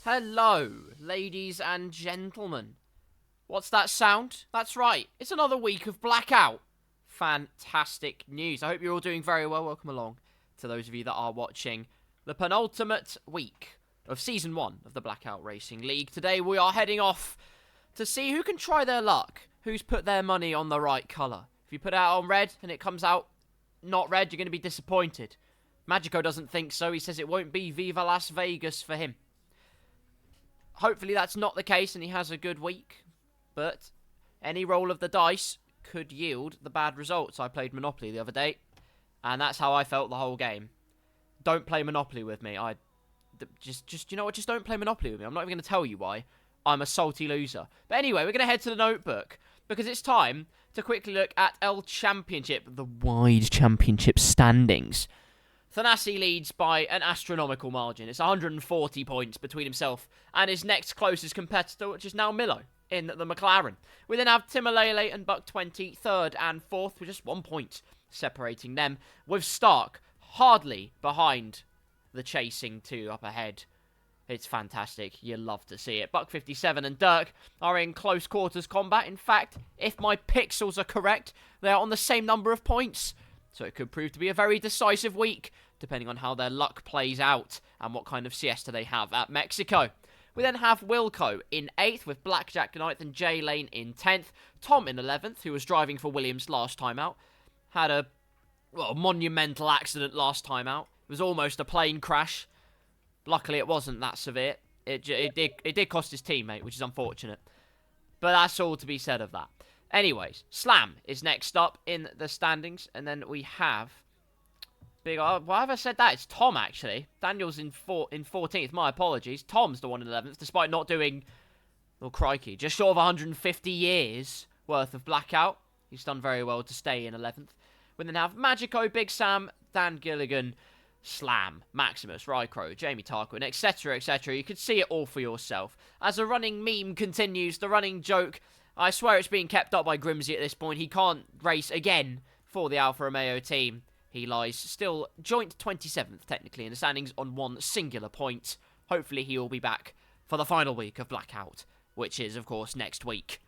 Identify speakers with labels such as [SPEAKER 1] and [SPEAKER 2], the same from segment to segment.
[SPEAKER 1] Hello, ladies and gentlemen. What's that sound? That's right, it's another week of Blackout. Fantastic news. I hope you're all doing very well. Welcome along to those of you that are watching the penultimate week of Season 1 of the Blackout Racing League. Today we are heading off to see who can try their luck, who's put their money on the right colour. If you put it out on red and it comes out not red, you're going to be disappointed. Magico doesn't think so. He says it won't be Viva Las Vegas for him. Hopefully that's not the case and he has a good week. But any roll of the dice could yield the bad results. I played Monopoly the other day, and that's how I felt the whole game. Don't play Monopoly with me. You know what? Just don't play Monopoly with me. I'm not even going to tell you why. I'm a salty loser. But anyway, we're going to head to the notebook because it's time to quickly look at El Championship, the wide championship standings. Thanasi leads by an astronomical margin. It's 140 points between himself and his next closest competitor, which is now Milo in the McLaren. We then have Timalele and Buck20 third and fourth with just 1 point separating them, with Stark hardly behind the chasing two up ahead. It's fantastic. You love to see it. Buck57 and Dirk are in close quarters combat. In fact, if my pixels are correct, they are on the same number of points. So it could prove to be a very decisive week, depending on how their luck plays out and what kind of siesta they have at Mexico. We then have Wilco in 8th with Blackjack 9th and Jay Lane in 10th. Tom in 11th, who was driving for Williams last time out. Had a monumental accident last time out. It was almost a plane crash. Luckily, it wasn't that severe. It did cost his teammate, which is unfortunate. But that's all to be said of that. Anyways, Slam is next up in the standings. And then we have... why have I said that? It's Tom, actually. Daniel's in 14th. My apologies. Tom's the one in 11th, despite not doing... Oh, crikey. Just short of 150 years worth of Blackout. He's done very well to stay in 11th. We then have Magico, Big Sam, Dan Gilligan, Slam, Maximus, Rycro, Jamie Tarquin, etc., etc. You could see it all for yourself. As a running meme continues, the running joke... I swear it's being kept up by Grimsy at this point. He can't race again for the Alfa Romeo team. He lies still joint 27th, technically, in the standings on one singular point. Hopefully he will be back for the final week of Blackout, which is, of course, next week.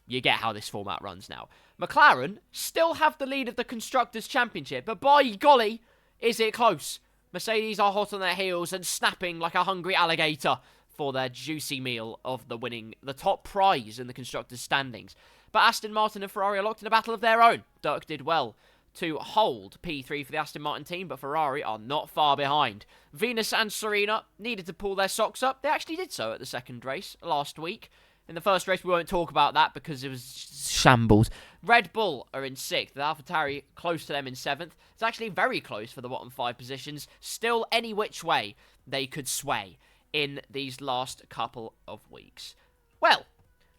[SPEAKER 1] You get how this format runs now. McLaren still have the lead of the Constructors' Championship, but by golly, is it close. Mercedes are hot on their heels and snapping like a hungry alligator for their juicy meal of the top prize in the Constructors' standings. But Aston Martin and Ferrari are locked in a battle of their own. Dirk did well to hold P3 for the Aston Martin team, but Ferrari are not far behind. Venus and Serena needed to pull their socks up. They actually did so at the second race last week. In the first race, we won't talk about that because it was shambles. Red Bull are in 6th. The AlphaTauri close to them in 7th. It's actually very close for the bottom 5 positions. Still any which way they could sway in these last couple of weeks. Well,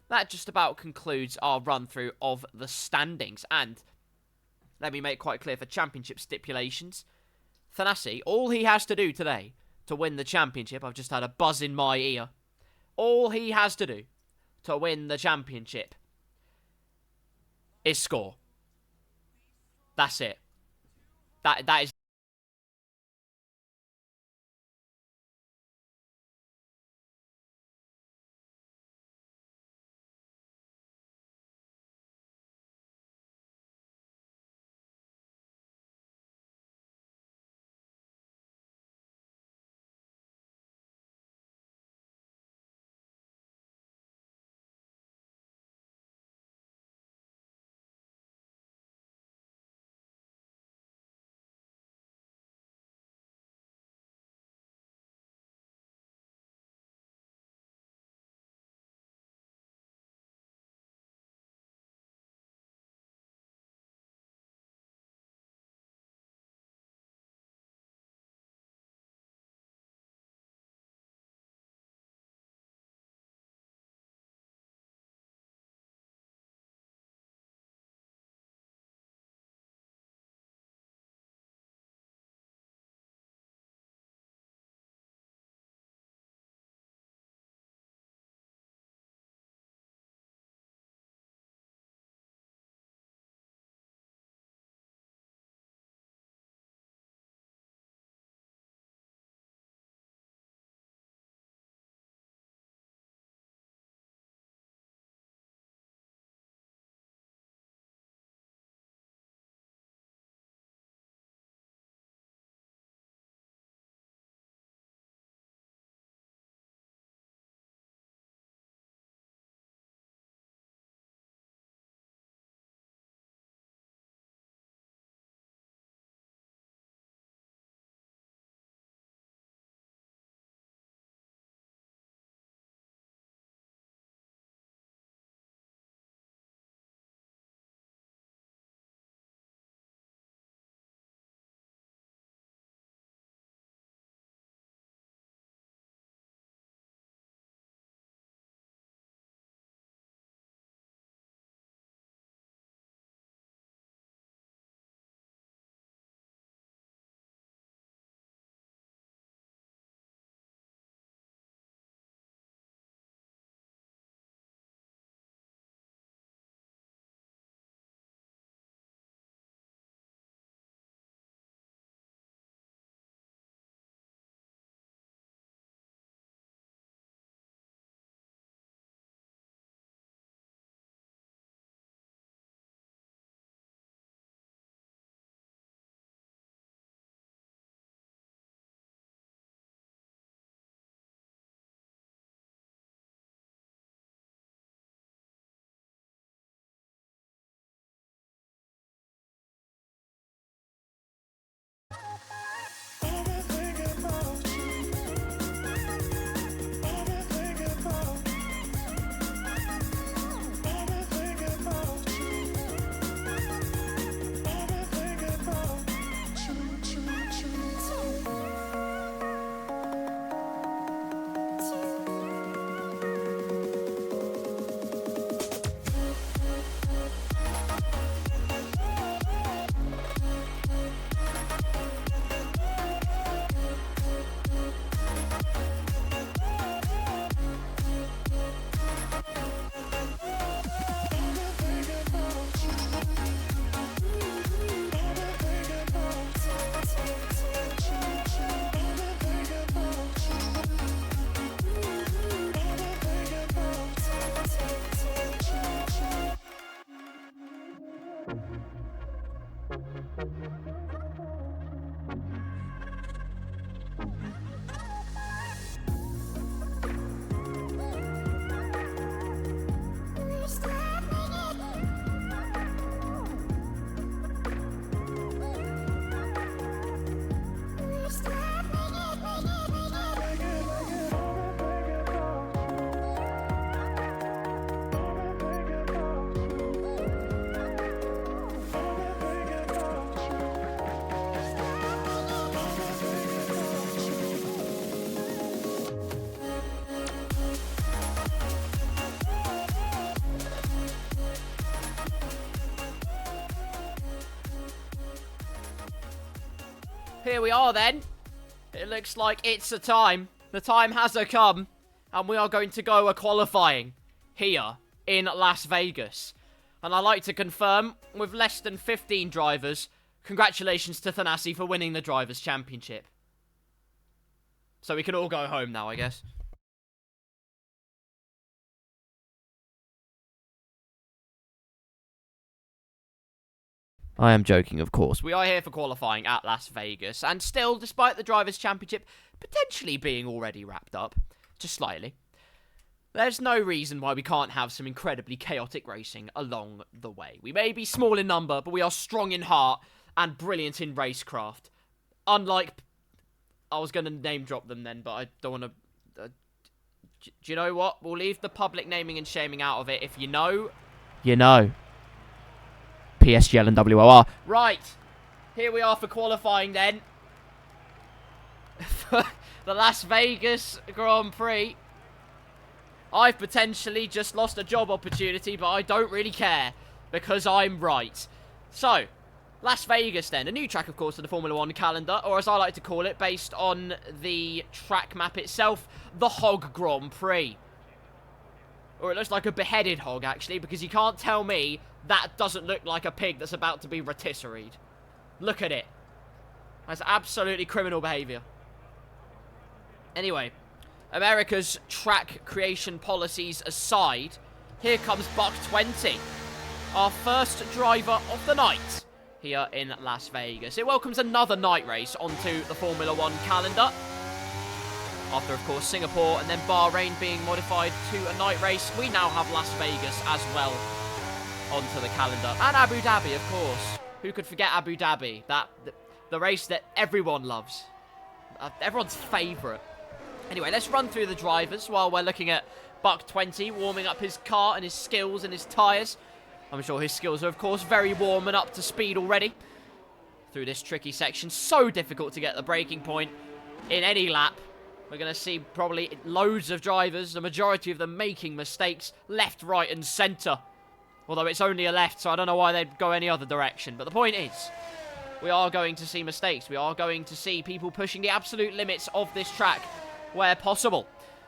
[SPEAKER 1] that just about concludes our run-through of the standings. And let me make quite clear for championship stipulations. Thanasi, all he has to do today to win the championship, I've just had a buzz in my ear. All he has to do to win the championship is score. That's it. That is Here we are then. It looks like it's the time. The time has come. And we are going to go a qualifying here in Las Vegas. And I'd like to confirm, with less than 15 drivers, congratulations to Thanasi for winning the Drivers' Championship. So we can all go home now, I guess. I am joking, of course. We are here for qualifying at Las Vegas. And still, despite the Drivers' Championship potentially being already wrapped up, just slightly, there's no reason why we can't have some incredibly chaotic racing along the way. We may be small in number, but we are strong in heart and brilliant in racecraft. Unlike... I was going to name drop them then, but I don't want to... do you know what? We'll leave the public naming and shaming out of it. If you know, you know. PSGL and WOR. Right. Here we are for qualifying then. For the Las Vegas Grand Prix. I've potentially just lost a job opportunity, but I don't really care. Because I'm right. So, Las Vegas then. A new track, of course, to the Formula 1 calendar. Or as I like to call it, based on the track map itself, the Hog Grand Prix. Or it looks like a beheaded hog, actually, because you can't tell me that doesn't look like a pig that's about to be rotisseried. Look at it. That's absolutely criminal behaviour. Anyway, America's track creation policies aside, here comes Buck 20, our first driver of the night here in Las Vegas. It welcomes another night race onto the Formula 1 calendar. After, of course, Singapore and then Bahrain being modified to a night race, we now have Las Vegas as well onto the calendar. And Abu Dhabi, of course. Who could forget Abu Dhabi? The race that everyone loves. Everyone's favourite. Anyway, let's run through the drivers while we're looking at Buck 20 warming up his car and his skills and his tyres. I'm sure his skills are, of course, very warm and up to speed already. Through this tricky section. So difficult to get the braking point in any lap. We're going to see probably loads of drivers, the majority of them making mistakes, left, right, and centre. Although it's only a left, so I don't know why they'd go any other direction. But the point is, we are going to see mistakes. We are going to see people pushing the absolute limits of this track where possible.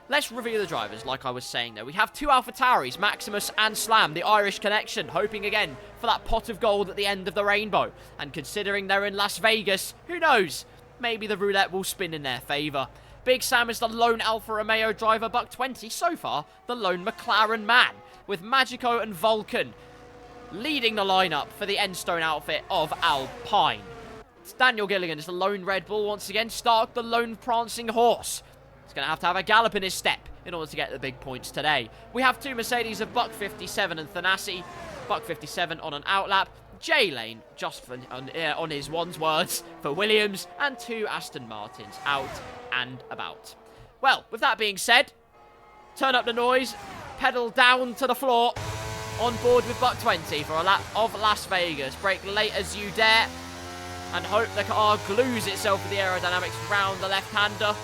[SPEAKER 1] Let's review the drivers, like I was saying, though. We have two AlphaTauris, Maximus and Slam, the Irish connection, hoping again for that pot of gold at the end of the rainbow. And considering they're in Las Vegas, who knows? Maybe the roulette will spin in their favour. Big Sam is the lone Alfa Romeo driver, Buck 20, so far the lone McLaren man, with Magico and Vulcan leading the lineup for the Endstone outfit of Alpine. Daniel Gilligan is the lone Red Bull once again, Stark the lone prancing horse. He's going to have a gallop in his step in order to get the big points today. We have two Mercedes of Buck 57 and Thanasi, Buck 57 on an outlap, J Lane, just for, on his one's words, for Williams, and two Aston Martins out and about. Well, with that being said, turn up the noise, pedal down to the floor, on board with Buck 20 for a lap of Las Vegas. Brake late as you dare, and hope the car glues itself with the aerodynamics round the left-hander.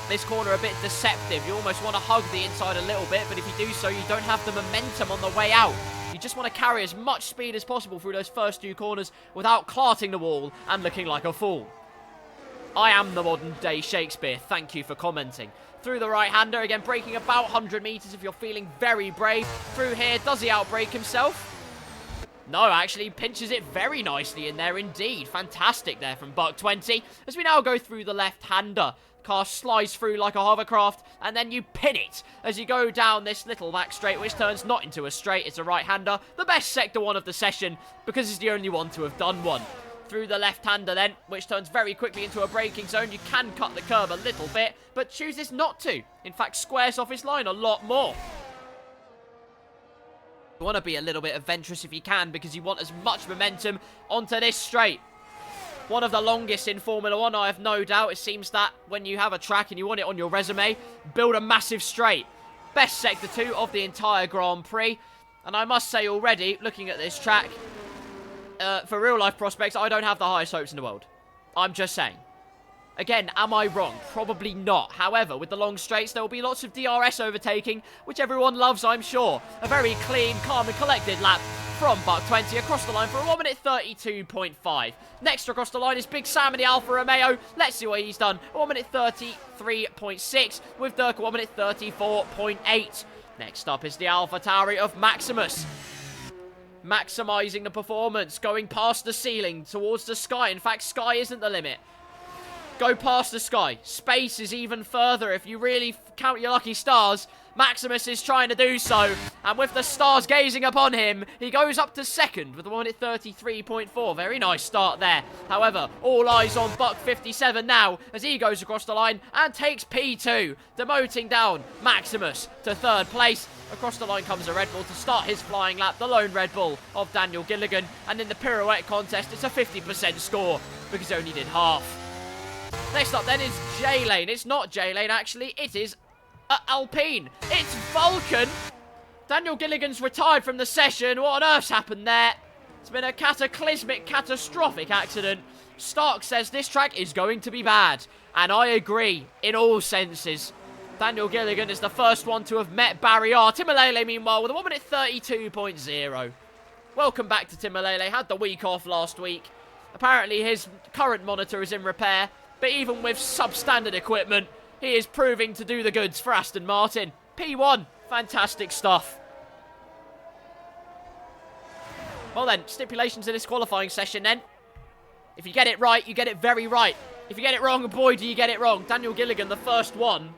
[SPEAKER 1] This corner a bit deceptive. You almost want to hug the inside a little bit, but if you do so, you don't have the momentum on the way out. You just want to carry as much speed as possible through those first two corners without clarting the wall and looking like a fool. I am the modern day Shakespeare. Thank you for commenting. Through the right-hander, again braking about 100 metres if you're feeling very brave. Through here, does he outbrake himself? No, actually, pinches it very nicely in there indeed. Fantastic there from Buck 20. As we now go through the left-hander, Car slides through like a hovercraft, and then you pin it as you go down this little back straight, which turns not into a straight, it's a right-hander. The best sector one of the session, because it's the only one to have done one. Through the left-hander then, which turns very quickly into a braking zone. You can cut the curb a little bit, but chooses not to. In fact, squares off his line a lot more. You want to be a little bit adventurous if you can, because you want as much momentum onto this straight. One of the longest in Formula 1, I have no doubt. It seems that when you have a track and you want it on your resume, build a massive straight. Best sector 2 of the entire Grand Prix. And I must say already, looking at this track, for real-life prospects, I don't have the highest hopes in the world. I'm just saying. Again, am I wrong? Probably not. However, with the long straights, there will be lots of DRS overtaking, which everyone loves, I'm sure. A very clean, calm and collected lap from Buck 20 across the line for a 1 minute 32.5. Next across the line is Big Sam in the Alfa Romeo. Let's see what he's done. 1 minute 33.6 with Dirk 1 minute 34.8. Next up is the Alpha Tauri of Maximus. Maximising the performance, going past the ceiling towards the sky. In fact, sky isn't the limit. Go past the sky. Space is even further. If you really count your lucky stars, Maximus is trying to do so. And with the stars gazing upon him, he goes up to second with a 1 minute 33.4. Very nice start there. However, all eyes on Buck 57 now as he goes across the line and takes P2, demoting down Maximus to third place. Across the line comes a Red Bull to start his flying lap, the lone Red Bull of Daniel Gilligan. And in the pirouette contest, it's a 50% score because he only did half. Next up then is J-Lane. It's not J-Lane actually, it is Alpine. It's Vulcan. Daniel Gilligan's retired from the session. What on earth's happened there? It's been a cataclysmic, catastrophic accident. Stark says this track is going to be bad. And I agree in all senses. Daniel Gilligan is the first one to have met Barrier. Timalele, meanwhile, with a 1 minute 32.0. Welcome back to Timalele. Had the week off last week. Apparently his current monitor is in repair. But even with substandard equipment, he is proving to do the goods for Aston Martin. P1. Fantastic stuff. Well then, stipulations in this qualifying session then. If you get it right, you get it very right. If you get it wrong, boy, do you get it wrong. Daniel Gilligan, the first one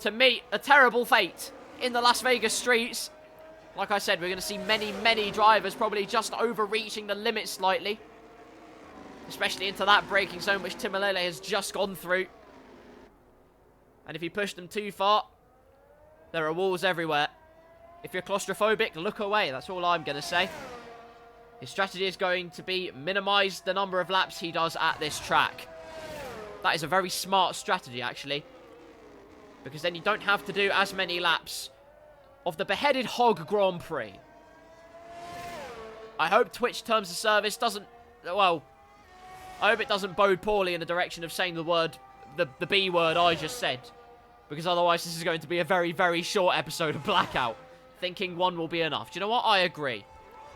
[SPEAKER 1] to meet a terrible fate in the Las Vegas streets. Like I said, we're going to see many, many drivers probably just overreaching the limit slightly. Especially into that braking zone, which Timalele has just gone through. And if you push them too far, there are walls everywhere. If you're claustrophobic, look away. That's all I'm going to say. His strategy is going to be minimize the number of laps he does at this track. That is a very smart strategy, actually. Because then you don't have to do as many laps of the Beheaded Hog Grand Prix. I hope Twitch terms of service doesn't... Well, I hope it doesn't bode poorly in the direction of saying the word... The B word I just said. Because otherwise this is going to be a very, very short episode of Blackout. Thinking one will be enough. Do you know what? I agree.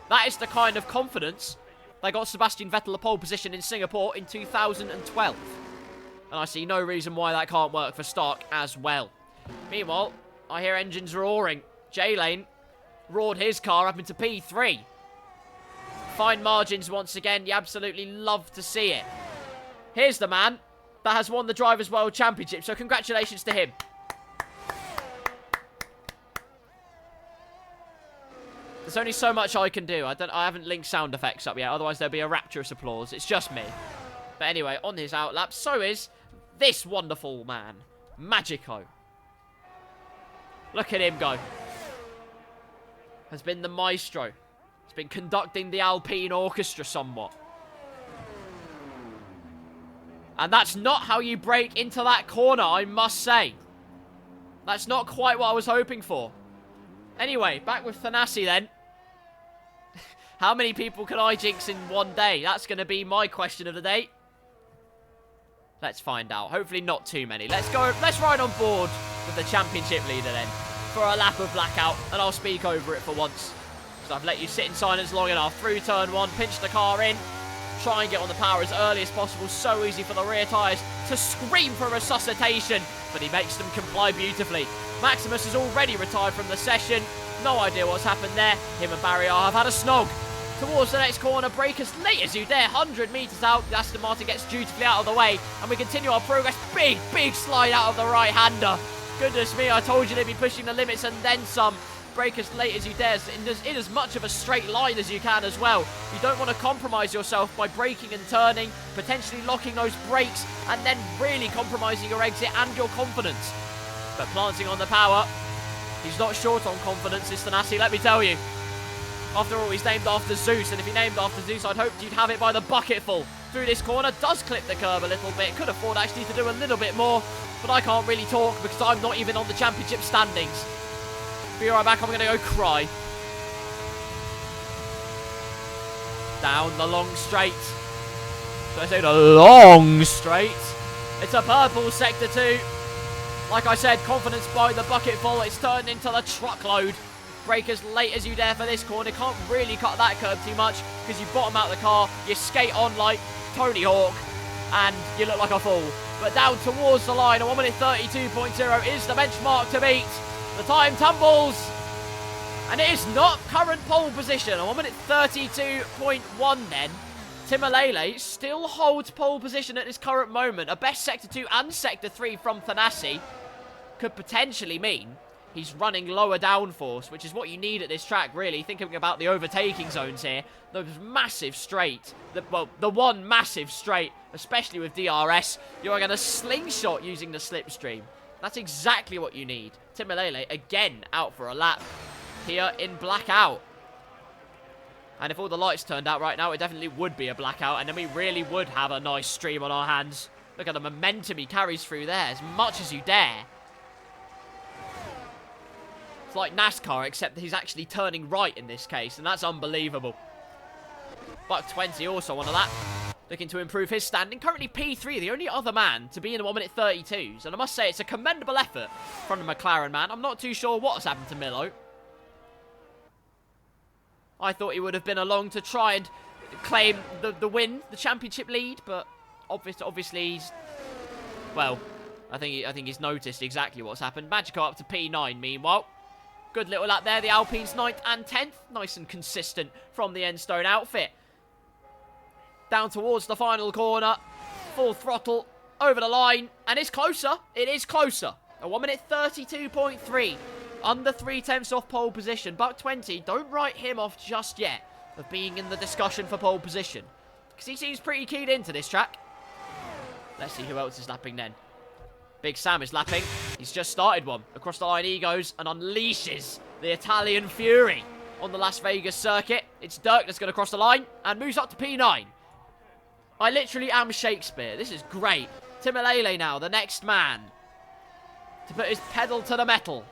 [SPEAKER 1] That is the kind of confidence that got Sebastian Vettel a pole position in Singapore in 2012. And I see no reason why that can't work for Stark as well. Meanwhile, I hear engines roaring. J-Lane roared his car up into P3. Fine margins once again. You absolutely love to see it. Here's the man that has won the Drivers' World Championship. So congratulations to him. There's only so much I can do. I haven't linked sound effects up yet. Otherwise, there'll be a rapturous applause. It's just me. But anyway, on his outlap, so is this wonderful man, Magico. Look at him go. Has been the maestro. He's been conducting the Alpine Orchestra somewhat. And that's not how you break into that corner, I must say. That's not quite what I was hoping for. Anyway, back with Thanasi then. How many people can I jinx in one day? That's going to be my question of the day. Let's find out. Hopefully not too many. Let's go. Let's ride on board with the championship leader then. For a lap of Blackout. And I'll speak over it for once. So I've let you sit in silence long enough. Through turn one. Pinch the car in. Try and get on the power as early as possible. So easy for the rear tyres to scream for resuscitation. But he makes them comply beautifully. Maximus has already retired from the session. No idea what's happened there. Him and Barrier have had a snog. towards the next corner. Brake as late as you dare. 100 metres out. Aston Martin gets dutifully out of the way. And we continue our progress. Big, big slide out of the right-hander. Goodness me, I told you they'd be pushing the limits and then some. Brake as late as you dare, in as much of a straight line as you can as well. You don't want to compromise yourself by braking and turning, potentially locking those brakes, and then really compromising your exit and your confidence. But planting on the power, he's not short on confidence, this Tanasi, let me tell you. After all, he's named after Zeus, and if he named after Zeus, I'd hoped you'd have it by the bucketful. Through this corner, does clip the curb a little bit. Could afford actually to do a little bit more, but I can't really talk because I'm not even on the championship standings. Be right back, I'm going to go cry. Down the long straight. So I say the long straight. It's a purple sector 2. Like I said, confidence by the bucketful. It's turned into the truckload. Brake as late as you dare for this corner. Can't really cut that curb too much because you bottom out the car. You skate on like Tony Hawk and you look like a fool. But down towards the line, a 1 minute 32.0 is the benchmark to beat. The time tumbles, and it is not current pole position. A 1 minute 32.1 then. Timalele still holds pole position at this current moment. A best Sector 2 and Sector 3 from Thanasi could potentially mean he's running lower downforce, which is what you need at this track, really. Thinking about the overtaking zones here. Those massive straight, the one massive straight, especially with DRS, you are going to slingshot using the slipstream. That's exactly what you need. Timalele, again, out for a lap here in Blackout. And if all the lights turned out right now, it definitely would be a blackout, and then we really would have a nice stream on our hands. Look at the momentum he carries through there, as much as you dare. It's like NASCAR, except that he's actually turning right in this case, and that's unbelievable. Buck 20 also on a lap, looking to improve his standing. Currently P3, the only other man to be in the 1 minute 32s. And I must say, it's a commendable effort from the McLaren man. I'm not too sure what's happened to Milo. I thought he would have been along to try and claim the win, the championship lead. But obviously he's... Well, I think he's noticed exactly what's happened. Magico up to P9 meanwhile. Good little lap there. The Alpine's 9th and 10th. Nice and consistent from the Endstone outfit. Down towards the final corner. Full throttle. Over the line. And it's closer. It is closer. A 1 minute 32.3. Under 3/10 off pole position. Buck 20. Don't write him off just yet of being in the discussion for pole position. Because he seems pretty keyed into this track. Let's see who else is lapping then. Big Sam is lapping. He's just started one. Across the line he goes and unleashes the Italian Fury on the Las Vegas circuit. It's Dirk that's going to cross the line and moves up to P9. I literally am Shakespeare. This is great. Timalele now, the next man to put his pedal to the metal.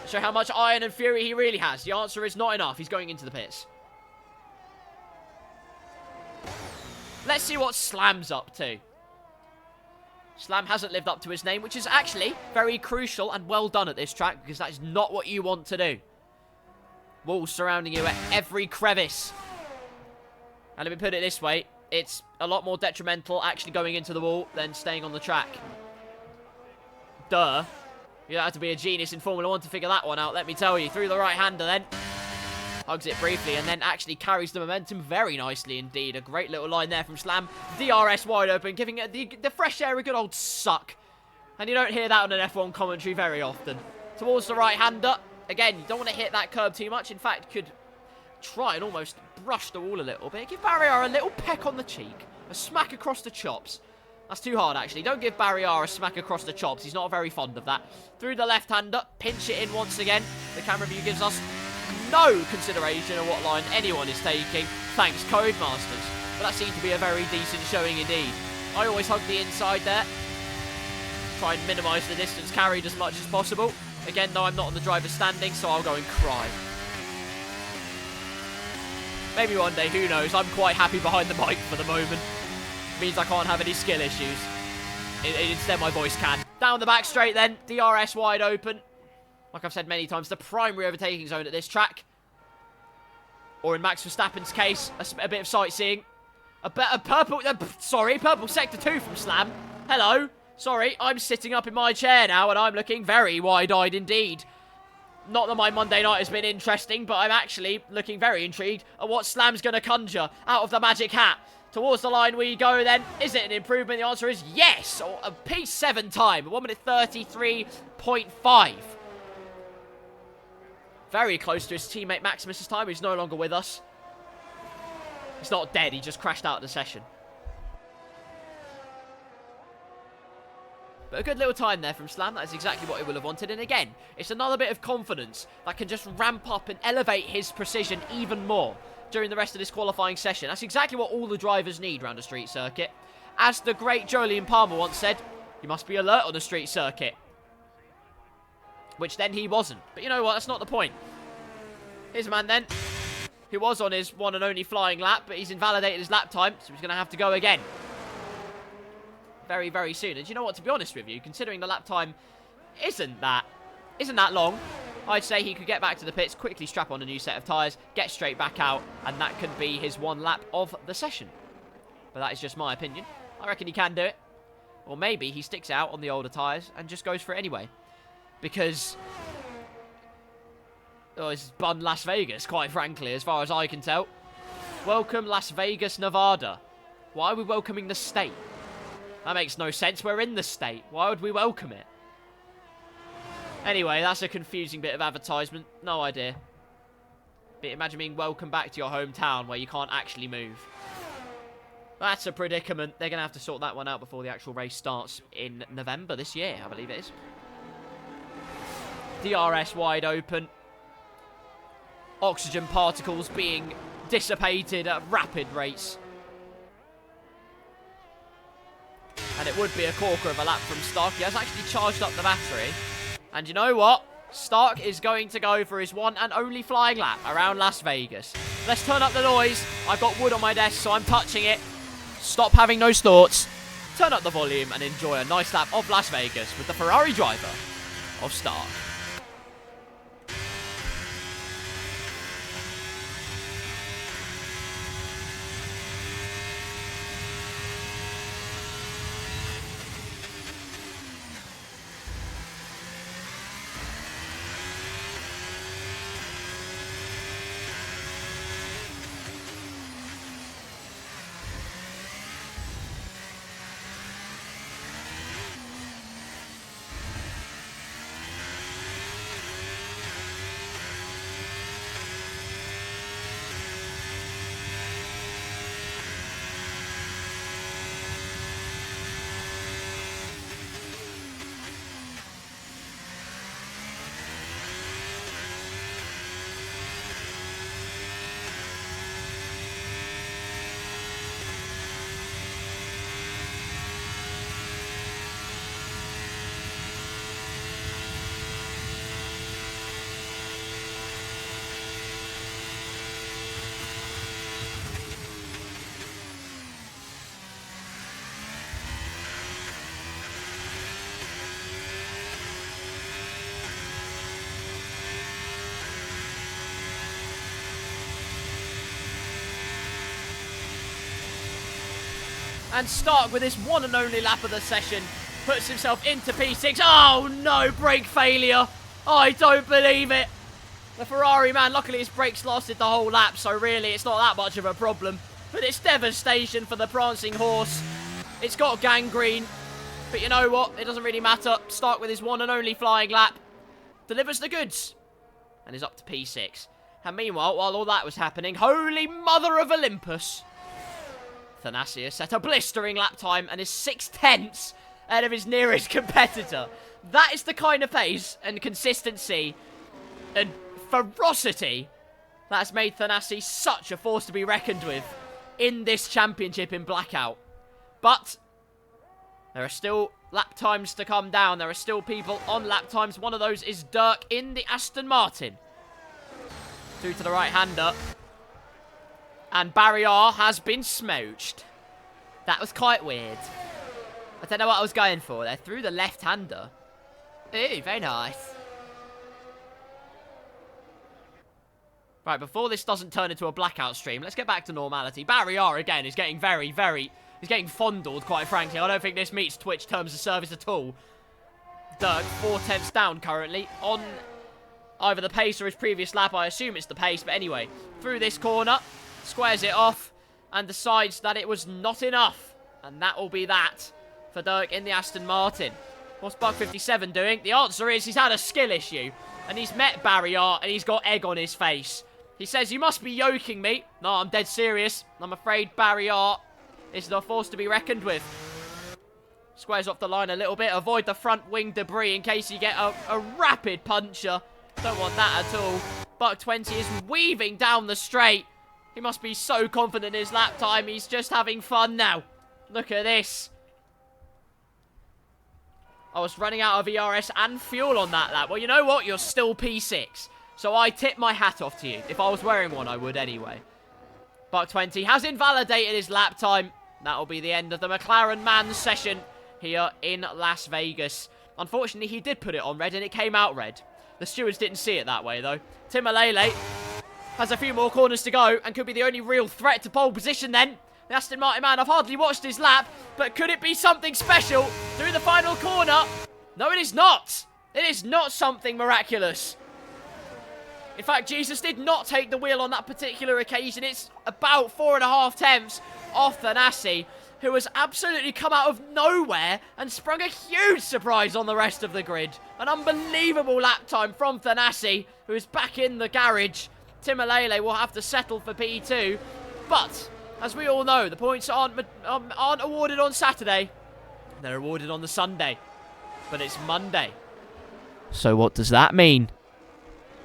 [SPEAKER 1] Show how much iron and fury he really has. The answer is not enough. He's going into the pits. Let's see what Slam's up to. Slam hasn't lived up to his name, which is actually very crucial and well done at this track, because that is not what you want to do. Walls surrounding you at every crevice. And let me put it this way. It's a lot more detrimental actually going into the wall than staying on the track. Duh. You don't have to be a genius in Formula 1 to figure that one out, let me tell you. Through the right-hander then. Hugs it briefly and then actually carries the momentum very nicely indeed. A great little line there from Slam. DRS wide open, giving it the fresh air a good old suck. And you don't hear that on an F1 commentary very often. Towards the right-hander. Again, you don't want to hit that curb too much. In fact, could try and almost brush the wall a little bit. Give Barrier a little peck on the cheek. A smack across the chops. That's too hard, actually. Don't give Barrier a smack across the chops. He's not very fond of that. Through the left-hander. Pinch it in once again. The camera view gives us no consideration of what line anyone is taking. Thanks, Codemasters. But that seemed to be a very decent showing indeed. I always hug the inside there. Try and minimise the distance carried as much as possible. Again, though, I'm not on the driver's standing, so I'll go and cry. Maybe one day, who knows. I'm quite happy behind the mic for the moment. Means I can't have any skill issues. Instead, my voice can. Down the back straight then. DRS wide open. Like I've said many times, the primary overtaking zone at this track. Or in Max Verstappen's case, a bit of sightseeing. Purple sector 2 from Slam. Hello. Sorry, I'm sitting up in my chair now and I'm looking very wide-eyed indeed. Not that my Monday night has been interesting, but I'm actually looking very intrigued at what Slam's going to conjure out of the magic hat. Towards the line we go then. Is it an improvement? The answer is yes. Or a P7 time. 1 minute 33.5. Very close to his teammate Maximus's time, who's no longer with us. He's not dead, he just crashed out of the session. But a good little time there from Slam. That is exactly what he will have wanted. And again, it's another bit of confidence that can just ramp up and elevate his precision even more during the rest of this qualifying session. That's exactly what all the drivers need around a street circuit. As the great Jolyon Palmer once said, you must be alert on a street circuit. Which then he wasn't. But you know what? That's not the point. Here's a man then who was on his one and only flying lap, but he's invalidated his lap time, so he's going to have to go again. Very, very soon. And do you know what? To be honest with you, considering the lap time isn't that long, I'd say he could get back to the pits, quickly strap on a new set of tyres, get straight back out, and that could be his one lap of the session. But that is just my opinion. I reckon he can do it. Or maybe he sticks out on the older tyres and just goes for it anyway. Because, oh, it's bun Las Vegas, quite frankly, as far as I can tell. Welcome Las Vegas, Nevada. Why are we welcoming the state? That makes no sense. We're in the state. Why would we welcome it? Anyway, that's a confusing bit of advertisement. No idea. But imagine being welcome back to your hometown where you can't actually move. That's a predicament. They're going to have to sort that one out before the actual race starts in November this year, I believe it is. DRS wide open. Oxygen particles being dissipated at rapid rates. And it would be a corker of a lap from Stark. He has actually charged up the battery. And you know what? Stark is going to go for his one and only flying lap around Las Vegas. Let's turn up the noise. I've got wood on my desk, so I'm touching it. Stop having those thoughts. Turn up the volume and enjoy a nice lap of Las Vegas with the Ferrari driver of Stark. And Stark, with his one and only lap of the session, puts himself into P6. Oh no, brake failure. I don't believe it. The Ferrari man, luckily his brakes lasted the whole lap, so really it's not that much of a problem. But it's devastation for the prancing horse. It's got gangrene. But you know what? It doesn't really matter. Stark, with his one and only flying lap, delivers the goods. And is up to P6. And meanwhile, while all that was happening, holy mother of Olympus, Thanasius set a blistering lap time and is 6/10 ahead of his nearest competitor. That is the kind of pace and consistency and ferocity that has made Thanasi such a force to be reckoned with in this championship in Blackout. But there are still lap times to come down. There are still people on lap times. One of those is Dirk in the Aston Martin. Through to the right-hander. And Barrier has been smooched. That was quite weird. I don't know what I was going for there. Through the left-hander. Ooh, very nice. Right, before this doesn't turn into a Blackout stream, let's get back to normality. Barrier, again, is getting he's getting fondled, quite frankly. I don't think this meets Twitch terms of service at all. Dirk, 4/10 down currently on either the pace or his previous lap. I assume it's the pace, but anyway, through this corner, squares it off, and decides that it was not enough. And that will be that for Dirk in the Aston Martin. What's Buck 57 doing? The answer is he's had a skill issue, and he's met Barry Hart, and he's got egg on his face. He says, "You must be yoking me." No, I'm dead serious. I'm afraid Barry Hart is the force to be reckoned with. Squares off the line a little bit. Avoid the front wing debris in case you get a rapid puncher. Don't want that at all. Buck 20 is weaving down the straight. He must be so confident in his lap time. He's just having fun now. Look at this. I was running out of ERS and fuel on that lap. Well, you know what? You're still P6. So I tip my hat off to you. If I was wearing one, I would anyway. Buck 20 has invalidated his lap time. That'll be the end of the McLaren man session here in Las Vegas. Unfortunately, he did put it on red and it came out red. The stewards didn't see it that way, though. Timalele has a few more corners to go and could be the only real threat to pole position then. The Aston Martin man, I've hardly watched his lap, but could it be something special through the final corner? No, it is not. It is not something miraculous. In fact, Jesus did not take the wheel on that particular occasion. It's about 4.5 tenths off Thanasi, who has absolutely come out of nowhere and sprung a huge surprise on the rest of the grid. An unbelievable lap time from Thanasi, who is back in the garage. Timalele will have to settle for P2, but as we all know, the points aren't awarded on Saturday. They're awarded on the Sunday. But it's Monday. So what does that mean?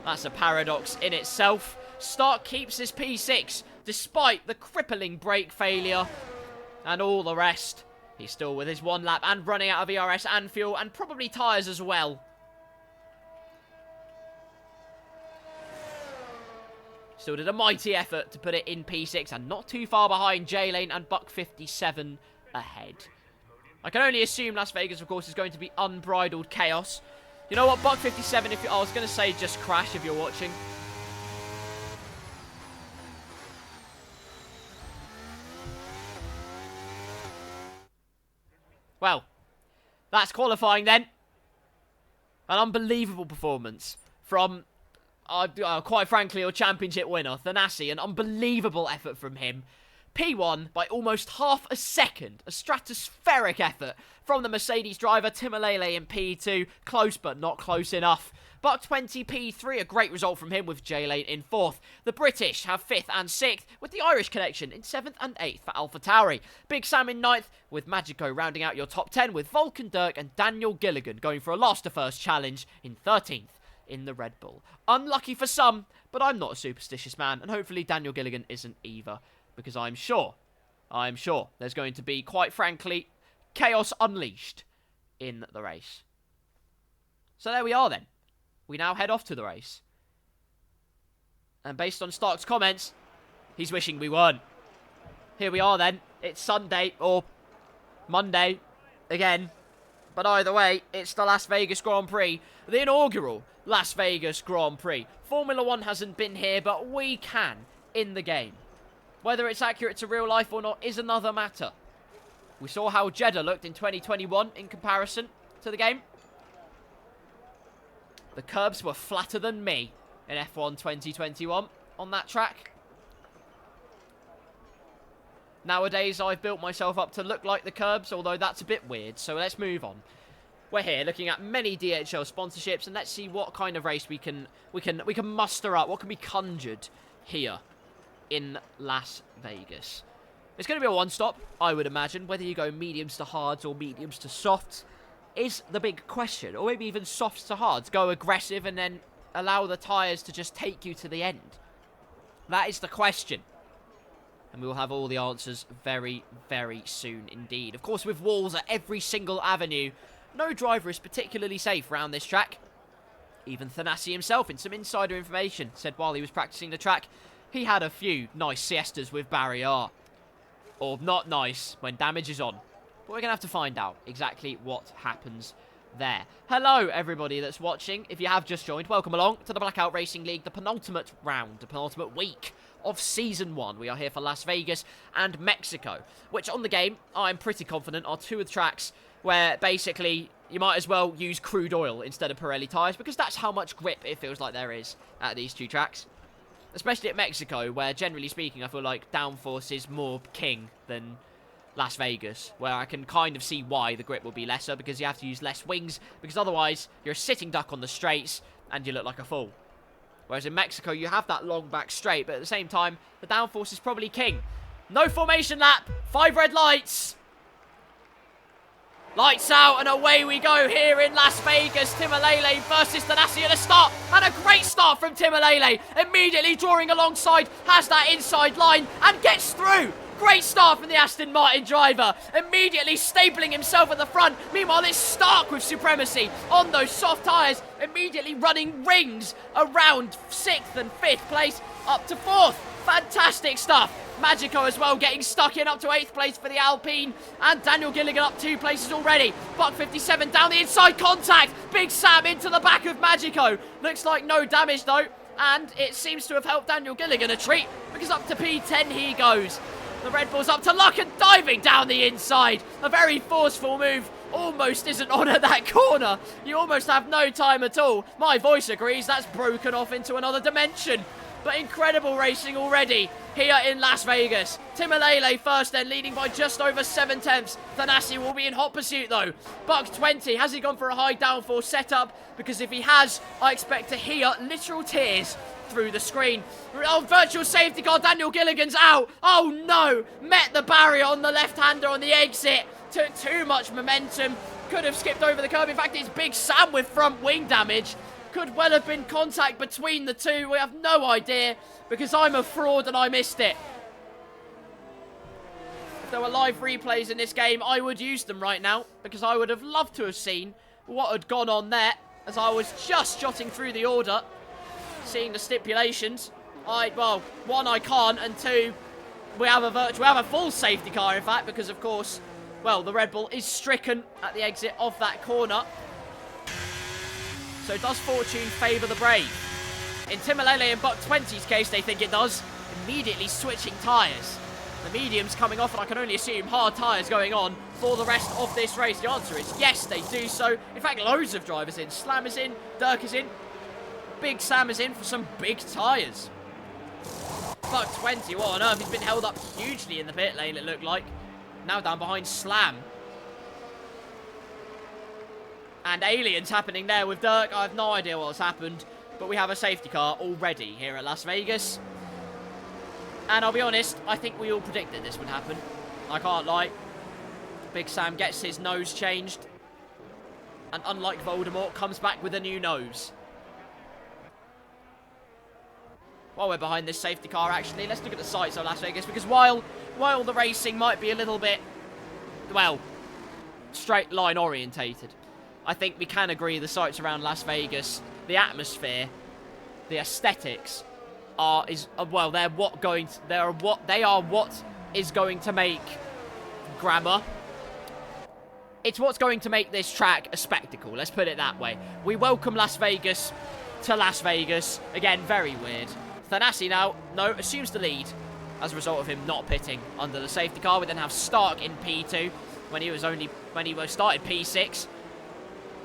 [SPEAKER 1] That's a paradox in itself. Stark keeps his P6 despite the crippling brake failure and all the rest. He's still with his one lap and running out of ERS and fuel and probably tyres as well. Still did a mighty effort to put it in P6 and not too far behind J-Lane and Buck 57 ahead. I can only assume Las Vegas, of course, is going to be unbridled chaos. You know what, Buck 57, I was going to say just crash if you're watching. Well, that's qualifying then. An unbelievable performance from, quite frankly, your championship winner, Thanasi. An unbelievable effort from him. P1 by almost half a second. A stratospheric effort from the Mercedes driver, Timalele in P2. Close, but not close enough. Buck 20 P3, a great result from him with J-Lane in 4th. The British have 5th and 6th, with the Irish connection in 7th and 8th for AlphaTauri. Big Sam in 9th, with Magico rounding out your top 10, with Vulcan Dirk and Daniel Gilligan going for a last to first challenge in 13th in the Red Bull. Unlucky for some, but I'm not a superstitious man, and hopefully Daniel Gilligan isn't either. Because I'm sure there's going to be, quite frankly, chaos unleashed in the race. So there we are then. We now head off to the race. And based on Stark's comments, he's wishing we weren't. Here we are then. It's Sunday, or Monday, again. But either way, it's the Las Vegas Grand Prix. The inaugural Las Vegas Grand Prix. Formula 1 hasn't been here, but we can in the game. Whether it's accurate to real life or not is another matter. We saw how Jeddah looked in 2021 in comparison to the game. The curbs were flatter than me in F1 2021 on that track. Nowadays, I've built myself up to look like the curbs, although that's a bit weird, so let's move on. We're here looking at many DHL sponsorships, and let's see what kind of race we can muster up, what can be conjured here in Las Vegas. It's going to be a one-stop, I would imagine. Whether you go mediums to hards or mediums to softs is the big question. Or maybe even softs to hards. Go aggressive and then allow the tyres to just take you to the end. That is the question. And we will have all the answers very, very soon indeed. Of course, with walls at every single avenue, no driver is particularly safe around this track. Even Thanasi himself, in some insider information, said while he was practicing the track, he had a few nice siestas with Barry Hart. Or not nice when damage is on. But we're going to have to find out exactly what happens there. Hello, everybody that's watching. If you have just joined, welcome along to the Blackout Racing League, the penultimate round, the penultimate week of Season 1. We are here for Las Vegas and Mexico, which on the game, I'm pretty confident, are two of the tracks where basically you might as well use crude oil instead of Pirelli tyres, because that's how much grip it feels like there is at these two tracks. Especially at Mexico, where, generally speaking, I feel like downforce is more king than Las Vegas, where I can kind of see why the grip will be lesser, because you have to use less wings, because otherwise you're a sitting duck on the straights and you look like a fool. Whereas in Mexico, you have that long back straight, but at the same time, the downforce is probably king. No formation lap, 5 red lights. Lights out, and away we go here in Las Vegas. Timalele versus Tanasi at the start. And a great start from Timalele. Immediately drawing alongside, has that inside line, and gets through. Great start from the Aston Martin driver. Immediately stapling himself at the front. Meanwhile, it's Stark with supremacy on those soft tyres. Immediately running rings around 6th and 5th place up to 4th. Fantastic stuff. Magico as well getting stuck in up to 8th place for the Alpine. And Daniel Gilligan up 2 places already. Buck 57 down the inside contact. Big Sam into the back of Magico. Looks like no damage though. And it seems to have helped Daniel Gilligan a treat, because up to P10 he goes. The Red Bull's up to luck and diving down the inside. A very forceful move. Almost isn't on at that corner. You almost have no time at all. My voice agrees, that's broken off into another dimension. But incredible racing already here in Las Vegas. Timalele first then, leading by just over 7 tenths. Thanasi will be in hot pursuit though. Buck 20, has he gone for a high downforce setup? Because if he has, I expect to hear literal tears through the screen. Oh, virtual safety car, Daniel Gilligan's out. Oh no, met the barrier on the left-hander on the exit. Took too much momentum, could have skipped over the curb. In fact, it's Big Sam with front wing damage. Could well have been contact between the two. We have no idea, because I'm a fraud and I missed it. If there were live replays in this game, I would use them right now, because I would have loved to have seen what had gone on there, as I was just jotting through the order, seeing the stipulations. Well, 1, I can't, and 2, we have a full safety car, in fact, because of course, well, the Red Bull is stricken at the exit of that corner. So does fortune favour the brave? In Timalele and Buck 20's case, they think it does. Immediately switching tyres. The medium's coming off, and I can only assume hard tyres going on for the rest of this race. The answer is yes, they do so. In fact, loads of drivers in. Slam is in, Dirk is in, Big Sam is in for some big tyres. Buck 20, what on earth? He's been held up hugely in the pit lane, it looked like. Now down behind Slam. And aliens happening there with Dirk. I have no idea what's happened, but we have a safety car already here at Las Vegas. And I'll be honest, I think we all predicted this would happen. I can't lie. Big Sam gets his nose changed, and unlike Voldemort, comes back with a new nose. While we're behind this safety car, actually, let's look at the sights of Las Vegas, because while the racing might be a little bit, well, straight line orientated, I think we can agree the sights around Las Vegas, the atmosphere, the aesthetics they are what is going to make grammar. It's what's going to make this track a spectacle, let's put it that way. We welcome Las Vegas to Las Vegas. Again, very weird. Thanasi now, assumes the lead as a result of him not pitting under the safety car. We then have Stark in P2 when he started P6.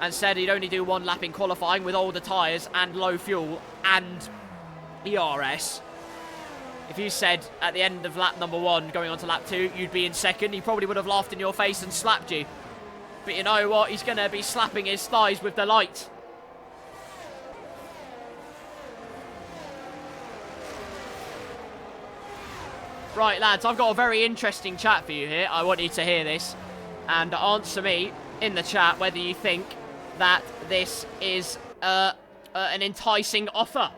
[SPEAKER 1] And said he'd only do 1 lap in qualifying with older tyres and low fuel and ERS. If you said at the end of lap number 1, going on to lap 2, you'd be in second, he probably would have laughed in your face and slapped you. But you know what? He's going to be slapping his thighs with delight. Right, lads, I've got a very interesting chat for you here. I want you to hear this and answer me in the chat whether you think that this is an enticing offer.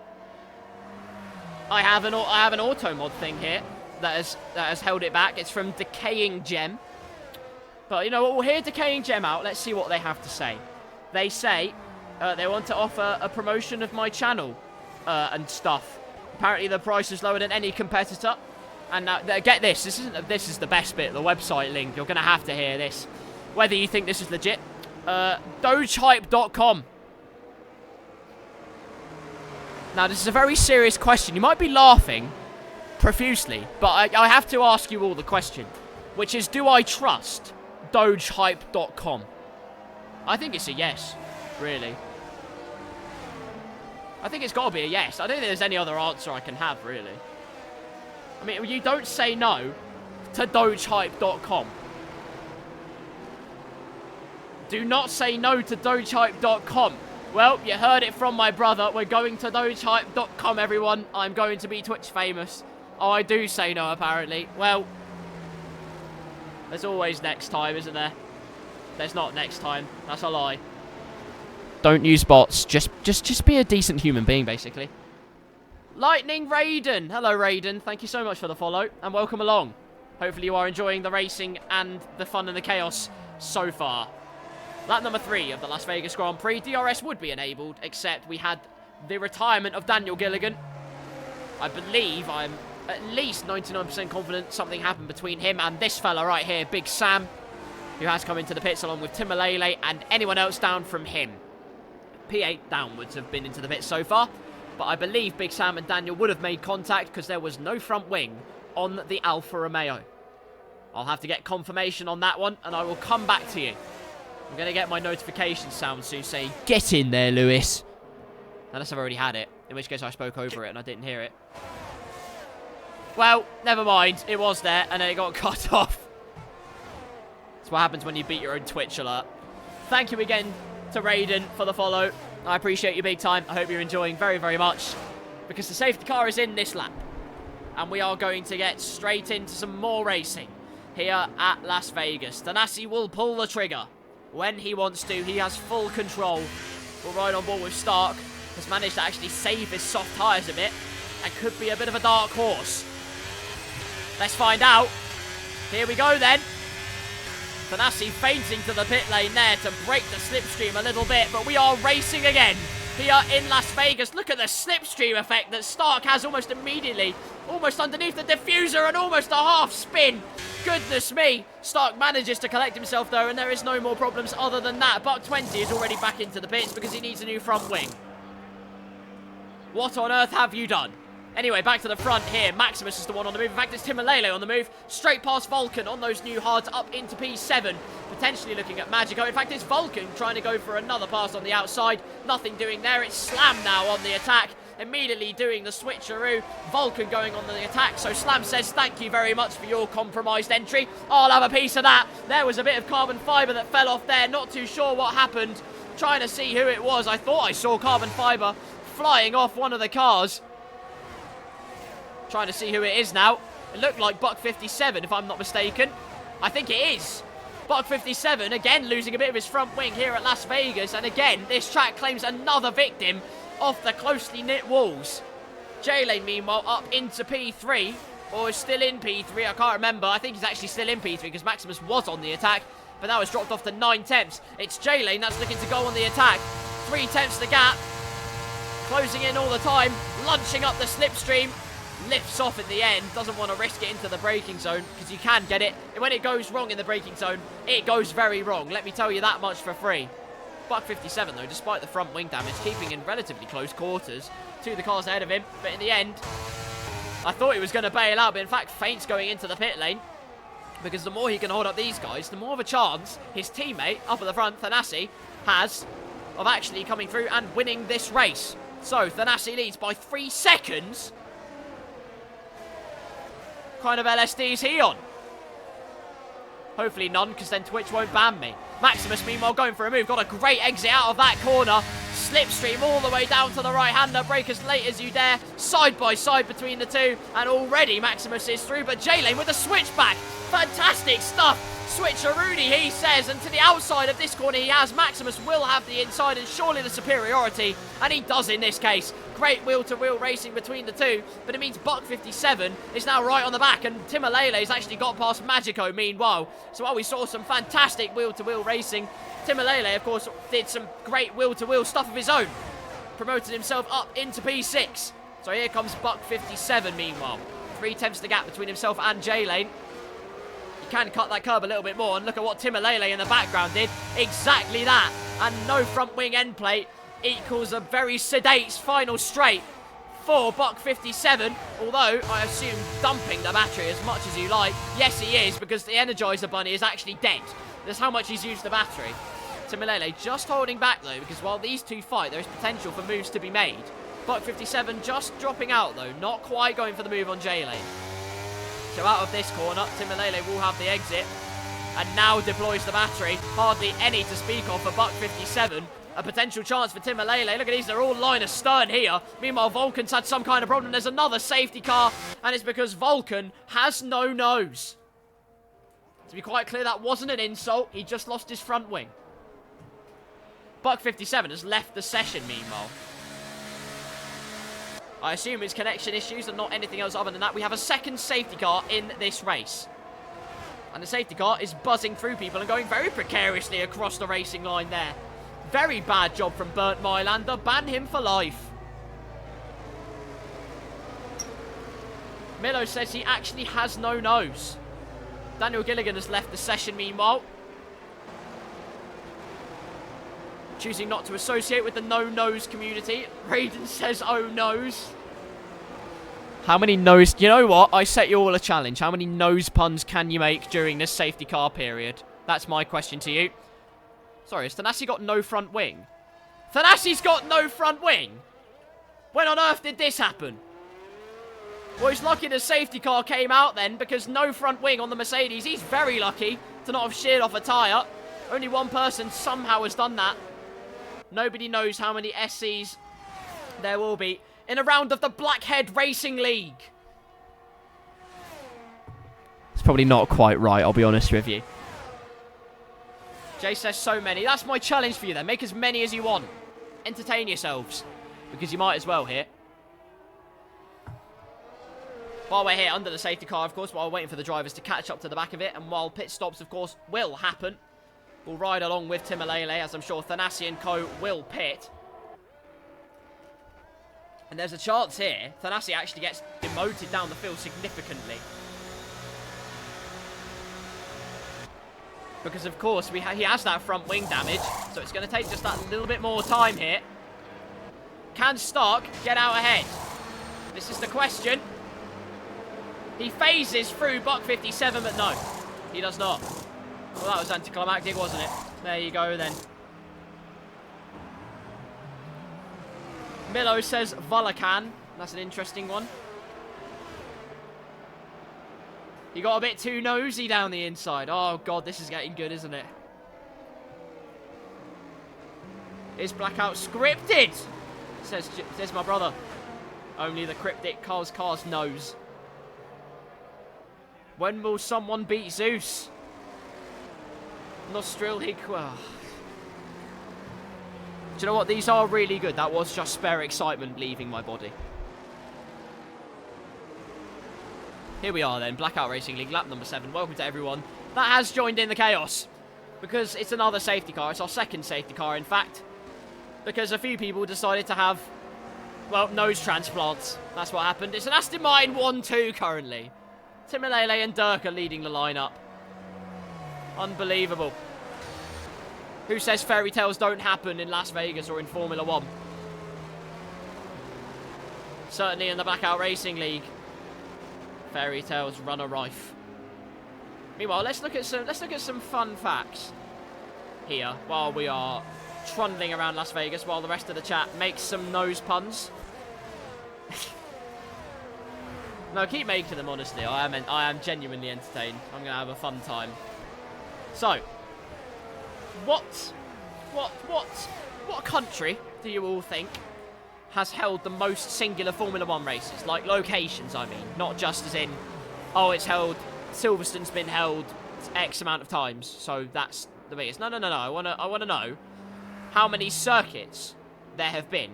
[SPEAKER 1] I have an auto mod thing here that has held it back. It's from Decaying Gem. But you know what? We'll hear Decaying Gem out. Let's see what they have to say. They say they want to offer a promotion of my channel and stuff. Apparently the price is lower than any competitor. And now, get this. This is the best bit. The website link. You're gonna have to hear this. Whether you think this is legit. Dogehype.com. Now, this is a very serious question. You might be laughing profusely, but I have to ask you all the question, which is, do I trust Dogehype.com? I think it's a yes, really. I think it's got to be a yes. I don't think there's any other answer I can have, really. I mean, you don't say no to dogehype.com. Do not say no to dogehype.com. Well, you heard it from my brother. We're going to dogehype.com, everyone. I'm going to be Twitch famous. Oh, I do say no, apparently. Well, there's always next time, isn't there? There's not next time. That's a lie. Don't use bots. Just be a decent human being, basically. Lightning Raiden. Hello, Raiden. Thank you so much for the follow, and welcome along. Hopefully you are enjoying the racing and the fun and the chaos so far. Lap number 3 of the Las Vegas Grand Prix. DRS would be enabled, except we had the retirement of Daniel Gilligan. I believe, I'm at least 99% confident something happened between him and this fella right here, Big Sam, who has come into the pits along with Timalele and anyone else down from him. P8 downwards have been into the pits so far, but I believe Big Sam and Daniel would have made contact because there was no front wing on the Alfa Romeo. I'll have to get confirmation on that one, and I will come back to you. I'm going to get my notification sound soon saying, "Get in there, Lewis." Unless I've already had it, in which case I spoke over it and I didn't hear it. Well, never mind. It was there, and then it got cut off. That's what happens when you beat your own Twitch alert. Thank you again to Raiden for the follow. I appreciate you big time. I hope you're enjoying very, very much, because the safety car is in this lap. And we are going to get straight into some more racing here at Las Vegas. Tanasi will pull the trigger when he wants to. He has full control. We're right on board with Stark. Has managed to actually save his soft tyres a bit and could be a bit of a dark horse. Let's find out. Here we go then. Tanasi feinting to the pit lane there to break the slipstream a little bit, but we are racing again here in Las Vegas. Look at the slipstream effect that Stark has almost immediately, almost underneath the diffuser and almost a half spin. Goodness me. Stark manages to collect himself though, and there is no more problems other than that. Buck 20 is already back into the pits because he needs a new front wing. What on earth have you done? Anyway, back to the front here. Maximus is the one on the move. In fact, it's Timalele on the move. Straight past Vulcan on those new hards up into P7. Potentially looking at Magico. In fact, it's Vulcan trying to go for another pass on the outside. Nothing doing there. It's Slam now on the attack. Immediately doing the switcheroo. Vulcan going on the attack. So Slam says, thank you very much for your compromised entry. I'll have a piece of that. There was a bit of carbon fibre that fell off there. Not too sure what happened. Trying to see who it was. I thought I saw carbon fibre flying off one of the cars. Trying to see who it is now. It looked like Buck 57, if I'm not mistaken. I think it is. Buck 57, again, losing a bit of his front wing here at Las Vegas. And again, this track claims another victim off the closely knit walls. J-Lane, meanwhile, up into P3. Or is still in P3, I can't remember. I think he's actually still in P3 because Maximus was on the attack. But now it's dropped off to 9 tenths. It's J-Lane that's looking to go on the attack. 3 tenths the gap. Closing in all the time. Lunching up the slipstream. Lifts off at the end, doesn't want to risk it into the braking zone because you can get it. And when it goes wrong in the braking zone, it goes very wrong. Let me tell you that much for free. Buck 57 though, despite the front wing damage, keeping in relatively close quarters to the cars ahead of him. But in the end, I thought he was going to bail out, but in fact feints going into the pit lane. Because the more he can hold up these guys, the more of a chance his teammate up at the front, Thanasi, has of actually coming through and winning this race. So Thanasi leads by 3 seconds. What kind of LSD is he on? Hopefully none, because then Twitch won't ban me. Maximus, meanwhile, going for a move. Got a great exit out of that corner. Slipstream all the way down to the right-hander. Brake as late as you dare. Side by side between the two. And already Maximus is through. But J-Lane with a switchback. Fantastic stuff. Switcheroonie, he says. And to the outside of this corner he has. Maximus will have the inside and surely the superiority. And he does in this case. Great wheel-to-wheel racing between the two. But it means Buck 57 is now right on the back. And Timalele's actually got past Magico meanwhile. So while we saw some fantastic wheel-to-wheel racing, Timalele, of course, did some great wheel-to-wheel stuff of his own. Promoted himself up into P6. So here comes Buck 57 meanwhile. 3 tenths the gap between himself and J-Lane. He can cut that curb a little bit more. And look at what Timalele in the background did. Exactly that. And no front wing end plate equals a very sedate final straight for Buck 57. Although, I assume dumping the battery as much as you like. Yes, he is, because the Energizer Bunny is actually dead. That's how much he's used the battery. Timolele just holding back, though, because while these two fight, there is potential for moves to be made. Buck 57 just dropping out, though. Not quite going for the move on J-Lane. So out of this corner, Timolele will have the exit. And now deploys the battery. Hardly any to speak of for Buck 57. A potential chance for Timolele. Look at these, they're all line astern here. Meanwhile, Vulcan's had some kind of problem. There's another safety car, and it's because Vulcan has no nose. To be quite clear, that wasn't an insult. He just lost his front wing. Buck 57 has left the session, meanwhile. I assume it's connection issues and not anything else other than that. We have a second safety car in this race. And the safety car is buzzing through people and going very precariously across the racing line there. Very bad job from Bernd Mailander. Ban him for life. Milo says he actually has no nose. Daniel Gilligan has left the session, meanwhile. Choosing not to associate with the no-nose community. Raiden says, oh, nose. How many nose... You know what? I set you all a challenge. How many nose puns can you make during this safety car period? That's my question to you. Sorry, has Thanasi got no front wing? Thanasi's got no front wing? When on earth did this happen? Well, he's lucky the safety car came out then, because no front wing on the Mercedes. He's very lucky to not have sheared off a tyre. Only one person somehow has done that. Nobody knows how many SCs there will be in a round of the Blackhead Racing League. It's probably not quite right, I'll be honest with you. Jay says so many. That's my challenge for you then. Make as many as you want. Entertain yourselves. Because you might as well here. While we're here under the safety car, of course, while we're waiting for the drivers to catch up to the back of it, and while pit stops, of course, will happen, we'll ride along with Timolele, as I'm sure Thanasi and co will pit. And there's a chance here Thanasi actually gets demoted down the field significantly. Because, of course, he has that front wing damage, so it's going to take just that little bit more time here. Can Stark get out ahead? This is the question. He phases through Buck 57, but no, he does not. Well, that was anticlimactic, wasn't it? There you go, then. Milo says Volacan. That's an interesting one. He got a bit too nosy down the inside. Oh, God, this is getting good, isn't it? Is Blackout scripted? Says my brother. Only the cryptic KarlsCars knows. When will someone beat Zeus? Nostril Higwa. Do you know what? These are really good. That was just spare excitement leaving my body. Here we are then. Blackout Racing League, lap number 7. Welcome to everyone that has joined in the chaos. Because it's another safety car. It's our second safety car, in fact. Because a few people decided to have, well, nose transplants. That's what happened. It's an Aston Martin 1-2 currently. Timolele and Dirk are leading the lineup. Unbelievable. Who says fairy tales don't happen in Las Vegas or in Formula 1? Certainly in the Blackout Racing League, fairy tales run a rife. Meanwhile, let's look at some fun facts here while we are trundling around Las Vegas, while the rest of the chat makes some nose puns. No, keep making them, honestly. I am genuinely entertained. I'm going to have a fun time. So, what country do you all think has held the most singular Formula 1 races? Like, locations, I mean. Not just as in, oh, it's held, Silverstone's been held X amount of times, so that's the biggest. No. I want to know how many circuits there have been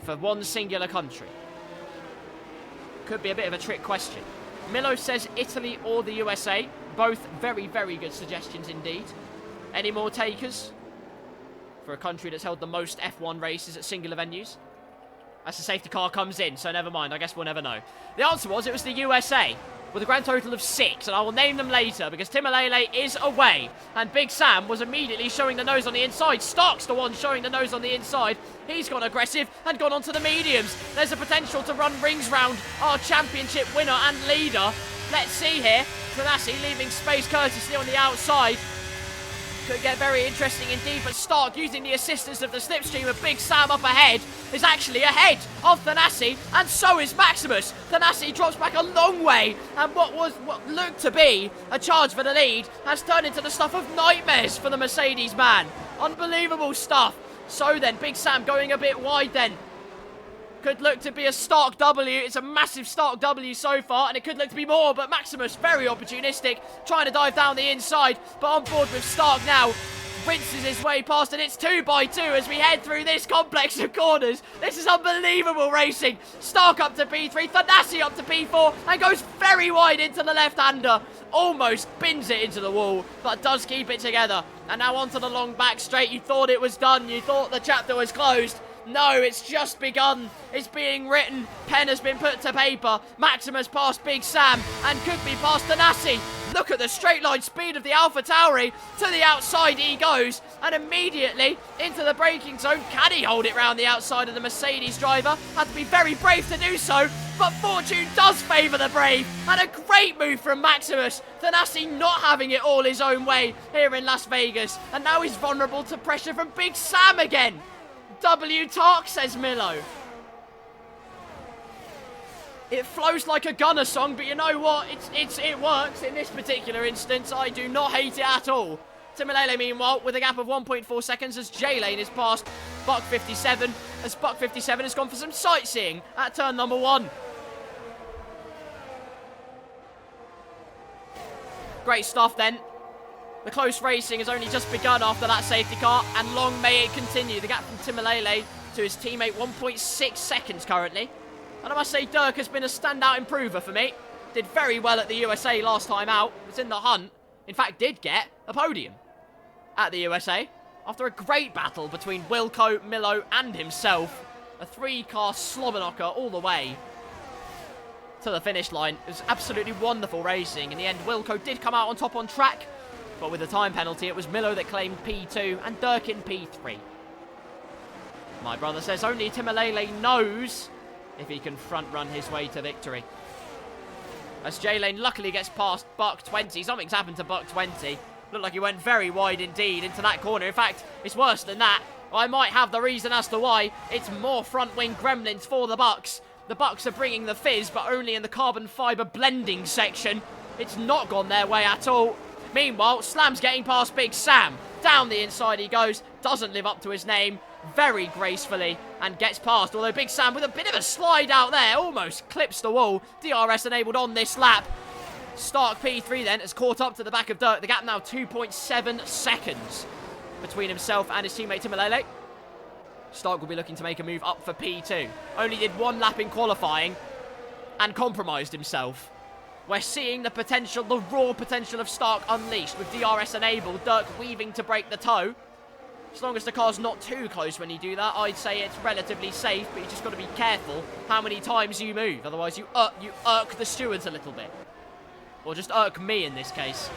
[SPEAKER 1] for one singular country. Could be a bit of a trick question. Milo says Italy or the USA. Both very, very good suggestions indeed. Any more takers for a country that's held the most F1 races at singular venues? As the safety car comes in, so never mind. I guess we'll never know. The answer was it was the USA, with a grand total of 6, and I will name them later because Timolele is away, and Big Sam was immediately showing the nose on the inside. Stark's the one showing the nose on the inside. He's gone aggressive and gone onto the mediums. There's a potential to run rings round our championship winner and leader. Let's see here. Thanasi leaving space courteously on the outside. Could get very interesting indeed, but Stark, using the assistance of the slipstream of Big Sam up ahead, is actually ahead of Thanasi, and so is Maximus. Thanasi drops back a long way, and what looked to be a charge for the lead has turned into the stuff of nightmares for the Mercedes man. Unbelievable stuff. So then, Big Sam going a bit wide then. Could look to be a Stark W. It's a massive Stark W so far, and it could look to be more, but Maximus, very opportunistic, trying to dive down the inside, but on board with Stark now. Rinses his way past, and it's 2x2 as we head through this complex of corners. This is unbelievable racing. Stark up to P3, Thanasi up to P4, and goes very wide into the left-hander. Almost bins it into the wall, but does keep it together. And now onto the long back straight. You thought it was done. You thought the chapter was closed. No, it's just begun. It's being written. Pen has been put to paper. Maximus past Big Sam and could be past Thanasi. Look at the straight line speed of the Alpha Tauri. To the outside he goes, and immediately into the braking zone. Can he hold it round the outside of the Mercedes driver? Had to be very brave to do so, but fortune does favour the brave, and a great move from Maximus. Thanasi not having it all his own way here in Las Vegas, and now he's vulnerable to pressure from Big Sam again. W talk, says Milo. It flows like a Gunner song, but you know what? It works in this particular instance. I do not hate it at all. Timilele, meanwhile, with a gap of 1.4 seconds as J-Lane is past Buck 57, as Buck 57 has gone for some sightseeing at turn number 1. Great stuff then. The close racing has only just begun after that safety car, and long may it continue. The gap from Timilele to his teammate, 1.6 seconds currently. And I must say, Dirk has been a standout improver for me. Did very well at the USA last time out. Was in the hunt. In fact, did get a podium at the USA after a great battle between Wilco, Milo, and himself. A 3-car slobber knocker all the way to the finish line. It was absolutely wonderful racing. In the end, Wilco did come out on top on track, but with a time penalty, it was Milo that claimed P2 and Dirk in P3. My brother says only Timilele knows if he can front-run his way to victory. As J-Lane luckily gets past Buck 20. Something's happened to Buck 20. Looked like he went very wide indeed into that corner. In fact, it's worse than that. I might have the reason as to why. It's more front-wing gremlins for the Bucks. The Bucks are bringing the fizz, but only in the carbon fibre blending section. It's not gone their way at all. Meanwhile, Slam's getting past Big Sam. Down the inside he goes. Doesn't live up to his name very gracefully and gets past. Although Big Sam with a bit of a slide out there. Almost clips the wall. DRS enabled on this lap. Stark P3 then has caught up to the back of Dirk. The gap now 2.7 seconds between himself and his teammate Timilele. Stark will be looking to make a move up for P2. Only did one lap in qualifying and compromised himself. We're seeing the potential, the raw potential of Stark unleashed with DRS enabled. Dirk weaving to break the toe. As long as the car's not too close when you do that, I'd say it's relatively safe, but you just got to be careful how many times you move. Otherwise, you irk the stewards a little bit. Or just irk me in this case.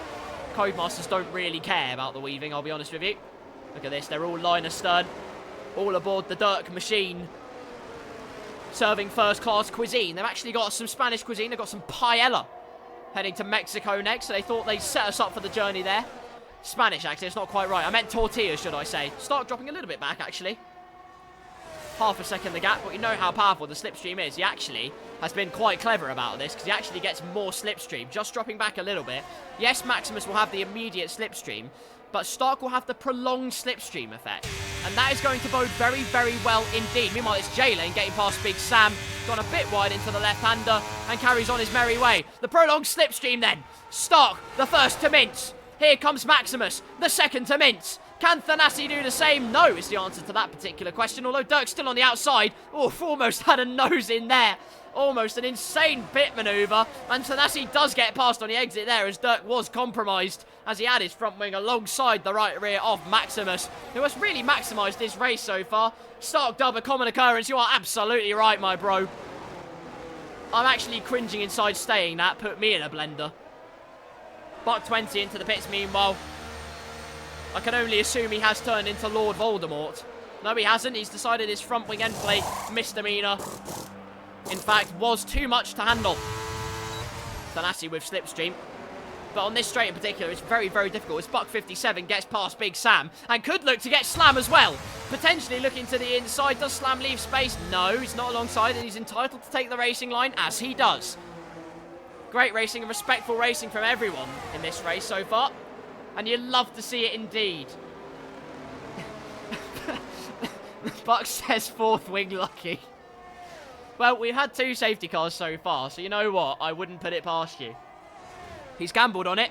[SPEAKER 1] Codemasters don't really care about the weaving, I'll be honest with you. Look at this, they're all line astern. All aboard the Dirk machine. Serving first-class cuisine. They've actually got some Spanish cuisine. They've got some paella. Heading to Mexico next, so they thought they'd set us up for the journey there. Spanish, actually, it's not quite right. I meant tortillas, should I say. Stark dropping a little bit back, actually. Half a second the gap, but you know how powerful the slipstream is. He actually has been quite clever about this, because he actually gets more slipstream, just dropping back a little bit. Yes, Maximus will have the immediate slipstream, but Stark will have the prolonged slipstream effect. And that is going to bode very, very well indeed. Meanwhile, it's J-Lane getting past Big Sam. Gone a bit wide into the left-hander and carries on his merry way. The prolonged slipstream then. Stark, the first to mince. Here comes Maximus, the second to mince. Can Thanasi do the same? No is the answer to that particular question, although Dirk's still on the outside. Oh, almost had a nose in there. Almost an insane pit manoeuvre, and Thanasi does get past on the exit there as Dirk was compromised as he had his front wing alongside the right rear of Maximus, who has really maximised this race so far. Stark dub, a common occurrence. You are absolutely right, my bro. I'm actually cringing inside saying that. Put me in a blender. Buck 20 into the pits meanwhile. I can only assume he has turned into Lord Voldemort. No, he hasn't. He's decided his front wing end plate misdemeanor, in fact, was too much to handle. Thanasi with slipstream. But on this straight in particular, it's very, very difficult. As Buck 57 gets past Big Sam and could look to get Slam as well. Potentially looking to the inside. Does Slam leave space? No, he's not alongside, and he's entitled to take the racing line, as he does. Great racing and respectful racing from everyone in this race so far. And you love to see it indeed. Buck says fourth wing lucky. Well, we've had 2 safety cars so far, so you know what? I wouldn't put it past you. He's gambled on it.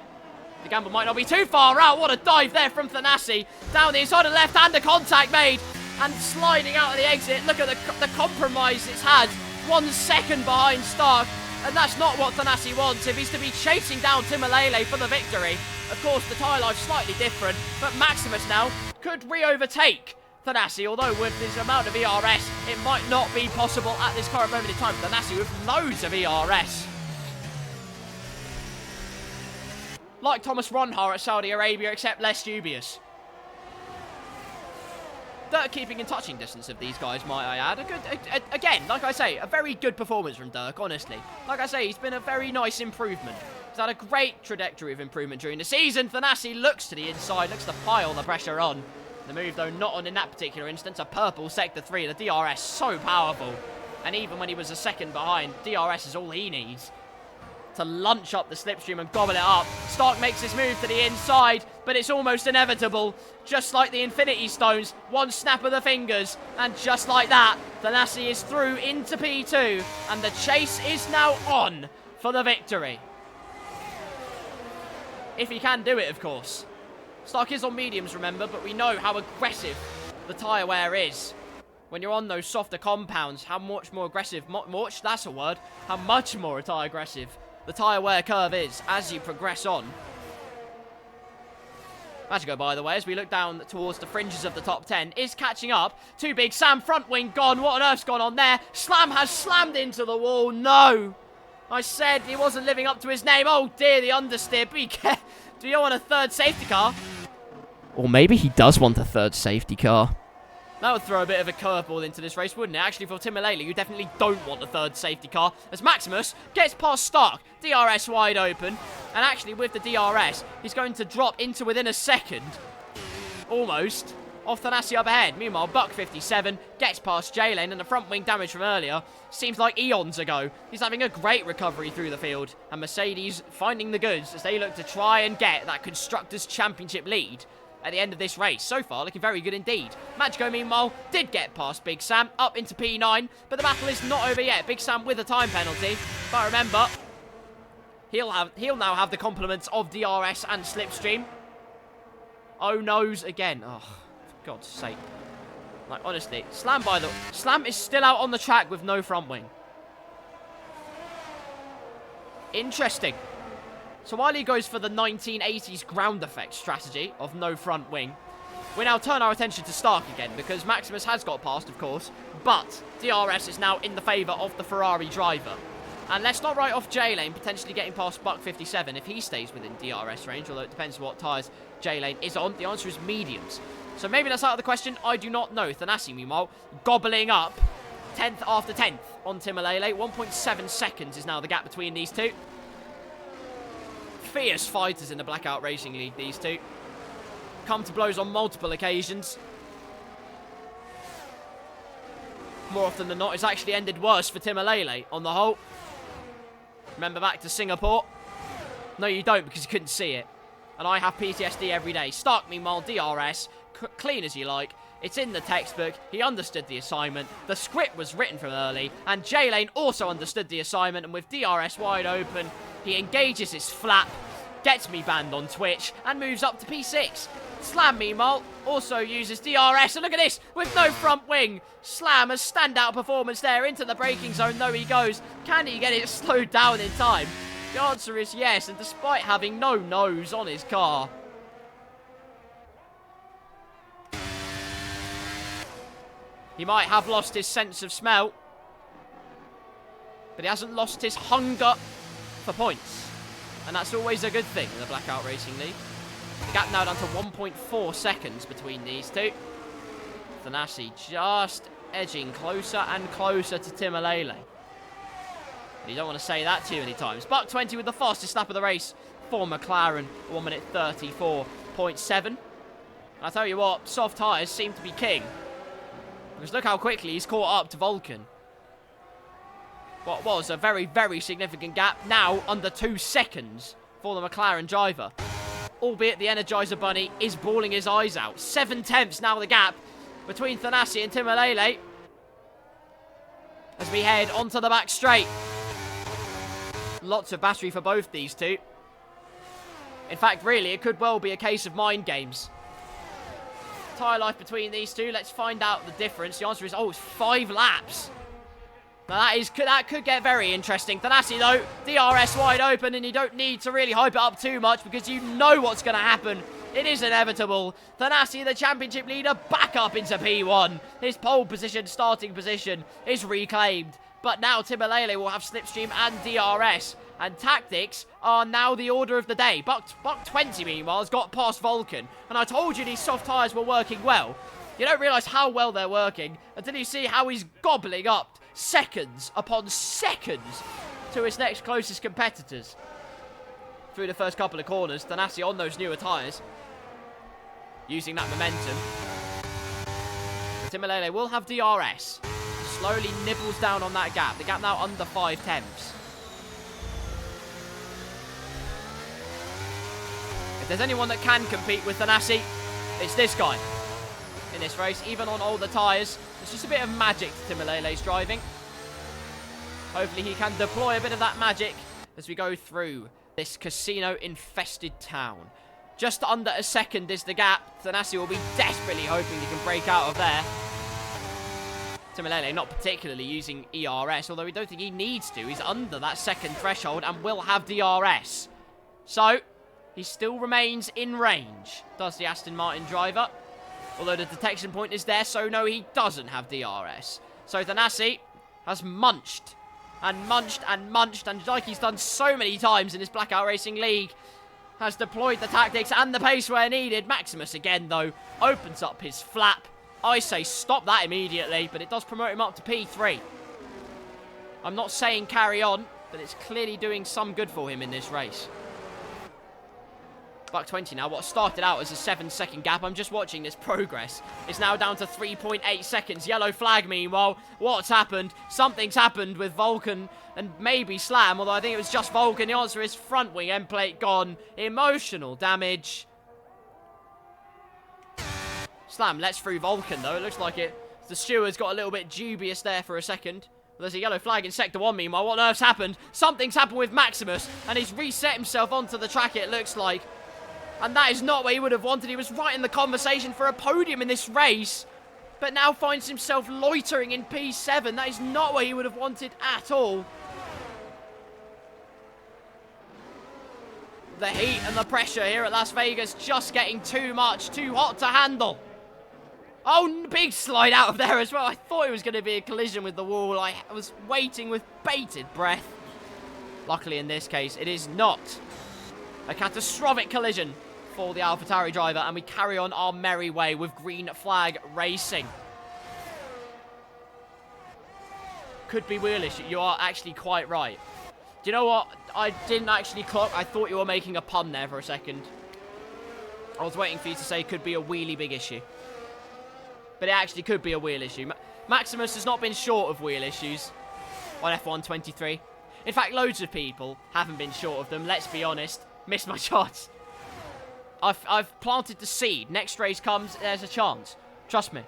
[SPEAKER 1] The gamble might not be too far out. What a dive there from Thanasi. Down the inside of the left-hander, contact made. And sliding out of the exit. Look at the compromise it's had. 1 second behind Stark. And that's not what Thanasi wants if he's to be chasing down Timalele for the victory. Of course, the tyre life's slightly different, but Maximus now could re-overtake Thanasi, although with his amount of ERS, it might not be possible at this current moment in time. Thanasi with loads of ERS. Like Thomas Ronhar at Saudi Arabia, except less dubious. Dirk keeping in touching distance of these guys, might I add. Again, like I say, a very good performance from Dirk, honestly. Like I say, he's been a very nice improvement. He's had a great trajectory of improvement during the season. Thanasi looks to the inside, looks to pile the pressure on. The move, though, not on in that particular instance. A purple Sector 3, the DRS, so powerful. And even when he was a second behind, DRS is all he needs to lunch up the slipstream and gobble it up. Stark makes his move to the inside, but it's almost inevitable. Just like the Infinity Stones, 1 snap of the fingers, and just like that, Thanasi is through into P2, and the chase is now on for the victory. If he can do it, of course. Stark is on mediums, remember, but we know how aggressive the tyre wear is. When you're on those softer compounds, how much more aggressive, that's a word, how much more aggressive the tyre wear curve is as you progress on. Magico, by the way, as we look down towards the fringes of the top 10, is catching up. Too big, Sam, front wing gone. What on earth's gone on there? Slam has slammed into the wall. No! I said he wasn't living up to his name. Oh dear, the understeer. Be careful. Do you want a 3rd safety car? Or maybe he does want a 3rd safety car. That would throw a bit of a curveball into this race, wouldn't it? Actually, for Timalele, you definitely don't want a 3rd safety car. As Maximus gets past Stark, DRS wide open. And actually, with the DRS, he's going to drop into within a second. Almost. Off Thanasi up ahead. Meanwhile, Buck 57 gets past J-Lane, and the front wing damage from earlier seems like eons ago. He's having a great recovery through the field. And Mercedes finding the goods as they look to try and get that Constructors' Championship lead at the end of this race. So far, looking very good indeed. Magico, meanwhile, did get past Big Sam, up into P9, but the battle is not over yet. Big Sam with a time penalty, but remember, he'll now have the compliments of DRS and Slipstream. Oh no's again. Oh, for God's sake. Like, honestly, Slam is still out on the track with no front wing. Interesting. So while he goes for the 1980s ground effect strategy of no front wing, we now turn our attention to Stark again, because Maximus has got past, of course, but DRS is now in the favour of the Ferrari driver. And let's not write off J-Lane potentially getting past Buck 57 if he stays within DRS range, although it depends what tyres J-Lane is on. The answer is mediums. So maybe that's out of the question, I do not know. Thanasi, meanwhile, gobbling up 10th after 10th on Timalele. 1.7 seconds is now the gap between these two. Fierce fighters in the Blackout Racing League, these two. Come to blows on multiple occasions. More often than not, it's actually ended worse for Timalele on the whole. Remember back to Singapore? No, you don't, because you couldn't see it. And I have PTSD every day. Stark, meanwhile, DRS, clean as you like. It's in the textbook. He understood the assignment. The script was written from early. And J-Lane also understood the assignment. And with DRS wide open, he engages his flap, gets me banned on Twitch, and moves up to P6. Slam, meanwhile, also uses DRS. And look at this, with no front wing. Slam, a standout performance there into the braking zone. Though he goes. Can he get it slowed down in time? The answer is yes, and despite having no nose on his car. He might have lost his sense of smell, but he hasn't lost his hunger for points. And that's always a good thing in the Blackout Racing League. The gap now down to 1.4 seconds between these two. Thanasi just edging closer and closer to Timalele. You don't want to say that too many times. Buck 20 with the fastest lap of the race for McLaren, 1 minute 34.7. And I tell you what, soft tyres seem to be king. Because look how quickly he's caught up to Vulcan. What was a very, very significant gap, now under 2 seconds for the McLaren driver. Albeit the Energizer Bunny is bawling his eyes out. 7 tenths now the gap between Thanasi and Timalele. As we head onto the back straight. Lots of battery for both these two. In fact, really, it could well be a case of mind games. Tyre life between these two. Let's find out the difference. The answer is, oh, it's 5 laps. Now, that could get very interesting. Thanasi, though, DRS wide open, and you don't need to really hype it up too much because you know what's going to happen. It is inevitable. Thanasi, the championship leader, back up into P1. His pole position, starting position, is reclaimed. But now Timalele will have slipstream and DRS. And tactics are now the order of the day. Buck 20, meanwhile, has got past Vulcan. And I told you these soft tyres were working well. You don't realise how well they're working until you see how he's gobbling up seconds upon seconds to his next closest competitors. Through the first couple of corners, Thanasi on those newer tyres. Using that momentum. Timalele will have DRS. Slowly nibbles down on that gap. The gap now under 5 tenths. If there's anyone that can compete with Thanasi, it's this guy. In this race, even on older tyres, it's just a bit of magic Timalele's driving. Hopefully he can deploy a bit of that magic as we go through this casino-infested town. Just under a second is the gap. Thanasi will be desperately hoping he can break out of there. Timalele not particularly using ERS, although we don't think he needs to. He's under that second threshold and will have DRS. So, he still remains in range, does the Aston Martin driver. Although the detection point is there, so no, he doesn't have DRS. So Thanasi has munched and munched and munched, and like he's done so many times in this Blackout Racing League, has deployed the tactics and the pace where needed. Maximus again, though, opens up his flap. I say stop that immediately, but it does promote him up to P3. I'm not saying carry on, but it's clearly doing some good for him in this race. Buck 20 now. What started out as a 7-second gap, I'm just watching this progress. It's now down to 3.8 seconds. Yellow flag, meanwhile. What's happened? Something's happened with Vulcan and maybe Slam, although I think it was just Vulcan. The answer is front wing end plate gone. Emotional damage. Slam lets through Vulcan, though. It looks like it. The steward's got a little bit dubious there for a second. There's a yellow flag in Sector 1, meanwhile. What on earth's happened? Something's happened with Maximus, and he's reset himself onto the track, it looks like. And that is not what he would have wanted. He was right in the conversation for a podium in this race, but now finds himself loitering in P7. That is not what he would have wanted at all. The heat and the pressure here at Las Vegas just getting too much, too hot to handle. Oh, big slide out of there as well. I thought it was going to be a collision with the wall. I was waiting with bated breath. Luckily, in this case, it is not a catastrophic collision for the AlphaTauri driver, and we carry on our merry way with green flag racing. Could be wheel issue. You are actually quite right. Do you know what? I didn't actually clock. I thought you were making a pun there for a second. I was waiting for you to say could be a wheelie big issue. But it actually could be a wheel issue. Maximus has not been short of wheel issues on F1 23. In fact, loads of people haven't been short of them, let's be honest. Missed my shots. I've planted the seed. Next race comes, there's a chance. Trust me.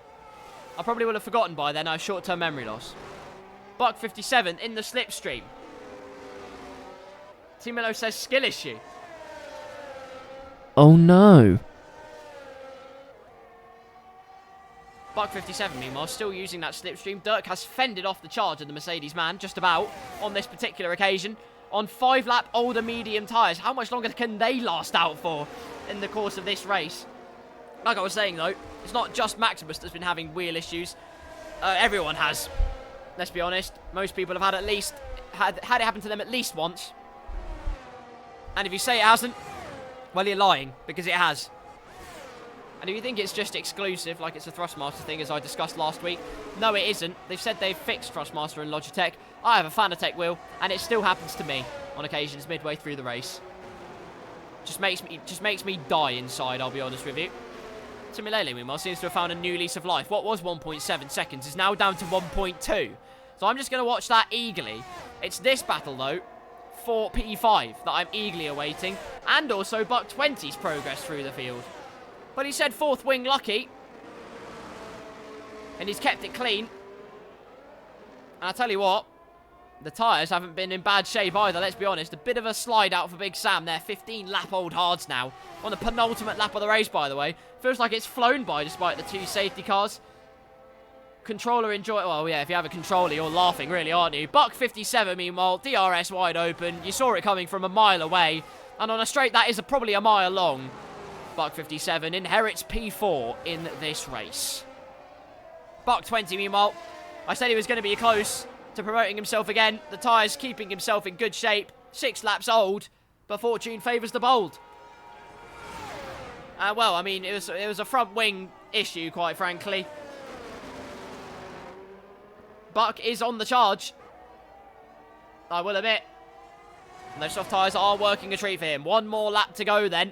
[SPEAKER 1] I probably would have forgotten by then. I have short-term memory loss. Buck 57 in the slipstream. Timilo says skill issue.
[SPEAKER 2] Oh no.
[SPEAKER 1] Buck 57, meanwhile, still using that slipstream. Dirk has fended off the charge of the Mercedes man, just about, on this particular occasion. On 5-lap older medium tyres. How much longer can they last out for in the course of this race? Like I was saying, though, it's not just Maximus that's been having wheel issues. Everyone has. Let's be honest. Most people have had it happen to them at least once. And if you say it hasn't, well, you're lying, because it has. And if you think it's just exclusive, like it's a Thrustmaster thing, as I discussed last week, no, it isn't. They've said they've fixed Thrustmaster and Logitech. I have a Fanatec wheel, and it still happens to me on occasions midway through the race. Just makes me die inside, I'll be honest with you. Timilele, meanwhile, seems to have found a new lease of life. What was 1.7 seconds is now down to 1.2. So I'm just going to watch that eagerly. It's this battle, though, for P5 that I'm eagerly awaiting. And also Buck 20's progress through the field. But he said fourth wing lucky. And he's kept it clean. And I'll tell you what, the tyres haven't been in bad shape either, let's be honest. A bit of a slide out for Big Sam there. 15-lap-old hards now. On the penultimate lap of the race, by the way. Feels like it's flown by despite the 2 safety cars. Controller enjoy... Well, yeah, if you have a controller, you're laughing, really, aren't you? Buck 57, meanwhile. DRS wide open. You saw it coming from a mile away. And on a straight, that is probably a mile long. Buck 57 inherits P4 in this race. Buck 20, meanwhile. I said he was going to be close to promoting himself again. The tyres keeping himself in good shape. 6 laps old, but fortune favours the bold. Well, I mean, it was a front wing issue, quite frankly. Buck is on the charge, I will admit. And those soft tyres are working a treat for him. One more lap to go then.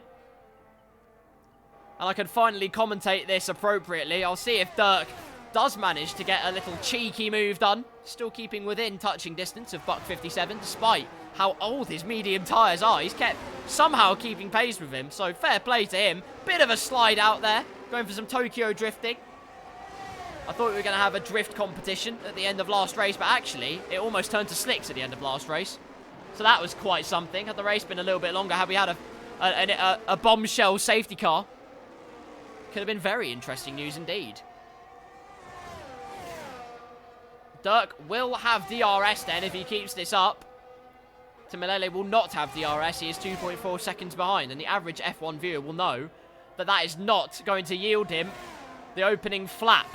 [SPEAKER 1] And I can finally commentate this appropriately. I'll see if Dirk does manage to get a little cheeky move done. Still keeping within touching distance of Buck 57, despite how old his medium tyres are. He's kept somehow keeping pace with him, so fair play to him. Bit of a slide out there, going for some Tokyo drifting. I thought we were going to have a drift competition at the end of last race, but actually, it almost turned to slicks at the end of last race. So that was quite something. Had the race been a little bit longer, had we had a bombshell safety car, could have been very interesting news indeed. Dirk will have DRS then if he keeps this up. Timilele will not have DRS. He is 2.4 seconds behind, and the average F1 viewer will know that that is not going to yield him the opening flap.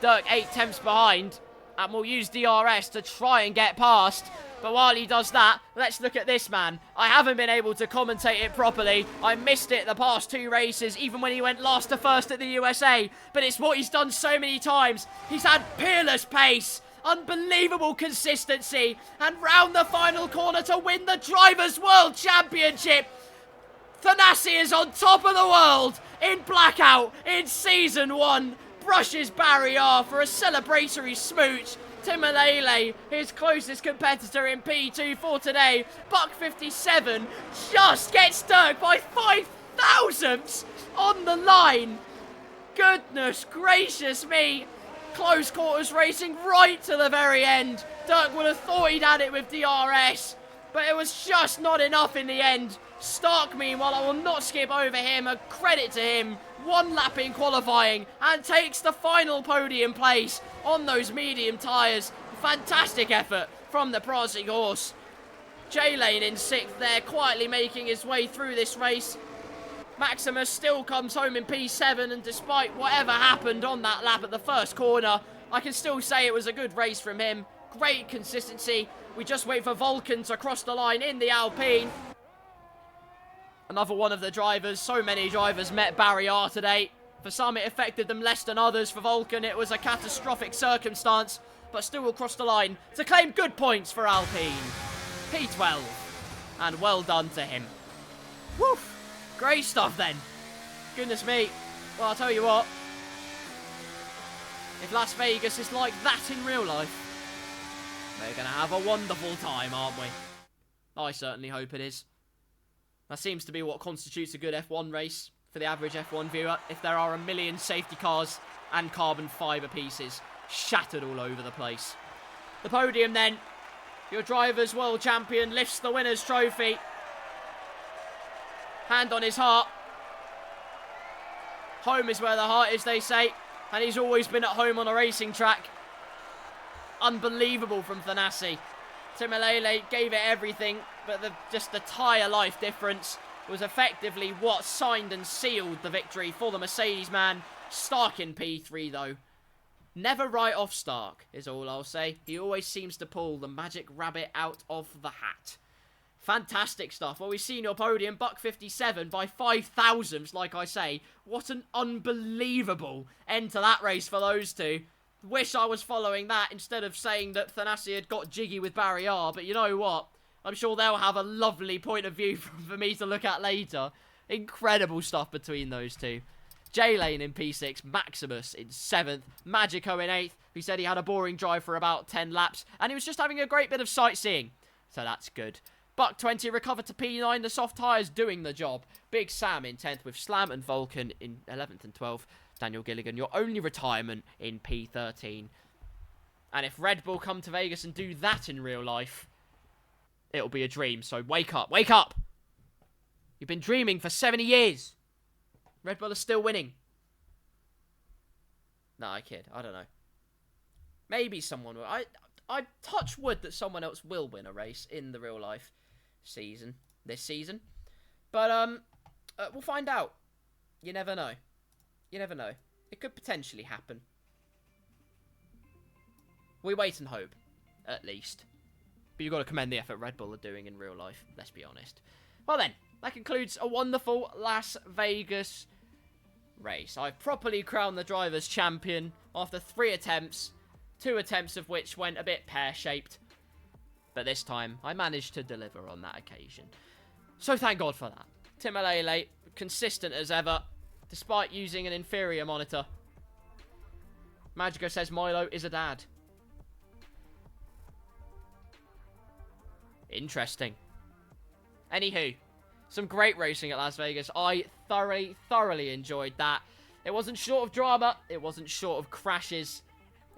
[SPEAKER 1] Dirk 8 tenths behind and will use DRS to try and get past. But while he does that, let's look at this man. I haven't been able to commentate it properly. I missed it the past 2 races, even when he went last to first at the USA. But it's what he's done so many times. He's had peerless pace, unbelievable consistency, and round the final corner to win the Drivers' World Championship. Thanasi is on top of the world in Blackout in Season 1. Brushes barrier for a celebratory smooch. Timilele, his closest competitor in P2 for today. Buck 57 just gets Dirk by 5 thousandths on the line. Goodness gracious me. Close quarters racing right to the very end. Dirk would have thought he'd had it with DRS, but it was just not enough in the end. Stark, meanwhile, I will not skip over him. A credit to him. 1 lap in qualifying and takes the final podium place on those medium tyres. Fantastic effort from the prancing horse. J-Lane in 6th there, quietly making his way through this race. Maximus still comes home in P7, and despite whatever happened on that lap at the first corner, I can still say it was a good race from him. Great consistency. We just wait for Vulcan to cross the line in the Alpine. Another one of the drivers. So many drivers met barrier today. For some, it affected them less than others. For Vulcan, it was a catastrophic circumstance, but still will cross the line to claim good points for Alpine. P12. And well done to him. Woof. Great stuff then. Goodness me. Well, I'll tell you what. If Las Vegas is like that in real life, we're going to have a wonderful time, aren't we? I certainly hope it is. That seems to be what constitutes a good F1 race for the average F1 viewer. If there are a million safety cars and carbon fibre pieces shattered all over the place. The podium then. Your Drivers' World Champion lifts the winner's trophy. Hand on his heart. Home is where the heart is, they say. And he's always been at home on a racing track. Unbelievable from Thanasi. Timilele gave it everything, but just the tyre life difference was effectively what signed and sealed the victory for the Mercedes man. Stark in P3 though. Never write off Stark is all I'll say. He always seems to pull the magic rabbit out of the hat. Fantastic stuff. Well, we've seen your podium, Buck 57 by 5 thousandths, like I say. What an unbelievable end to that race for those two. Wish I was following that instead of saying that Thanasi had got jiggy with barrier, but you know what? I'm sure they'll have a lovely point of view for me to look at later. Incredible stuff between those two. J-Lane in P6, Maximus in 7th, Magico in 8th, who said he had a boring drive for about 10 laps, and he was just having a great bit of sightseeing. So that's good. Buck 20 recovered to P9, the soft tyres doing the job. Big Sam in 10th with Slam and Vulcan in 11th and 12th. Daniel Gilligan, your only retirement in P13. And if Red Bull come to Vegas and do that in real life, it'll be a dream. So wake up, wake up! You've been dreaming for 70 years. Red Bull is still winning. No, I kid. I don't know. Maybe someone will. I touch wood that someone else will win a race in the real life season. This season. But, we'll find out. You never know. You never know. It could potentially happen. We wait and hope. At least. But you've got to commend the effort Red Bull are doing in real life. Let's be honest. Well then. That concludes a wonderful Las Vegas race. I've properly crowned the driver's champion after 3 attempts, 2 attempts of which went a bit pear-shaped. But this time, I managed to deliver on that occasion. So thank God for that. Tim Alele, consistent as ever, despite using an inferior monitor. Magico says Milo is a dad. Interesting. Anywho. Some great racing at Las Vegas. I thoroughly enjoyed that. It wasn't short of drama. It wasn't short of crashes.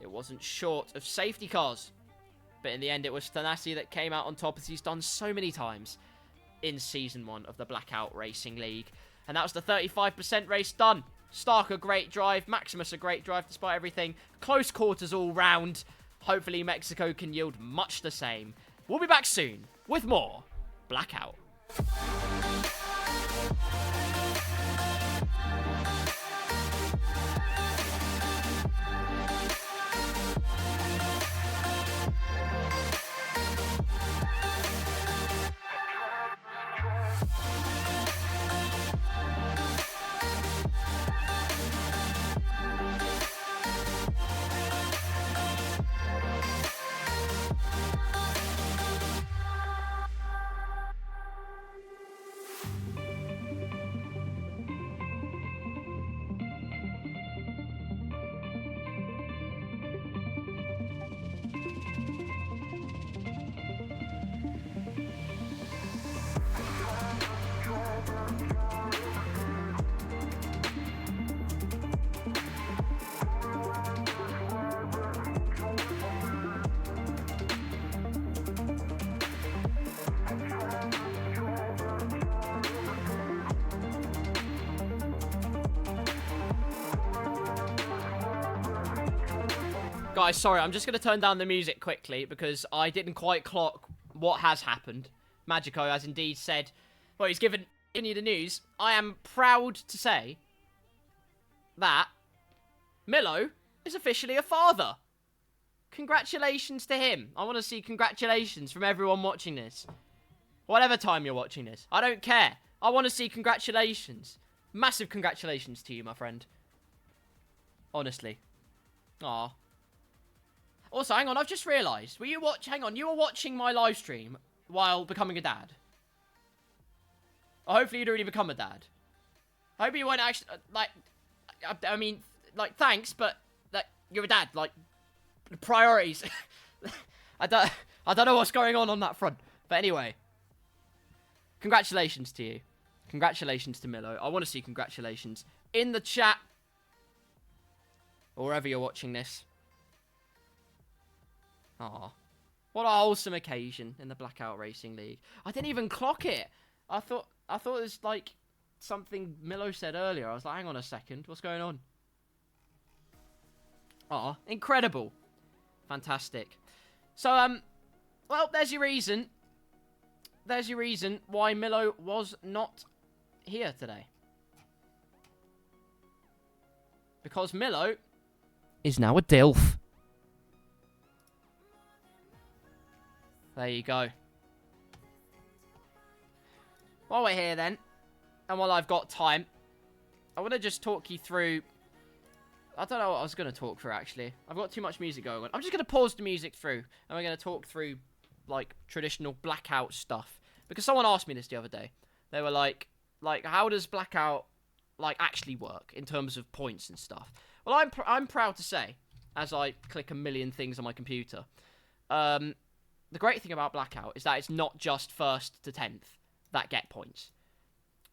[SPEAKER 1] It wasn't short of safety cars. But in the end, it was Thanasi that came out on top, as he's done so many times in Season 1 of the Blackout Racing League. And that was the 35% race done. Stark, a great drive. Maximus, a great drive despite everything. Close quarters all round. Hopefully, Mexico can yield much the same. We'll be back soon with more Blackout. Guys, sorry, I'm just going to turn down the music quickly because I didn't quite clock what has happened. Magico has indeed said, well, he's given you the news. I am proud to say that Milo is officially a father. Congratulations to him. I want to see congratulations from everyone watching this. Whatever time you're watching this. I don't care. I want to see congratulations. Massive congratulations to you, my friend. Honestly. Aw. Also, hang on, I've just realised. You were watching my live stream while becoming a dad. Or hopefully you'd already become a dad. I hope you weren't actually, I mean, thanks, but, you're a dad, priorities. I don't know what's going on that front. But anyway. Congratulations to you. Congratulations to Milo. I want to see congratulations in the chat. Or wherever you're watching this. Aw. What a wholesome occasion in the Blackout Racing League. I didn't even clock it. I thought it was something Milo said earlier. I was like, hang on a second. What's going on? Aw. Incredible. Fantastic. So, well, there's your reason. There's your reason why Milo was not here today. Because Milo is now a DILF. There you go. While we're here then, and while I've got time, I want to just talk you through... I don't know what I was going to talk through, actually. I've got too much music going on. I'm just going to pause the music through, and we're going to talk through, traditional Blackout stuff. Because someone asked me this the other day. They were like, Like, how does Blackout, like, actually work in terms of points and stuff? Well, I'm proud to say, as I click a million things on my computer, the great thing about Blackout is that it's not just 1st to 10th that get points.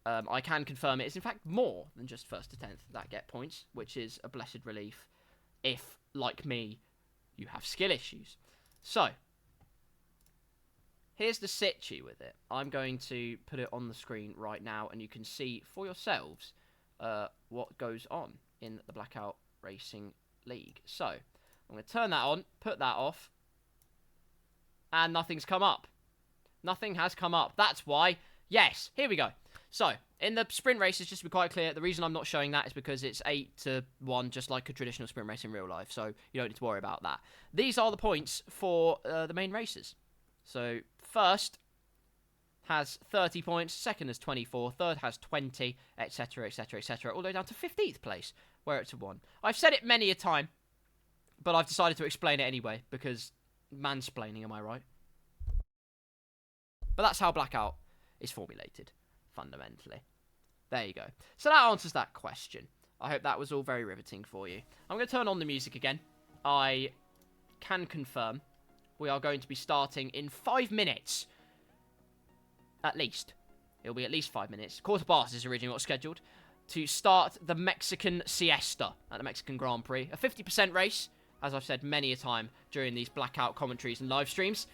[SPEAKER 1] I can confirm it is, in fact, more than just 1st to 10th that get points, which is a blessed relief if, like me, you have skill issues. So, here's the situ with it. I'm going to put it on the screen right now, and you can see for yourselves what goes on in the Blackout Racing League. So, I'm going to turn that on, put that off, and nothing's come up. Nothing has come up. That's why. Yes, here we go. So, in the sprint races, just to be quite clear, the reason I'm not showing that is because it's 8 to 1, just like a traditional sprint race in real life, so you don't need to worry about that. These are the points for the main races. So, first has 30 points, second has 24, third has 20, etc., etc., etc., all the way down to 15th place, where it's a 1. I've said it many a time, but I've decided to explain it anyway, because mansplaining, am I right? But that's how Blackout is formulated, fundamentally. There you go. So that answers that question. I hope that was all very riveting for you. I'm going to turn on the music again. I can confirm we are going to be starting in 5 minutes. At least. It'll be at least 5 minutes. Quarter past is originally what's scheduled to start the Mexican siesta at the Mexican Grand Prix. A 50% race, as I've said many a time during these Blackout commentaries and live streams.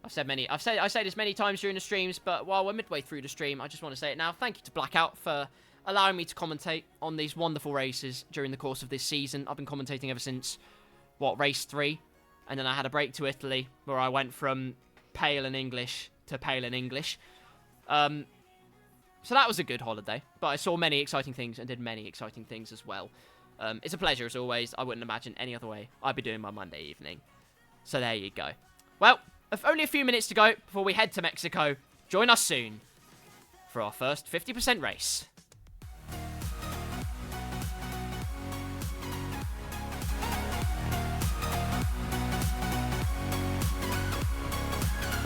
[SPEAKER 1] I say this many times during the streams, but while we're midway through the stream, I just want to say it now. Thank you to Blackout for allowing me to commentate on these wonderful races during the course of this season. I've been commentating ever since, race 3? And then I had a break to Italy, where I went from pale and English to pale and English. So that was a good holiday, but I saw many exciting things and did many exciting things as well. It's a pleasure, as always. I wouldn't imagine any other way I'd be doing my Monday evening. So there you go. Well, only a few minutes to go before we head to Mexico. Join us soon for our first 50% race.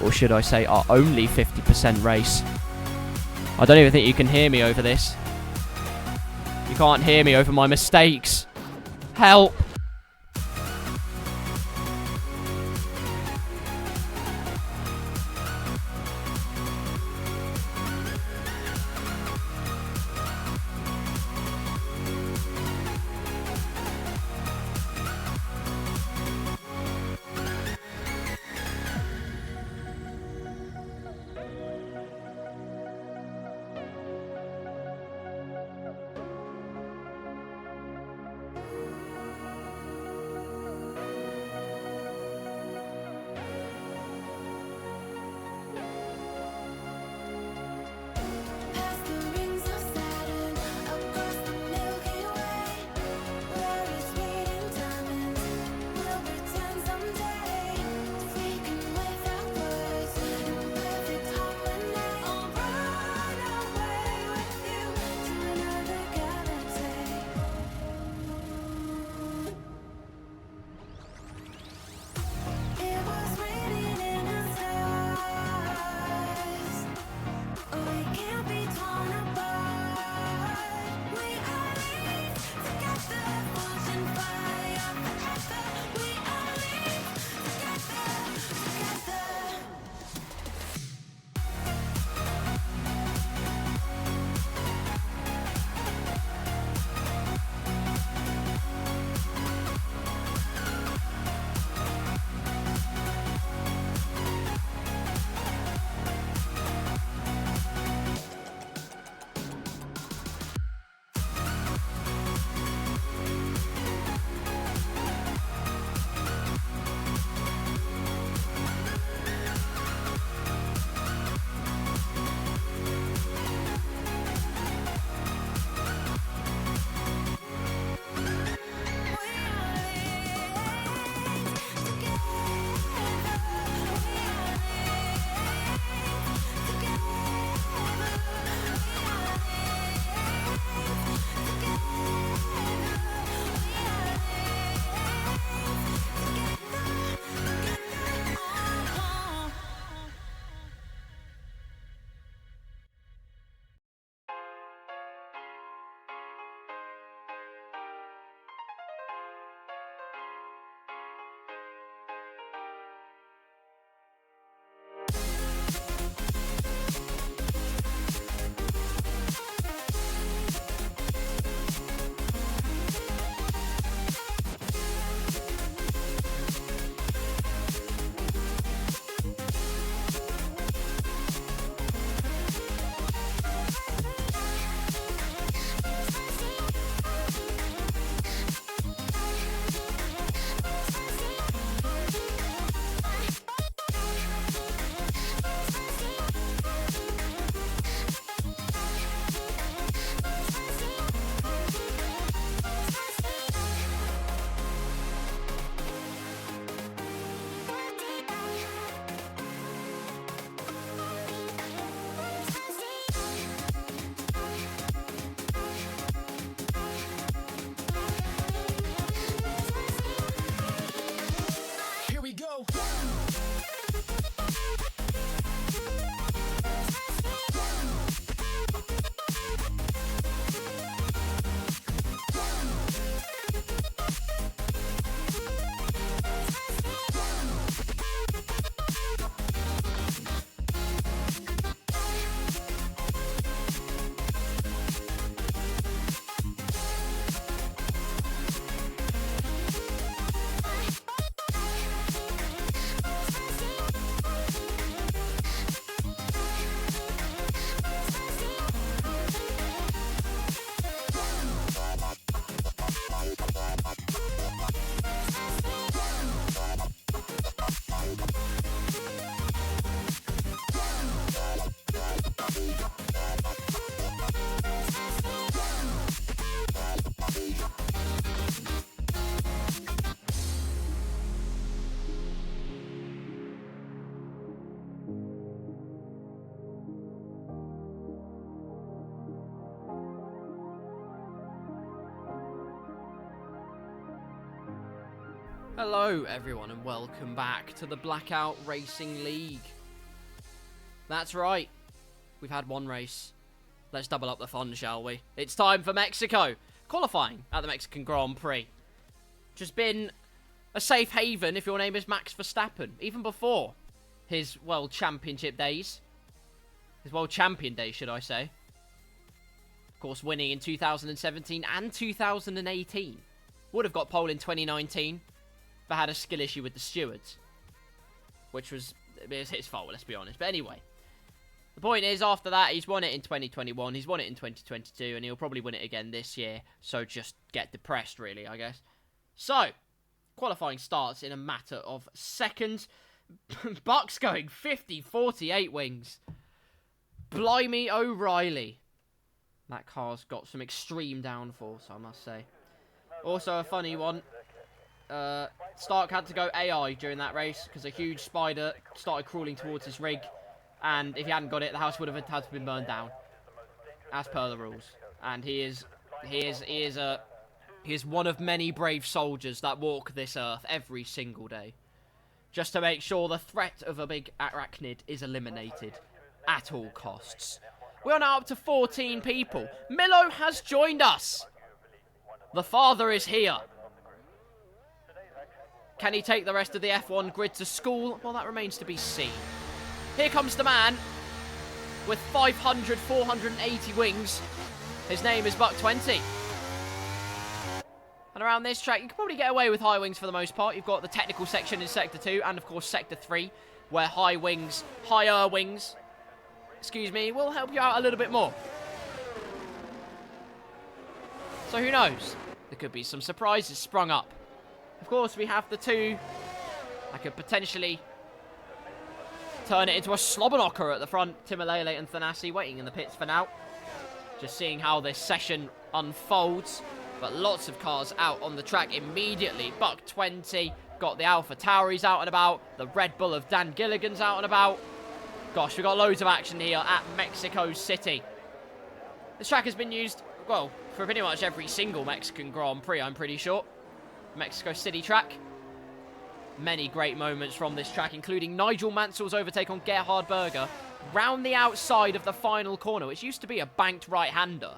[SPEAKER 1] Or should I say our only 50% race? I don't even think you can hear me over this. You can't hear me over my mistakes. Help! Hello everyone and welcome back to the Blackout Racing League. That's right, we've had one race. Let's double up the fun, shall we? It's time for Mexico, qualifying at the Mexican Grand Prix. Just been a safe haven if your name is Max Verstappen, even before his World Championship days. His World Champion days, should I say. Of course, winning in 2017 and 2018. Would have got pole in 2019. But had a skill issue with the stewards. Which was his fault, let's be honest. But anyway. The point is, after that, he's won it in 2021. He's won it in 2022. And he'll probably win it again this year. So just get depressed, really, I guess. So, qualifying starts in a matter of seconds. Buck's going 50-48 wings. Blimey O'Reilly. That car's got some extreme downforce, I must say. Also a funny one. Stark had to go AI during that race because a huge spider started crawling towards his rig, and if he hadn't got it, the house would have had to be burned down, as per the rules. And he is one of many brave soldiers that walk this earth every single day, just to make sure the threat of a big arachnid is eliminated at all costs. We are now up to 14 people. Milo has joined us. The father is here. Can he take the rest of the F1 grid to school? Well, that remains to be seen. Here comes the man with 500, 480 wings. His name is Buck 20. And around this track, you can probably get away with high wings for the most part. You've got the technical section in Sector 2 and, of course, Sector 3, where higher wings, will help you out a little bit more. So who knows? There could be some surprises sprung up. Of course, we have the two. I could potentially turn it into a slobberknocker at the front. Timolele and Thanasi waiting in the pits for now. Just seeing how this session unfolds. But lots of cars out on the track immediately. Buck 20 got the Alpha Tauris out and about. The Red Bull of Dan Gilligan's out and about. Gosh, we've got loads of action here at Mexico City. This track has been used, well, for pretty much every single Mexican Grand Prix, I'm pretty sure. Mexico City track. Many great moments from this track, including Nigel Mansell's overtake on Gerhard Berger round the outside of the final corner, which used to be a banked right-hander.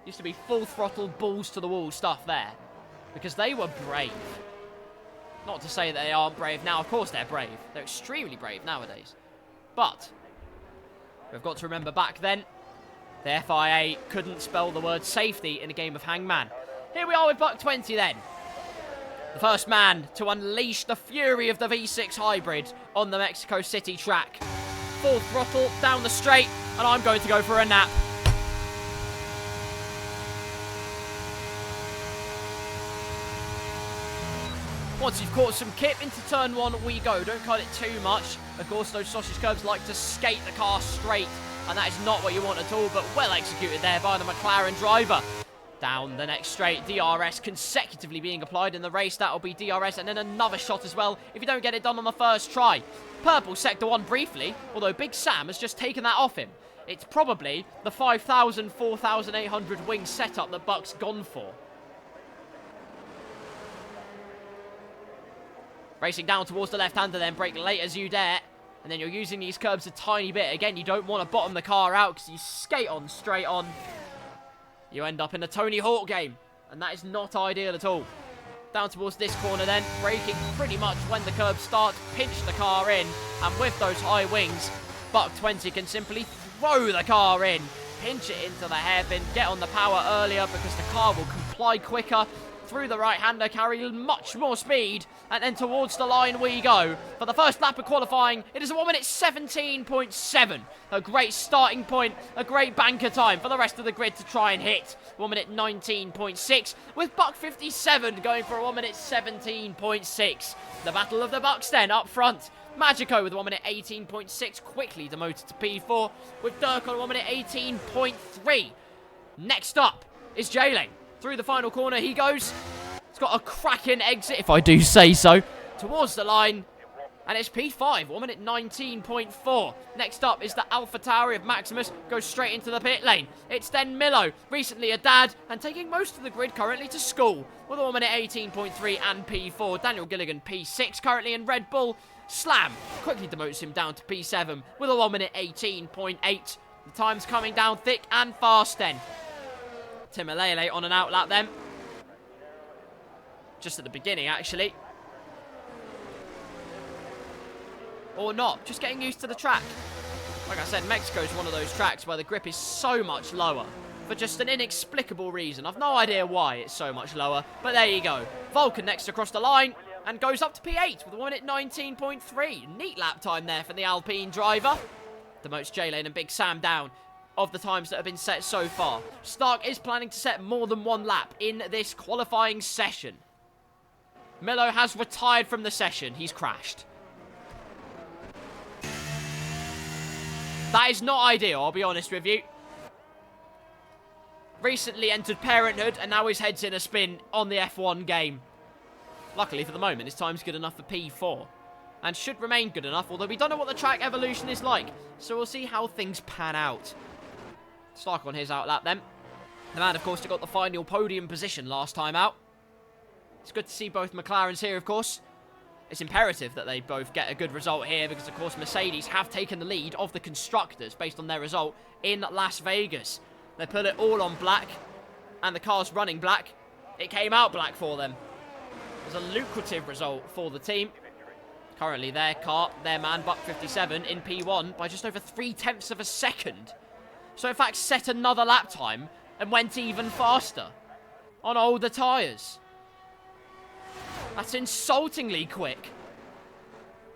[SPEAKER 1] Used to be full throttle, balls to the wall stuff there. Because they were brave. Not to say that they aren't brave now. Of course they're brave. They're extremely brave nowadays. But we've got to remember back then, the FIA couldn't spell the word safety in a game of hangman. Here we are with Buck 20 then. The first man to unleash the fury of the V6 hybrid on the Mexico City track. Full throttle down the straight, and I'm going to go for a nap. Once you've caught some kip, into turn one we go. Don't cut it too much. Of course, those sausage curbs like to skate the car straight, and that is not what you want at all, but well executed there by the McLaren driver. Down the next straight, DRS consecutively being applied in the race. That'll be DRS, and then another shot as well if you don't get it done on the first try. Purple Sector 1 briefly, although Big Sam has just taken that off him. It's probably the 5,000, 4,800 wing setup that Buck's gone for. Racing down towards the left-hander then, brake late as you dare. And then you're using these curbs a tiny bit. Again, you don't want to bottom the car out because you skate on straight on. You end up in a Tony Hawk game. And that is not ideal at all. Down towards this corner then, braking pretty much when the curbs start, pinch the car in. And with those high wings, Buck 20 can simply throw the car in. Pinch it into the hairpin, get on the power earlier because the car will comply quicker. Through the right-hander, carry much more speed, and then towards the line we go. For the first lap of qualifying, it is a 1 minute 17.7. A great starting point, a great banker time for the rest of the grid to try and hit. 1 minute 19.6, with Buck 57 going for a 1 minute 17.6. The battle of the Bucks then up front. Magico with 1 minute 18.6, quickly demoted to P4, with Dirk on 1 minute 18.3. Next up is J-Lane. Through the final corner he goes. He's got a cracking exit, if I do say so, towards the line. And it's P5, 1 minute 19.4. Next up is the AlphaTauri of Maximus, goes straight into the pit lane. It's then Milo, recently a dad, and taking most of the grid currently to school, with a 1 minute 18.3 and P4. Daniel Gilligan, P6, currently in Red Bull. Slam quickly demotes him down to P7, with a 1 minute 18.8. The time's coming down thick and fast then. Timalele on an outlap then. Just at the beginning, actually. Or not, just getting used to the track. Like I said, Mexico's one of those tracks where the grip is so much lower for just an inexplicable reason. I've no idea why it's so much lower, but there you go. Vulcan next across the line and goes up to P8 with a 1 minute 19.3. Neat lap time there for the Alpine driver. Demotes J-Lane and Big Sam down of the times that have been set so far. Stark is planning to set more than one lap in this qualifying session. Milo has retired from the session. He's crashed. That is not ideal, I'll be honest with you. Recently entered parenthood, and now his head's in a spin on the F1 game. Luckily, for the moment, his time's good enough for P4. And should remain good enough, although we don't know what the track evolution is like. So we'll see how things pan out. Stark on his outlap then. The man, of course, that got the final podium position last time out. It's good to see both McLarens here, of course. It's imperative that they both get a good result here because, of course, Mercedes have taken the lead of the constructors based on their result in Las Vegas. They put it all on black, and the car's running black. It came out black for them. It was a lucrative result for the team. Currently, their car, their man, Buck 57, in P1 by just over 0.3 of a second. So, in fact, set another lap time and went even faster on older tyres. That's insultingly quick.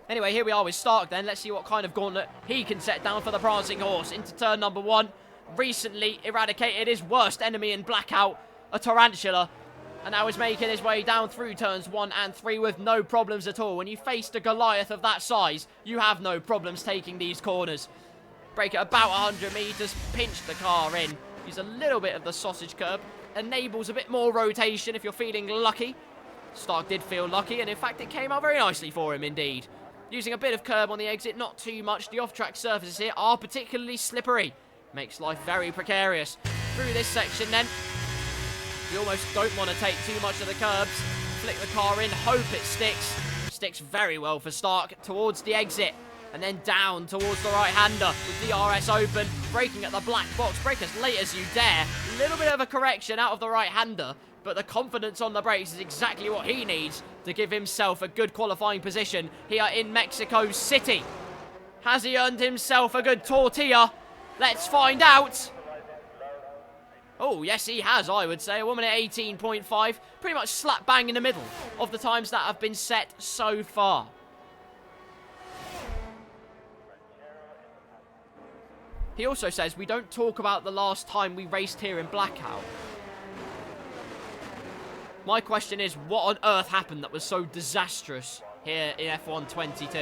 [SPEAKER 1] Anyway, here we are with Stark then. Let's see what kind of gauntlet he can set down for the prancing horse into turn number 1. Recently eradicated his worst enemy in Blackout, a tarantula. And now is making his way down through turns 1 and 3 with no problems at all. When you faced a Goliath of that size, you have no problems taking these corners. Brake at about 100 metres, pinch the car in. Use a little bit of the sausage curb. Enables a bit more rotation if you're feeling lucky. Stark did feel lucky, and in fact it came out very nicely for him indeed. Using a bit of curb on the exit, not too much. The off-track surfaces here are particularly slippery. Makes life very precarious. Through this section then, you almost don't want to take too much of the curbs. Flick the car in, hope it sticks. Sticks very well for Stark towards the exit. And then down towards the right-hander with DRS open. Braking at the black box. Brake as late as you dare. A little bit of a correction out of the right-hander. But the confidence on the brakes is exactly what he needs to give himself a good qualifying position here in Mexico City. Has he earned himself a good tortilla? Let's find out. Oh, yes, he has, I would say. A 1 minute 18.5. Pretty much slap bang in the middle of the times that have been set so far. He also says we don't talk about the last time we raced here in Blackout. My question is, what on earth happened that was so disastrous here in F1 22?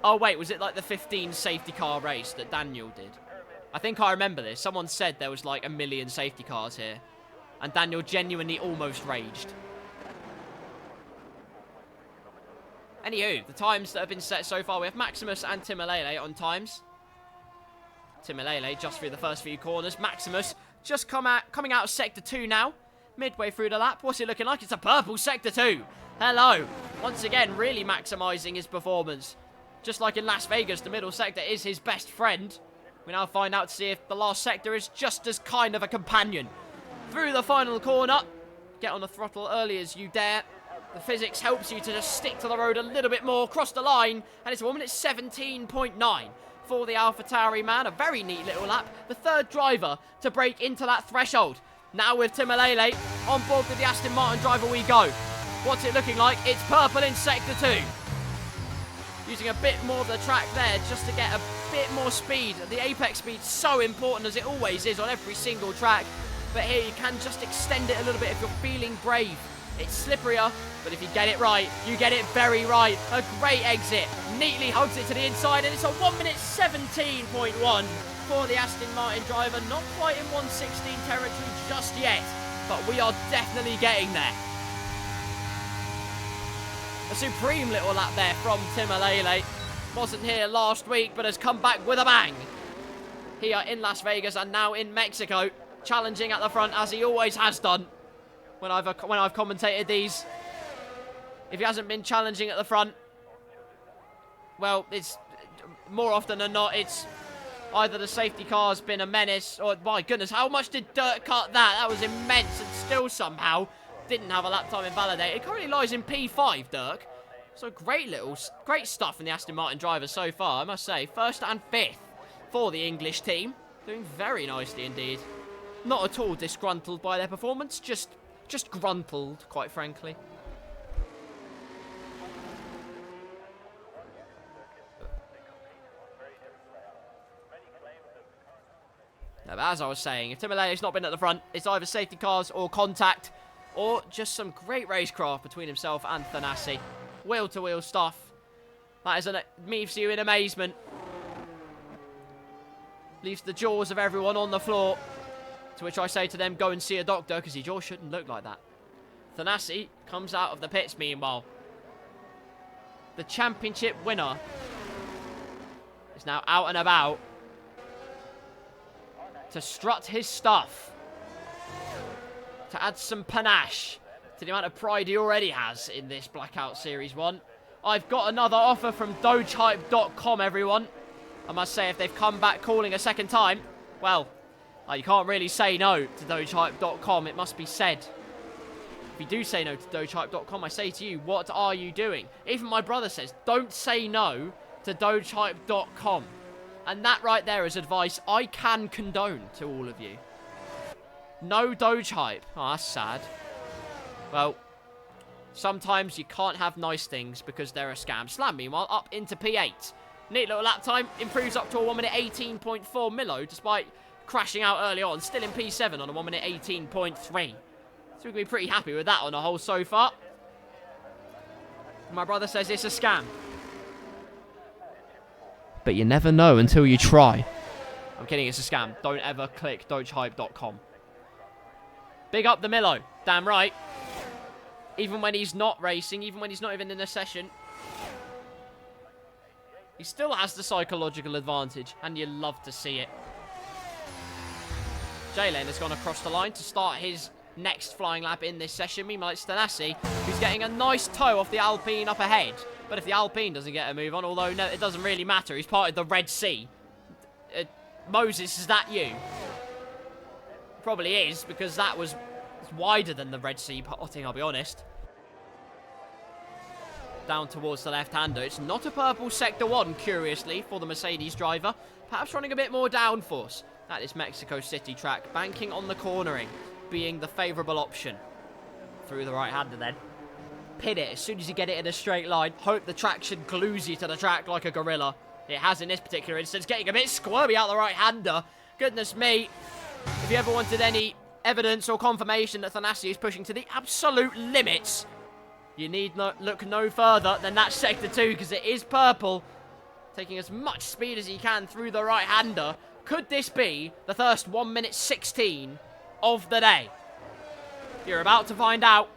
[SPEAKER 1] Oh, wait, was it like the 15 safety car race that Daniel did? I think I remember this. Someone said there was like 1 million safety cars here. And Daniel genuinely almost raged. Anywho, the times that have been set so far, we have Maximus and Timalele on times. Timalele just through the first few corners. Maximus just coming out of Sector 2 now. Midway through the lap. What's it looking like? It's a purple Sector 2. Hello. Once again, really maximising his performance. Just like in Las Vegas, the middle sector is his best friend. We now find out to see if the last sector is just as kind of a companion. Through the final corner. Get on the throttle early as you dare. The physics helps you to just stick to the road a little bit more. Cross the line. And it's 1 minute 17.9 for the AlphaTauri man. A very neat little lap. The third driver to break into that threshold. Now with Timalele on board with the Aston Martin driver we go. What's it looking like? It's purple in Sector 2. Using a bit more of the track there just to get a bit more speed. The apex speed is so important, as it always is on every single track. But here you can just extend it a little bit if you're feeling brave. It's slipperier, but if you get it right, you get it very right. A great exit. Neatly hugs it to the inside, and it's a 1 minute 17.1 for the Aston Martin driver. Not quite in 116 territory just yet, but we are definitely getting there. A supreme little lap there from Timalele. Wasn't here last week, but has come back with a bang. Here in Las Vegas and now in Mexico, challenging at the front as he always has done when I've commentated these. If he hasn't been challenging at the front, well, it's more often than not, it's either the safety car's been a menace, or my goodness, how much did Dirt cut that? That was immense, and still somehow didn't have a lap time invalidated. It currently lies in P5, Dirk. So great stuff from the Aston Martin drivers so far, I must say. First and fifth for the English team. Doing very nicely indeed. Not at all disgruntled by their performance, just gruntled, quite frankly. Now, as I was saying, if Timalele's not been at the front, it's either safety cars or contact, or just some great racecraft between himself and Thanasi. Wheel-to-wheel stuff. That is leaves you in amazement. Leaves the jaws of everyone on the floor. To which I say to them, go and see a doctor, because your jaw shouldn't look like that. Thanasi comes out of the pits meanwhile. The championship winner is now out and about to strut his stuff, to add some panache to the amount of pride he already has in this Blackout Series 1. I've got another offer from DogeHype.com, everyone. I must say, if they've come back calling a second time, well, you can't really say no to DogeHype.com, it must be said. If you do say no to DogeHype.com, I say to you, what are you doing? Even my brother says, don't say no to DogeHype.com. And that right there is advice I can condone to all of you. No Doge Hype. Oh, that's sad. Well, sometimes you can't have nice things because they're a scam. Slam, meanwhile, up into P8. Neat little lap time. Improves up to a 1 minute 18.4 Milo, despite crashing out early on. Still in P7 on a 1 minute 18.3. So we can be pretty happy with that on the whole so far. My brother says it's a scam. But you never know until you try. I'm kidding, it's a scam. Don't ever click DogeHype.com. Big up the Milo. Damn right. Even when he's not racing, even when he's not even in a session, he still has the psychological advantage, and you love to see it. Jalen has gone across the line to start his next flying lap in this session. Meanwhile, it's Thanasi, who's getting a nice tow off the Alpine up ahead. But if the Alpine doesn't get a move on, although no, it doesn't really matter. He's part of the Red Sea. Moses, is that you? Probably is, because that was wider than the Red Sea potting, I'll be honest. Down towards the left-hander. It's not a purple Sector 1, curiously, for the Mercedes driver. Perhaps running a bit more downforce. That is Mexico City track. Banking on the cornering being the favourable option. Through the right-hander then. Pit it as soon as you get it in a straight line. Hope the traction glues you to the track like a gorilla. It has in this particular instance. Getting a bit squirmy out the right-hander. Goodness me. If you ever wanted any evidence or confirmation that Thanasi is pushing to the absolute limits, you need look no further than that Sector 2, because it is purple. Taking as much speed as he can through the right-hander. Could this be the first 1 minute 16 of the day? You're about to find out.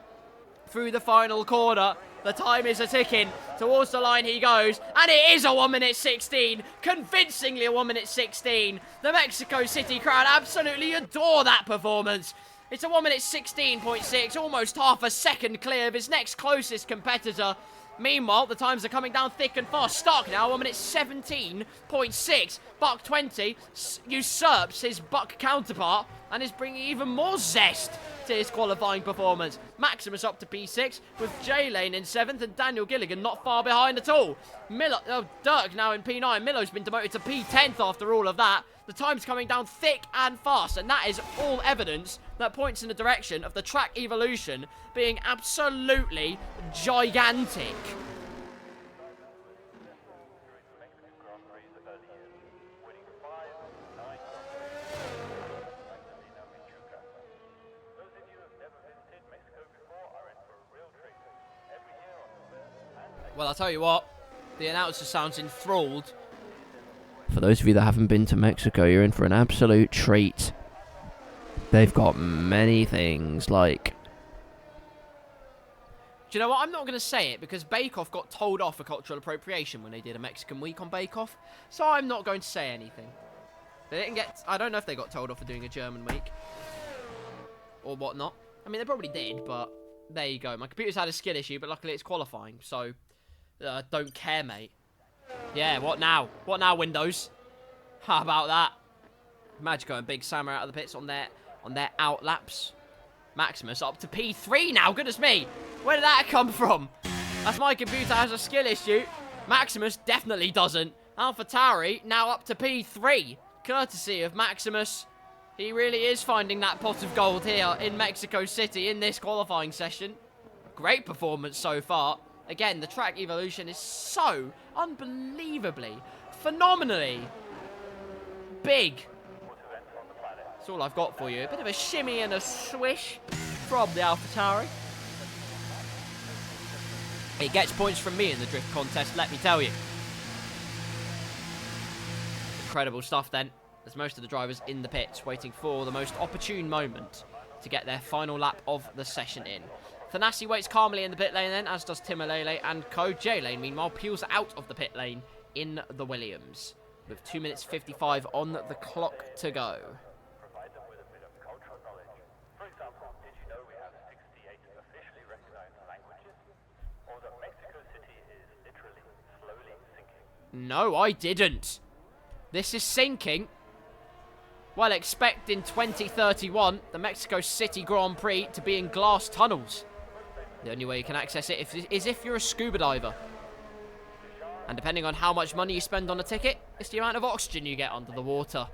[SPEAKER 1] Through the final corner, the time is a-ticking. Towards the line he goes, and it is a 1 minute 16. Convincingly a 1 minute 16. The Mexico City crowd absolutely adore that performance. It's a 1 minute 16.6, almost half a second clear of his next closest competitor. Meanwhile, the times are coming down thick and fast. Stark now, 1 minute 17.6. Buck 20 usurps his Buck counterpart and is bringing even more zest to his qualifying performance. Maximus up to P6 with J-Lane in 7th and Daniel Gilligan not far behind at all. Dirk now in P9. Miller's been demoted to P10th after all of that. The time's coming down thick and fast, and that is all evidence that points in the direction of the track evolution being absolutely gigantic. Well, I'll tell you what, the announcer sounds enthralled. For those of you that haven't been to Mexico, you're in for an absolute treat. They've got many things like Do you know what? I'm not going to say it because Bake Off got told off for cultural appropriation when they did a Mexican week on Bake Off. So I'm not going to say anything. They didn't get... I don't know if they got told off for doing a German week. Or whatnot. I mean, they probably did, but there you go. My computer's had a skill issue, but luckily it's qualifying. So, don't care, mate. Yeah, what now? What now, Windows? How about that? Magico and Big Sam are out of the pits on their out laps. Maximus up to P3 now. Goodness me. Where did that come from? That's my computer has a skill issue. Maximus definitely doesn't. AlphaTauri now up to P3. Courtesy of Maximus. He really is finding that pot of gold here in Mexico City in this qualifying session. Great performance so far. Again, the track evolution is so unbelievably, phenomenally big. That's all I've got for you. A bit of a shimmy and a swish from the AlphaTauri. It gets points from me in the drift contest, let me tell you. Incredible stuff then. There's most of the drivers in the pits waiting for the most opportune moment to get their final lap of the session in. Thanasi waits calmly in the pit lane then, as does Timalele and Co. J-Lane, meanwhile, peels out of the pit lane in the Williams, with 2 minutes 55 on the clock to go.
[SPEAKER 2] Provide them with a bit of cultural knowledge. For example, did you know we have 68 officially recognized languages? Or that Mexico City is literally slowly sinking?
[SPEAKER 1] No, I didn't. This is sinking. Well, expect in 2031 the Mexico City Grand Prix to be in glass tunnels. The only way you can access it is if you're a scuba diver. And depending on how much money you spend on a ticket, it's the amount of oxygen you get under the water.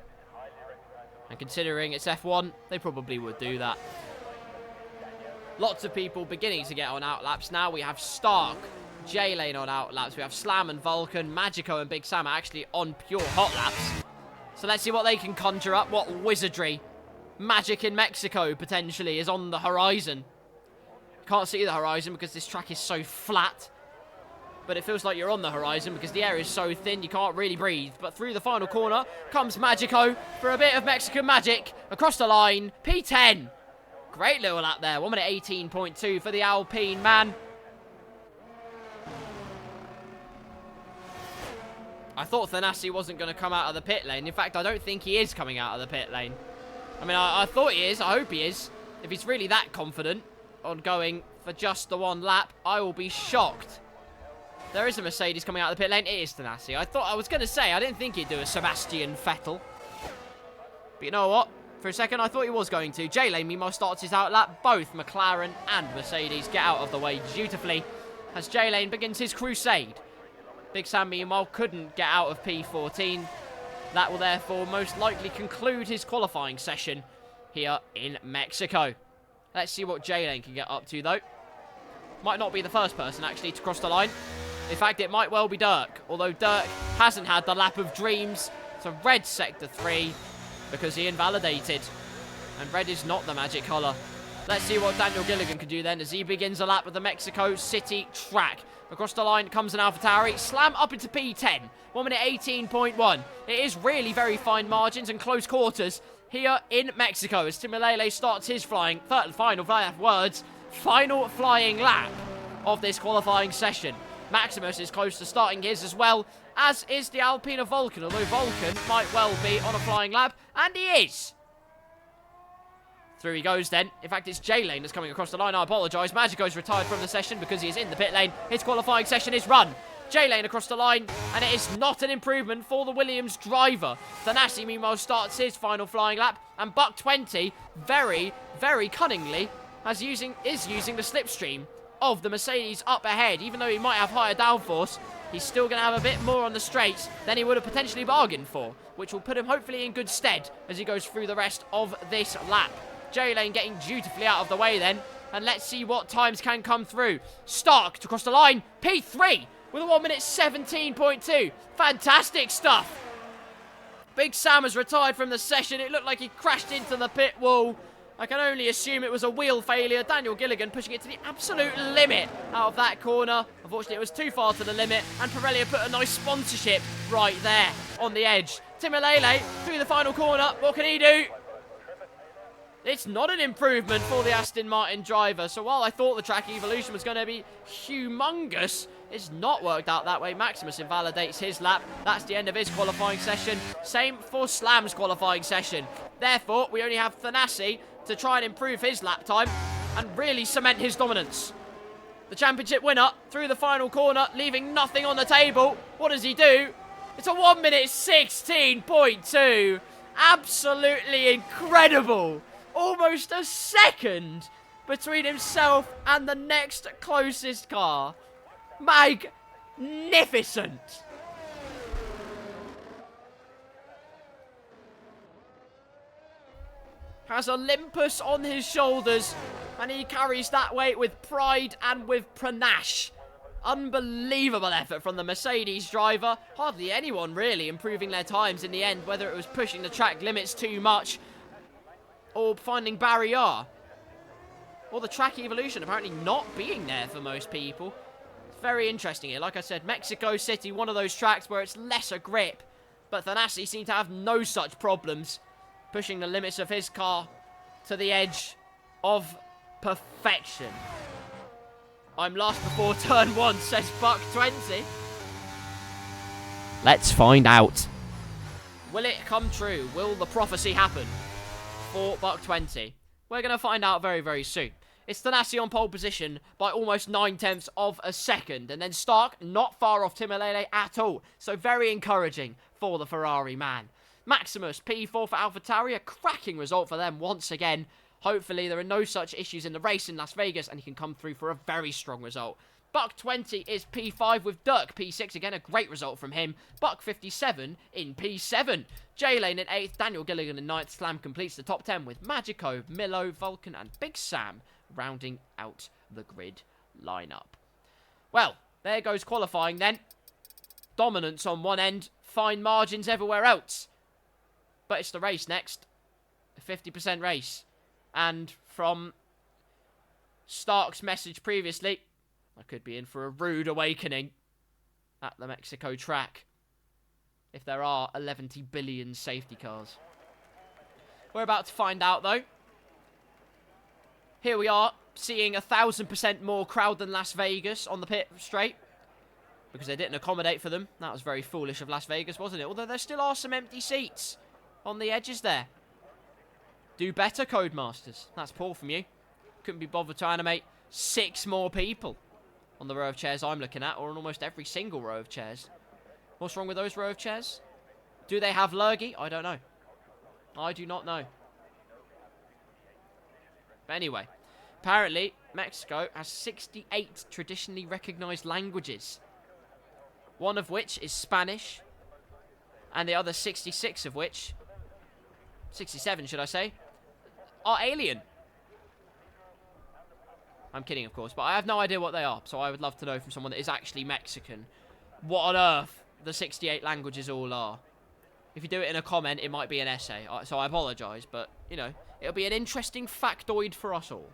[SPEAKER 1] And considering it's F1, they probably would do that. Lots of people beginning to get on outlaps now. We have Stark, J-Lane on outlaps. We have Slam and Vulcan, Magico and Big Sam are actually on pure hot laps. So let's see what they can conjure up. What wizardry. Magic in Mexico, potentially, is on the horizon. Can't see the horizon because this track is so flat. But it feels like you're on the horizon because the air is so thin you can't really breathe. But through the final corner comes Magico for a bit of Mexican magic. Across the line, P10. Great little lap there. 1 minute 18.2 for the Alpine man. I thought Thanasi wasn't going to come out of the pit lane. In fact, I don't think he is coming out of the pit lane. I mean, I thought he is. I hope he is. If he's really that confident on going for just the one lap, I will be shocked. There is a Mercedes coming out of the pit lane. It is Thanasi. I was going to say, I didn't think he'd do a Sebastian Vettel. But you know what? For a second, I thought he was going to. J-Lane, meanwhile, starts his outlap. Both McLaren and Mercedes get out of the way dutifully as J-Lane begins his crusade. Big Sam, meanwhile, couldn't get out of P14. That will therefore most likely conclude his qualifying session here in Mexico. Let's see what J-Lane can get up to, though. Might not be the first person, actually, to cross the line. In fact, it might well be Dirk. Although Dirk hasn't had the lap of dreams. It's a red Sector 3 because he invalidated. And red is not the magic colour. Let's see what Daniel Gilligan can do then as he begins a lap of the Mexico City track. Across the line comes an AlphaTauri. Slam up into P10. 1 minute 18.1. It is really very fine margins and close quarters here in Mexico as Timalele starts his final flying lap of this qualifying session. Maximus is close to starting his as well, as is the Alpina Vulcan, although Vulcan might well be on a flying lap, and he is. Through he goes then. In fact, it's J-Lane that's coming across the line. I apologise. Magico's retired from the session because he is in the pit lane. His qualifying session is run. J-Lane across the line, and it is not an improvement for the Williams driver. Thanasi, meanwhile, starts his final flying lap, and Buck 20, very, very cunningly, is using the slipstream of the Mercedes up ahead. Even though he might have higher downforce, he's still going to have a bit more on the straights than he would have potentially bargained for, which will put him hopefully in good stead as he goes through the rest of this lap. J-Lane getting dutifully out of the way then, and let's see what times can come through. Stark to cross the line, P3 with a 1 minute 17.2. Fantastic stuff. Big Sam has retired from the session. It looked like he crashed into the pit wall. I can only assume it was a wheel failure. Daniel Gilligan pushing it to the absolute limit out of that corner. Unfortunately, it was too far to the limit, and Pirelli put a nice sponsorship right there on the edge. Timalele through the final corner. What can he do? It's not an improvement for the Aston Martin driver. So while I thought the track evolution was going to be humongous, it's not worked out that way. Maximus invalidates his lap. That's the end of his qualifying session. Same for Slam's qualifying session. Therefore, we only have Thanasi to try and improve his lap time and really cement his dominance. The championship winner through the final corner, leaving nothing on the table. What does he do? It's a 1 minute 16.2. Absolutely incredible. Almost a second between himself and the next closest car. Magnificent. Has Olympus on his shoulders, and he carries that weight with pride and with panache. Unbelievable effort from the Mercedes driver. Hardly anyone really improving their times in the end, whether it was pushing the track limits too much or finding barrier, or the track evolution apparently not being there for most people. It's very interesting here. Like I said, Mexico City, one of those tracks where it's lesser grip, but Thanasi seemed to have no such problems, pushing the limits of his car to the edge of perfection. I'm last before turn 1, says Buck20. Let's find out. Will it come true? Will the prophecy happen for Buck20? We're going to find out very, very soon. It's Thanasi on pole position by almost 9/10 of a second. And then Stark not far off Timalele at all. So very encouraging for the Ferrari man. Maximus, P4 for AlphaTauri. A cracking result for them once again. Hopefully there are no such issues in the race in Las Vegas and he can come through for a very strong result. Buck20 is P5 with Dirk P6. Again, a great result from him. Buck57 in P7. J-Lane in 8th. Daniel Gilligan in 9th. Slam completes the top 10 with Magico, Milo, Vulcan and Big Sam rounding out the grid lineup. Well, there goes qualifying then. Dominance on one end. Fine margins everywhere else. But it's the race next. A 50% race. And from Stark's message previously, I could be in for a rude awakening at the Mexico track if there are 11 billion safety cars. We're about to find out, though. Here we are, seeing 1,000% more crowd than Las Vegas on the pit straight, because they didn't accommodate for them. That was very foolish of Las Vegas, wasn't it? Although there still are some empty seats on the edges there. Do better, Codemasters. That's poor from you. Couldn't be bothered to animate 6 more people on the row of chairs I'm looking at, or on almost every single row of chairs. What's wrong with those row of chairs? Do they have lurgy? I don't know. I do not know. But anyway, apparently Mexico has 68 traditionally recognized languages. One of which is Spanish, and the other 66 of which, 67 should I say, are alien. I'm kidding, of course, but I have no idea what they are, so I would love to know from someone that is actually Mexican what on earth the 68 languages all are. If you do it in a comment, it might be an essay, so I apologise, but, you know, it'll be an interesting factoid for us all.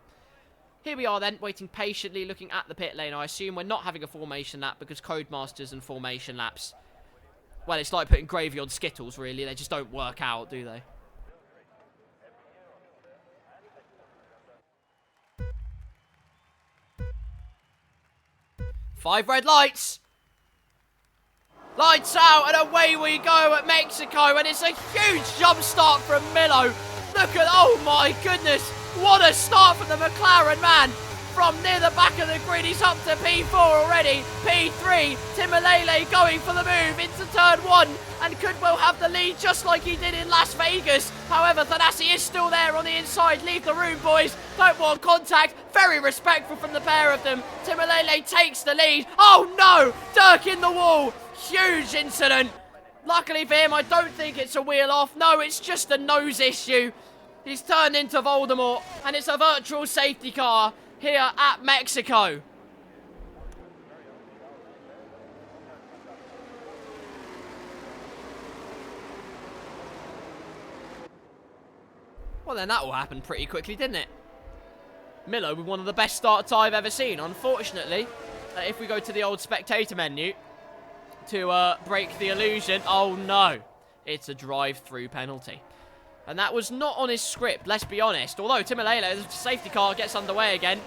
[SPEAKER 1] Here we are then, waiting patiently, looking at the pit lane. I assume we're not having a formation lap, because Codemasters and formation laps, well, it's like putting gravy on Skittles, really. They just don't work out, do they? Five red lights. Lights out, and away we go at Mexico, and it's a huge jump start from Milo. Look at, oh my goodness, what a start from the McLaren man. From near the back of the grid, he's up to P4 already. P3, Timalele going for the move into turn 1, and could well have the lead just like he did in Las Vegas. However, Thanasi is still there on the inside. Leave the room, boys. Don't want contact. Very respectful from the pair of them. Timalele takes the lead. Oh no! Dirk in the wall. Huge incident. Luckily for him, I don't think it's a wheel off. No, it's just a nose issue. He's turned into Voldemort, and it's a virtual safety car here at Mexico. Well, then that all happened pretty quickly, didn't it? Milo with one of the best starts I've ever seen. Unfortunately, if we go to the old spectator menu to break the illusion, oh no, it's a drive-through penalty. And that was not on his script, let's be honest. Although Timolele, the safety car, gets underway again.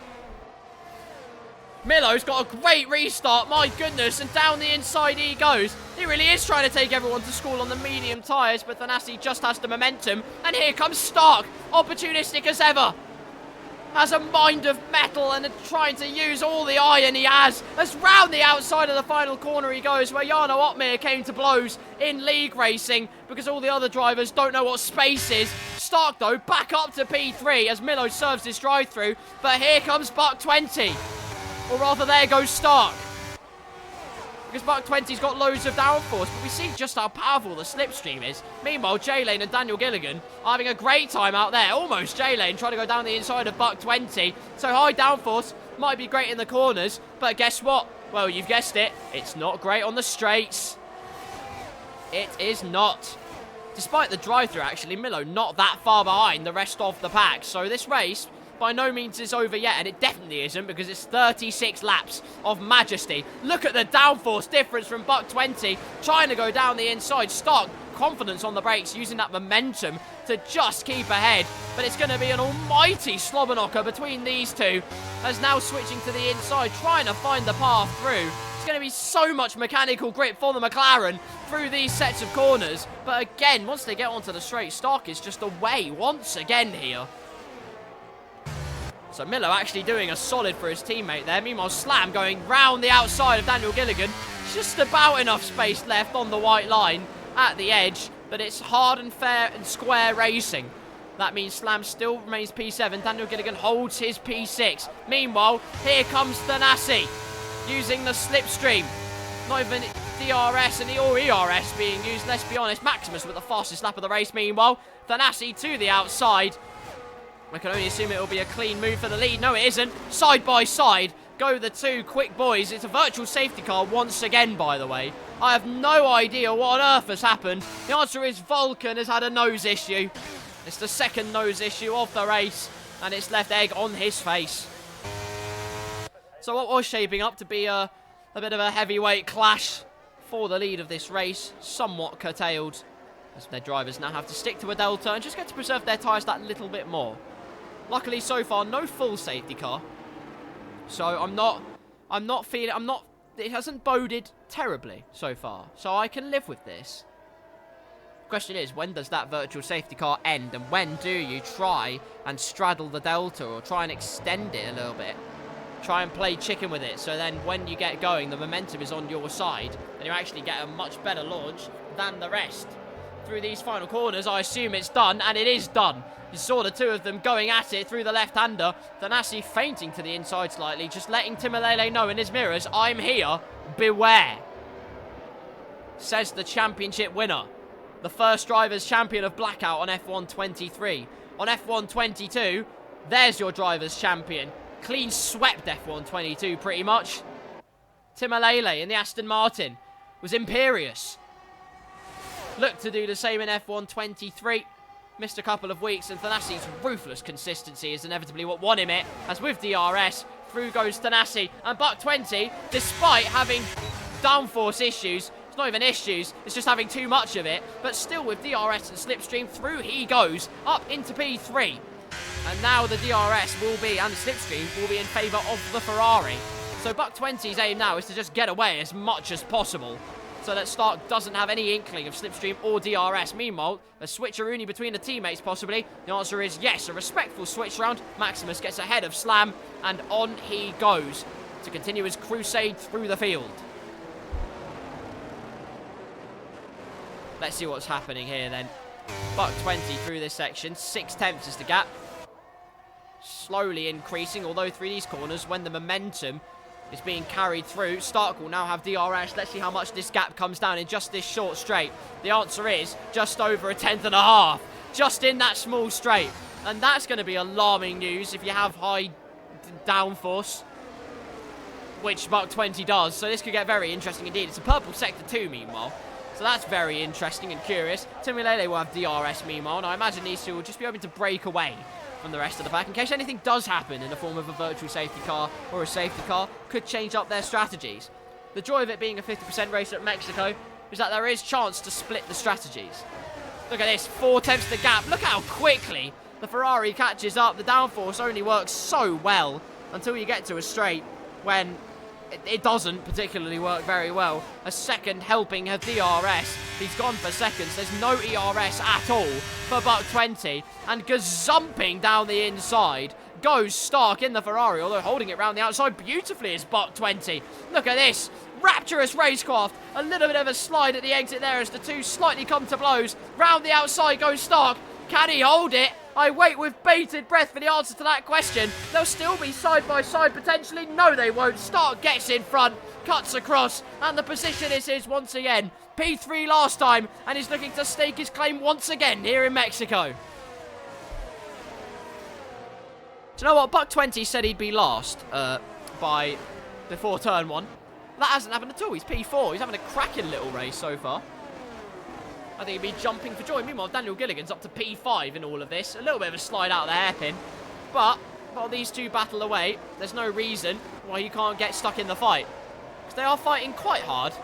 [SPEAKER 1] Milo's got a great restart, my goodness, and down the inside he goes. He really is trying to take everyone to school on the medium tyres, but Thanasi just has the momentum. And here comes Stark, opportunistic as ever. Has a mind of metal and trying to use all the iron he has. As round the outside of the final corner he goes, where Jarno Opmeer came to blows in league racing because all the other drivers don't know what space is. Stark, though, back up to P3 as Milo serves his drive-through. But here comes Buck 20. Or rather, there goes Stark. Because Buck 20's got loads of downforce, but we see just how powerful the slipstream is. Meanwhile, J-Lane and Daniel Gilligan are having a great time out there. Almost J-Lane trying to go down the inside of Buck 20. So high downforce might be great in the corners, but guess what? Well, you've guessed it. It's not great on the straights. It is not. Despite the drive-through, actually, Milo not that far behind the rest of the pack. So this race by no means is over yet, and it definitely isn't because it's 36 laps of majesty. Look at the downforce difference from Buck 20 trying to go down the inside. Stark, confidence on the brakes, using that momentum to just keep ahead. But it's going to be an almighty slobber knocker between these two, as now switching to the inside, trying to find the path through. It's going to be so much mechanical grip for the McLaren through these sets of corners. But again, once they get onto the straight, Stark is just away once again here. So Milo actually doing a solid for his teammate there. Meanwhile, Slam going round the outside of Daniel Gilligan. Just about enough space left on the white line at the edge, but it's hard and fair and square racing. That means Slam still remains P7. Daniel Gilligan holds his P6. Meanwhile, here comes Thanasi using the slipstream. Not even DRS or ERS being used, let's be honest. Maximus with the fastest lap of the race. Meanwhile, Thanasi to the outside. We can only assume it will be a clean move for the lead. No, it isn't. Side by side go the two quick boys. It's a virtual safety car once again, by the way. I have no idea what on earth has happened. The answer is Vulcan has had a nose issue. It's the second nose issue of the race, and it's left Egg on his face. So what was shaping up to be a bit of a heavyweight clash for the lead of this race, somewhat curtailed, as their drivers now have to stick to a delta and just get to preserve their tyres that little bit more. Luckily, so far, no full safety car. So it hasn't boded terribly so far. So I can live with this. Question is, when does that virtual safety car end? And when do you try and straddle the delta or try and extend it a little bit? Try and play chicken with it. So then when you get going, the momentum is on your side. And you actually get a much better launch than the rest. Through these final corners, I assume it's done. And it is done. You saw the two of them going at it through the left-hander. Thanasi feinting to the inside slightly, just letting Timolele know in his mirrors, I'm here, beware. Says the championship winner. The first driver's champion of Blackout on F1 23. On F1 22, there's your driver's champion. Clean swept F1 22 pretty much. Timolele in the Aston Martin was imperious. Looked to do the same in F1 23. Missed a couple of weeks, and Thanasi's ruthless consistency is inevitably what won him it, as with DRS, through goes Thanasi, and Buck 20, despite having downforce issues, it's not even issues, it's just having too much of it, but still with DRS and slipstream, through he goes, up into P3, and now the DRS will be, and the slipstream, will be in favour of the Ferrari. So Buck 20's aim now is to just get away as much as possible, so that Stark doesn't have any inkling of slipstream or DRS. Meanwhile, a switcheroonie between the teammates possibly. The answer is yes, a respectful switch round. Maximus gets ahead of Slam, and on he goes to continue his crusade through the field. Let's see what's happening here then. Buck 20 through this section. 6/10 is the gap. Slowly increasing, although through these corners, when the momentum is being carried through, Stark will now have DRS. Let's see how much this gap comes down in just this short straight. The answer is just over a 1/10.5. Just in that small straight. And that's going to be alarming news if you have high downforce, which Buck 20 does. So this could get very interesting indeed. It's a purple sector too, meanwhile. So that's very interesting and curious. Timolele will have DRS meanwhile, and I imagine these two will just be able to break away from the rest of the pack in case anything does happen in the form of a virtual safety car or a safety car. Could change up their strategies. The joy of it being a 50% race at Mexico is that there is chance to split the strategies. Look at this, 4 tenths the gap. Look how quickly the Ferrari catches up. The downforce only works so well until you get to a straight when it doesn't particularly work very well. A second helping of DRS. He's gone for seconds. There's no ERS at all for Buck 20. And gazumping down the inside goes Stark in the Ferrari, although holding it round the outside beautifully is Buck 20. Look at this. Rapturous racecraft. A little bit of a slide at the exit there as the two slightly come to blows. Round the outside goes Stark. Can he hold it? I wait with bated breath for the answer to that question. They'll still be side by side potentially. No, they won't. Stark gets in front, cuts across, and the position is his once again. P3 last time, and he's looking to stake his claim once again here in Mexico. Do you know what? Buck 20 said he'd be last before turn 1. That hasn't happened at all. He's P4. He's having a cracking little race so far. I think he'd be jumping for joy. Meanwhile, Daniel Gilligan's up to P5 in all of this. A little bit of a slide out of the hairpin. But while these two battle away, there's no reason why he can't get stuck in the fight. Because they are fighting quite hard.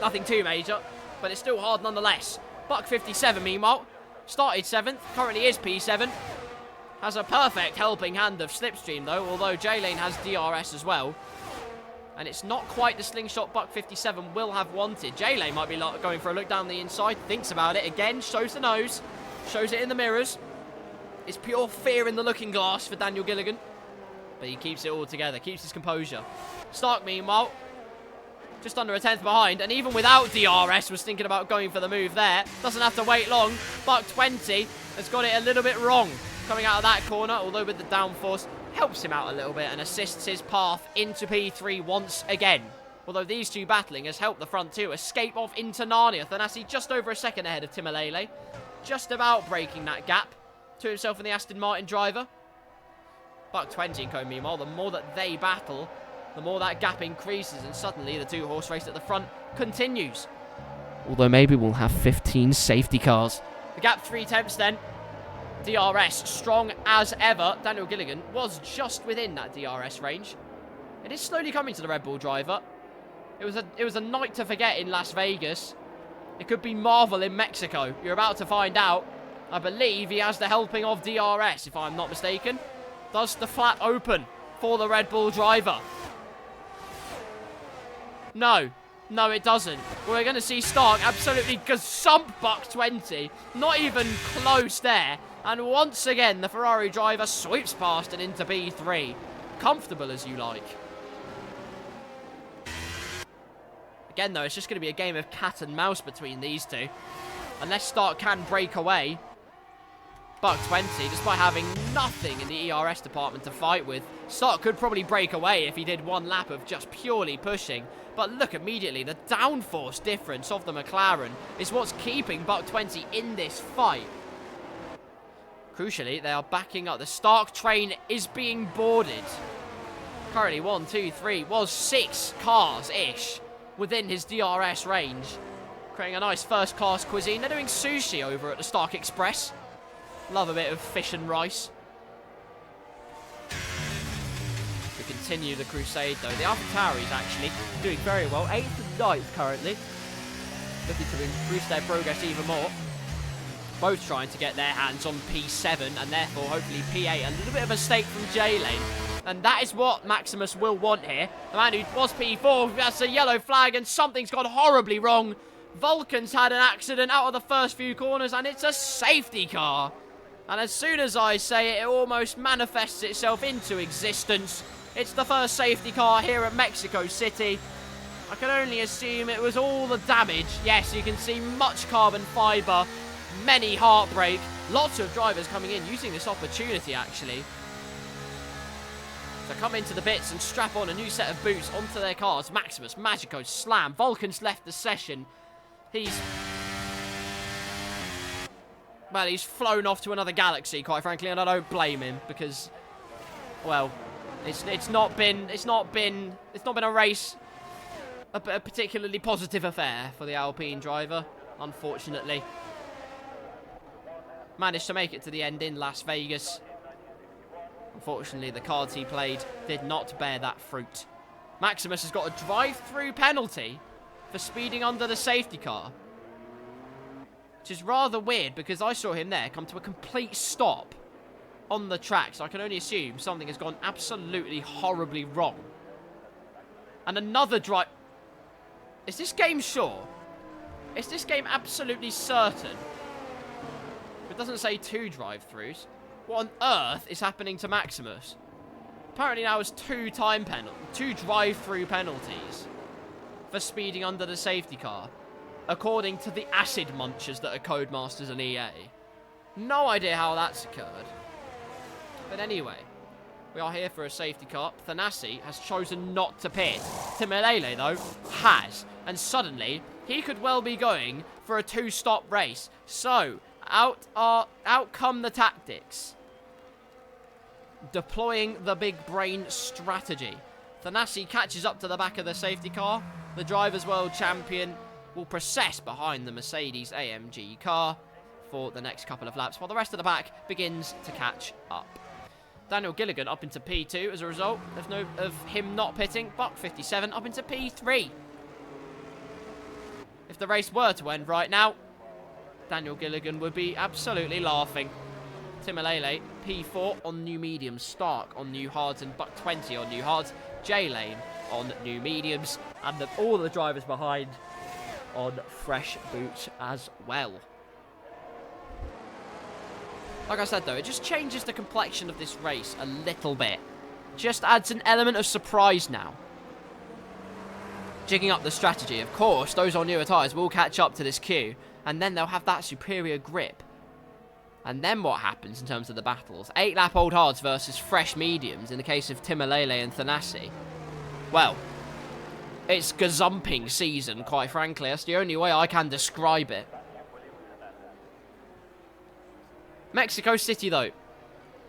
[SPEAKER 1] Nothing too major, but it's still hard nonetheless. Buck 57, meanwhile, started 7th, currently is P7. Has a perfect helping hand of Slipstream, though, although J-Lane has DRS as well. And it's not quite the slingshot Buck 57 will have wanted. J-Lane might be going for a look down the inside. Thinks about it again. Shows the nose. Shows it in the mirrors. It's pure fear in the looking glass for Daniel Gilligan. But he keeps it all together. Keeps his composure. Stark, meanwhile, just under a 10th behind. And even without DRS, was thinking about going for the move there. Doesn't have to wait long. Buck 20 has got it a little bit wrong coming out of that corner. Although with the downforce, helps him out a little bit and assists his path into P3 once again. Although these two battling has helped the front two escape off into Narnia. Thanasi just over a second ahead of Timalele. Just about breaking that gap to himself and the Aston Martin driver. Buck 20 and Co, meanwhile, the more that they battle, the more that gap increases, and suddenly the two-horse race at the front continues. Although maybe we'll have 15 safety cars. The gap 3 tenths then. DRS strong as ever. Daniel Gilligan was just within that DRS range. It is slowly coming to the Red Bull driver. It was a night to forget in Las Vegas. It could be Marvel in Mexico. You're about to find out. I believe he has the helping of DRS, if I'm not mistaken. Does the flat open for the Red Bull driver? No. No, it doesn't. We're going to see Stark absolutely gazump Buck 20. Not even close there. And once again, the Ferrari driver sweeps past and into P3. Comfortable as you like. Again, though, it's just going to be a game of cat and mouse between these two. Unless Stark can break away. Buck 20, despite having nothing in the ERS department to fight with, Stark could probably break away if he did one lap of just purely pushing. But look immediately, the downforce difference of the McLaren is what's keeping Buck 20 in this fight. Crucially, they are backing up. The Stark train is being boarded. Currently 1, 2, 3, was 6 cars-ish within his DRS range. Creating a nice first-class cuisine. They're doing sushi over at the Stark Express. Love a bit of fish and rice. To continue the crusade, though. The AlphaTauris actually doing very well. 8th and 9th currently. Looking to increase their progress even more. Both trying to get their hands on P7 and therefore hopefully P8. A little bit of a stake from J-Lane. And that is what Maximus will want here. The man who was P4, that's a yellow flag and something's gone horribly wrong. Vulcan's had an accident out of the first few corners and it's a safety car. And as soon as I say it, it almost manifests itself into existence. It's the first safety car here at Mexico City. I can only assume it was all the damage. Yes, you can see much carbon fibre, many heartbreak, lots of drivers coming in, using this opportunity actually to come into the bits and strap on a new set of boots onto their cars. Maximus, Magico, Slam, Vulcan's left the session. Well, he's flown off to another galaxy, quite frankly, and I don't blame him because, well, it's not been a race, a particularly positive affair for the Alpine driver, unfortunately. Managed to make it to the end in Las Vegas. Unfortunately, the cards he played did not bear that fruit. Maximus has got a drive-through penalty for speeding under the safety car. which is rather weird because I saw him there come to a complete stop on the track, so I can only assume something has gone absolutely horribly wrong. And another drive... Is this game sure? Is this game absolutely certain? It doesn't say 2 drive-throughs. What on earth is happening to Maximus? Apparently now it's 2 drive-through penalties for speeding under the safety car, according to the acid munchers that are Codemasters and EA. No idea how that's occurred. But anyway, we are here for a safety car. Thanasi has chosen not to pit. Timoleile, though, has. And suddenly, he could well be going for a 2-stop race. So, out come the tactics. Deploying the big brain strategy. Thanasi catches up to the back of the safety car. The Drivers' World Champion will process behind the Mercedes AMG car for the next couple of laps, while the rest of the pack begins to catch up. Daniel Gilligan up into P2 as a result of him not pitting. Buck 57 up into P3. If the race were to end right now, Daniel Gilligan would be absolutely laughing. Timoleile, P4 on new mediums. Stark on new hards and Buck 20 on new hards. J-Lane on new mediums. And all the drivers behind on fresh boots as well. Like I said, though, it just changes the complexion of this race a little bit. Just adds an element of surprise now. Jigging up the strategy, of course, those on newer tyres will catch up to this queue, and then they'll have that superior grip. And then what happens in terms of the battles? 8-lap old hards versus fresh mediums in the case of Timoleile and Thanasi. Well, it's gazumping season, quite frankly. That's the only way I can describe it. Mexico City, though,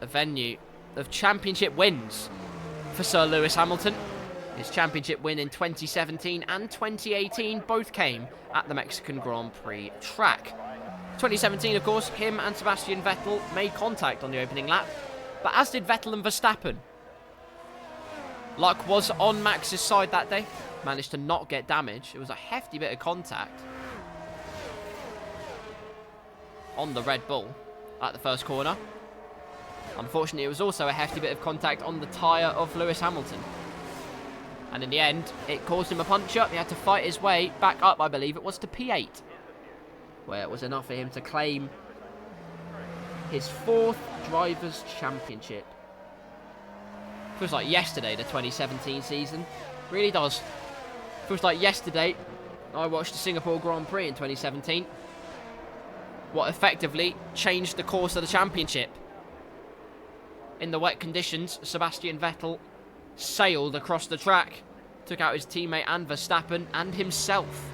[SPEAKER 1] a venue of championship wins for Sir Lewis Hamilton. His championship win in 2017 and 2018 both came at the Mexican Grand Prix track. 2017, of course, him and Sebastian Vettel made contact on the opening lap, but as did Vettel and Verstappen. Luck was on Max's side that day, managed to not get damage. It was a hefty bit of contact on the Red Bull at the first corner. Unfortunately, it was also a hefty bit of contact on the tyre of Lewis Hamilton. And in the end, it caused him a punch-up. He had to fight his way back up, I believe it was, to P8, where it was enough for him to claim his 4th Drivers' Championship. Feels like yesterday, the 2017 season. Really does. Feels like yesterday I watched the Singapore Grand Prix in 2017. What effectively changed the course of the championship. In the wet conditions, Sebastian Vettel sailed across the track, took out his teammate and Verstappen and himself.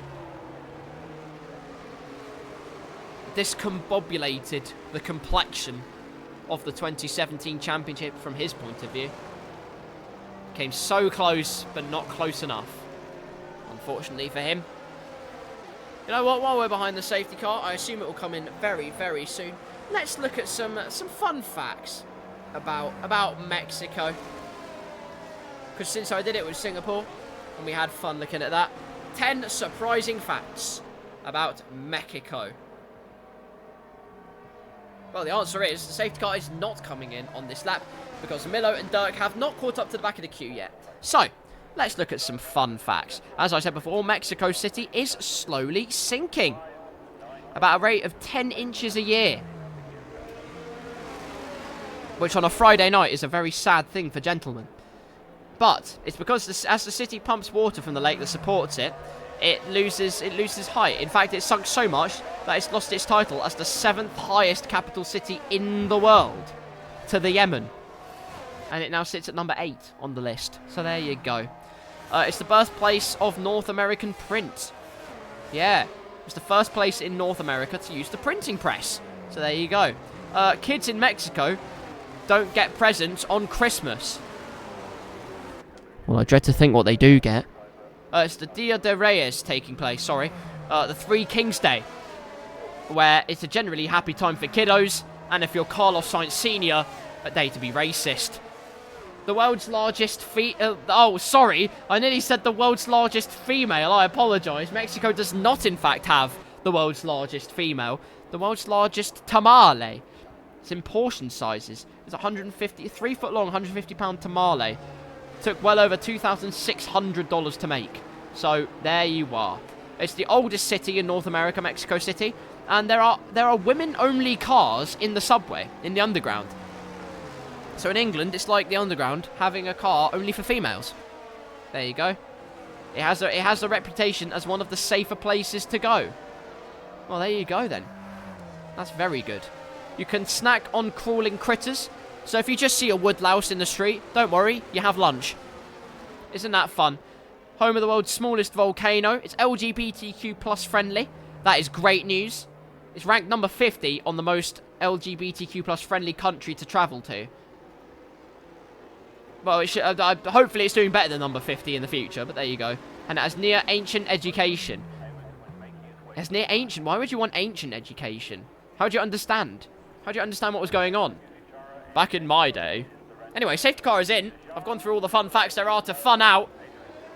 [SPEAKER 1] Discombobulated the complexion of the 2017 championship from his point of view. Came so close, but not close enough, unfortunately for him. You know what, while we're behind the safety car, I assume it will come in very, very soon. Let's look at some fun facts about Mexico. Because since I did it with Singapore, and we had fun looking at that, 10 surprising facts about Mexico. Well, the answer is the safety car is not coming in on this lap because Milo and Dirk have not caught up to the back of the queue yet. So, let's look at some fun facts. As I said before, Mexico City is slowly sinking. About a rate of 10 inches a year. Which on a Friday night is a very sad thing for gentlemen. But it's because as the city pumps water from the lake that supports it, it loses height. In fact, it's sunk so much that it's lost its title as the 7th highest capital city in the world to the Yemen. And it now sits at number 8 on the list. So there you go. It's the birthplace of North American print. Yeah, it's the first place in North America to use the printing press. So there you go. Kids in Mexico don't get presents on Christmas. Well, I dread to think what they do get. It's the Dia de Reyes taking place, the Three Kings Day, where it's a generally happy time for kiddos, and if you're Carlos Sainz Sr., a day to be racist. The world's largest I nearly said the world's largest female, I apologise. Mexico does not, in fact, have the world's largest female, the world's largest tamale. It's in portion sizes. It's 150, 3 foot long, 150-pound tamale. Took well over $2,600 to make. So there you are. It's the oldest city in North America, Mexico City, and there are women-only cars in the subway, in the underground. So in England, it's like the underground having a car only for females. There you go. It has a reputation as one of the safer places to go. Well, there you go then. That's very good. You can snack on crawling critters. So if you just see a woodlouse in the street, don't worry, you have lunch. Isn't that fun? Home of the world's smallest volcano. It's LGBTQ plus friendly. That is great news. It's ranked number 50 on the most LGBTQ plus friendly country to travel to. Well, it should, hopefully it's doing better than number 50 in the future, but there you go. And it has near ancient education. It has near ancient. Why would you want ancient education? How do you understand? How do you understand what was going on? Back in my day. Anyway, safety car is in. I've gone through all the fun facts there are to fun out.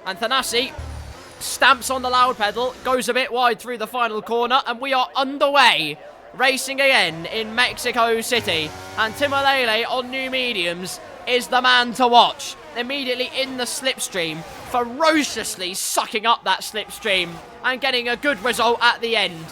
[SPEAKER 1] And Thanasi stamps on the loud pedal, goes a bit wide through the final corner, and we are underway. Racing again in Mexico City. And Timalele on new mediums is the man to watch. Immediately in the slipstream, ferociously sucking up that slipstream and getting a good result at the end,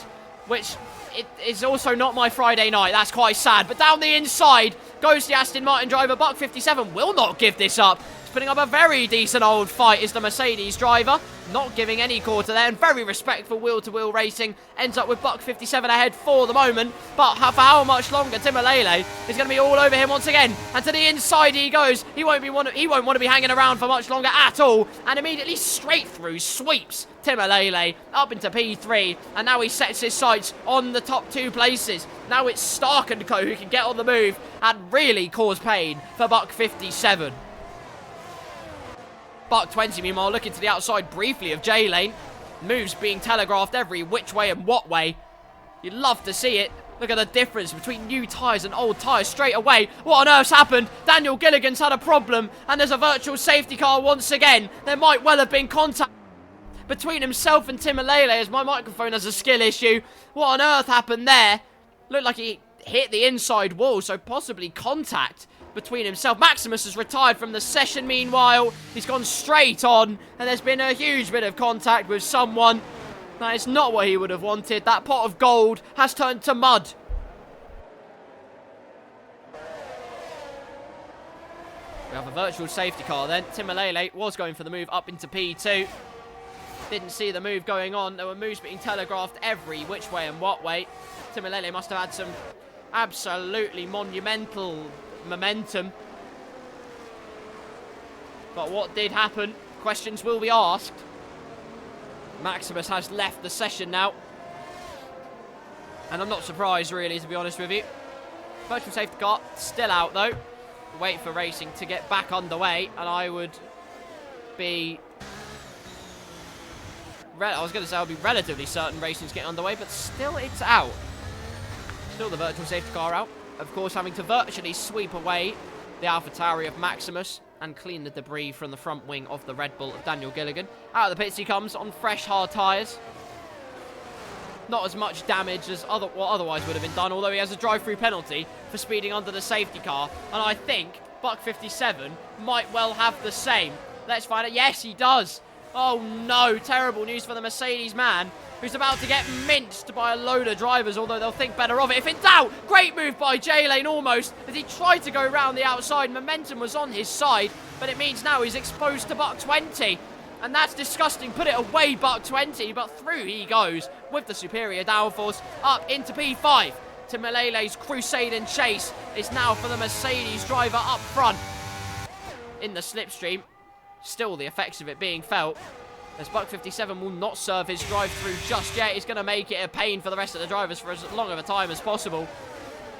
[SPEAKER 1] which it is also not my Friday night. That's quite sad. But down the inside goes the Aston Martin driver. Buck 57 will not give this up. He's putting up a very decent old fight, is the Mercedes driver. Not giving any quarter there, and very respectful wheel-to-wheel racing. Ends up with Buck 57 ahead for the moment. But for how much longer? Timalele is going to be all over him once again. And to the inside he goes. He won't want to be hanging around for much longer at all. And immediately straight through sweeps Timalele up into P3. And now he sets his sights on the top 2 places. Now it's Stark & Co who can get on the move and really cause pain for Buck 57. Buck 20, meanwhile, looking to the outside briefly of J-Lane. Moves being telegraphed every which way and what way. You'd love to see it. Look at the difference between new tyres and old tyres straight away. What on earth's happened? Daniel Gilligan's had a problem, and there's a virtual safety car once again. There might well have been contact between himself and Timalele, as my microphone has a skill issue. What on earth happened there? Looked like he hit the inside wall, so possibly contact between himself. Maximus has retired from the session meanwhile. He's gone straight on, and there's been a huge bit of contact with someone. That is not what he would have wanted. That pot of gold has turned to mud. We have a virtual safety car then. Timalele was going for the move up into P2. Didn't see the move going on. There were moves being telegraphed every which way and what way. Timalele must have had some absolutely monumental momentum. But what did happen? Questions will be asked. Maximus has left the session now. And I'm not surprised, really, to be honest with you. Virtual safety car still out, though. Wait for racing to get back underway. And I would be... I was going to say I would be relatively certain racing's getting underway, but still it's out. Still the virtual safety car out. Of course, having to virtually sweep away the AlphaTauri of Maximus and clean the debris from the front wing of the Red Bull of Daniel Gilligan. Out of the pits he comes on fresh, hard tyres. Not as much damage as what otherwise would have been done, although he has a drive-through penalty for speeding under the safety car. And I think Buck 57 might well have the same. Let's find out. Yes, he does. Oh, no. Terrible news for the Mercedes man, who's about to get minced by a load of drivers, although they'll think better of it. If in doubt, great move by J-Lane almost, as he tried to go around the outside. Momentum was on his side, but it means now he's exposed to Buck 20. And that's disgusting. Put it away, Buck 20, but through he goes with the superior downforce up into P5. Timalele's crusade and chase is now for the Mercedes driver up front. In the slipstream, still the effects of it being felt, as Buck 57 will not serve his drive-through just yet. He's going to make it a pain for the rest of the drivers for as long of a time as possible.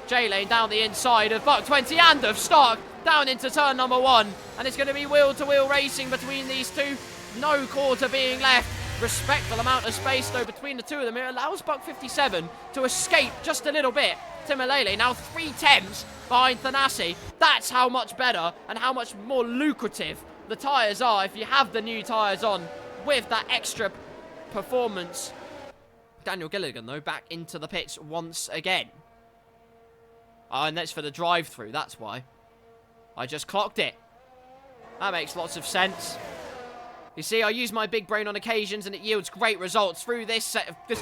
[SPEAKER 1] J-Lane down the inside of Buck 20 and of Stark down into turn number 1. And it's going to be wheel-to-wheel racing between these two. No quarter being left. Respectful amount of space, though, between the two of them. It allows Buck 57 to escape just a little bit. Timalele now 3/10 behind Thanasi. That's how much better and how much more lucrative the tyres are if you have the new tyres on, with that extra performance Daniel Gilligan, though, back into the pits once again. And that's for the drive-through, that's why. I just clocked it. That makes lots of sense. You see, I use my big brain on occasions, and it yields great results through this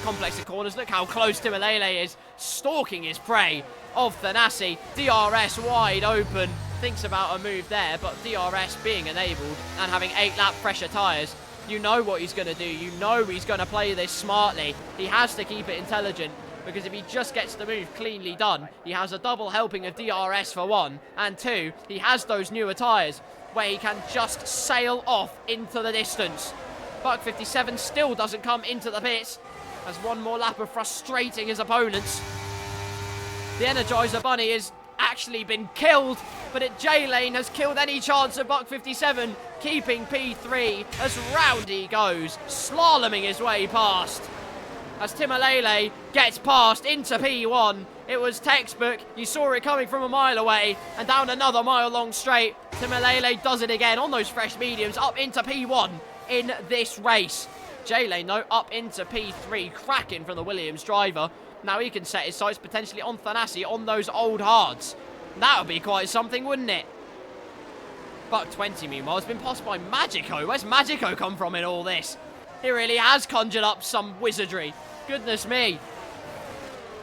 [SPEAKER 1] complex of corners. Look how close Timalele is, stalking his prey of Thanasi. DRS wide open. Thinks about a move there, but DRS being enabled and having 8-lap pressure tyres, you know what he's going to do. You know he's going to play this smartly. He has to keep it intelligent, because if he just gets the move cleanly done, he has a double helping of DRS for 1, and 2, he has those newer tyres where he can just sail off into the distance. Buck 57 still doesn't come into the pits, as one more lap of frustrating his opponents. The Energizer Bunny has actually been killed, but J-Lane has killed any chance of Buck 57, keeping P3 as round he goes, slaloming his way past. As Timalele gets past into P1, it was textbook. You saw it coming from a mile away, and down another mile-long straight. Timalele does it again on those fresh mediums, up into P1 in this race. J-Lane, though, up into P3, cracking from the Williams driver. Now he can set his sights potentially on Thanasi on those old hards. That would be quite something, wouldn't it? Buck 20, meanwhile, has been passed by Magico. Where's Magico come from in all this? He really has conjured up some wizardry. Goodness me.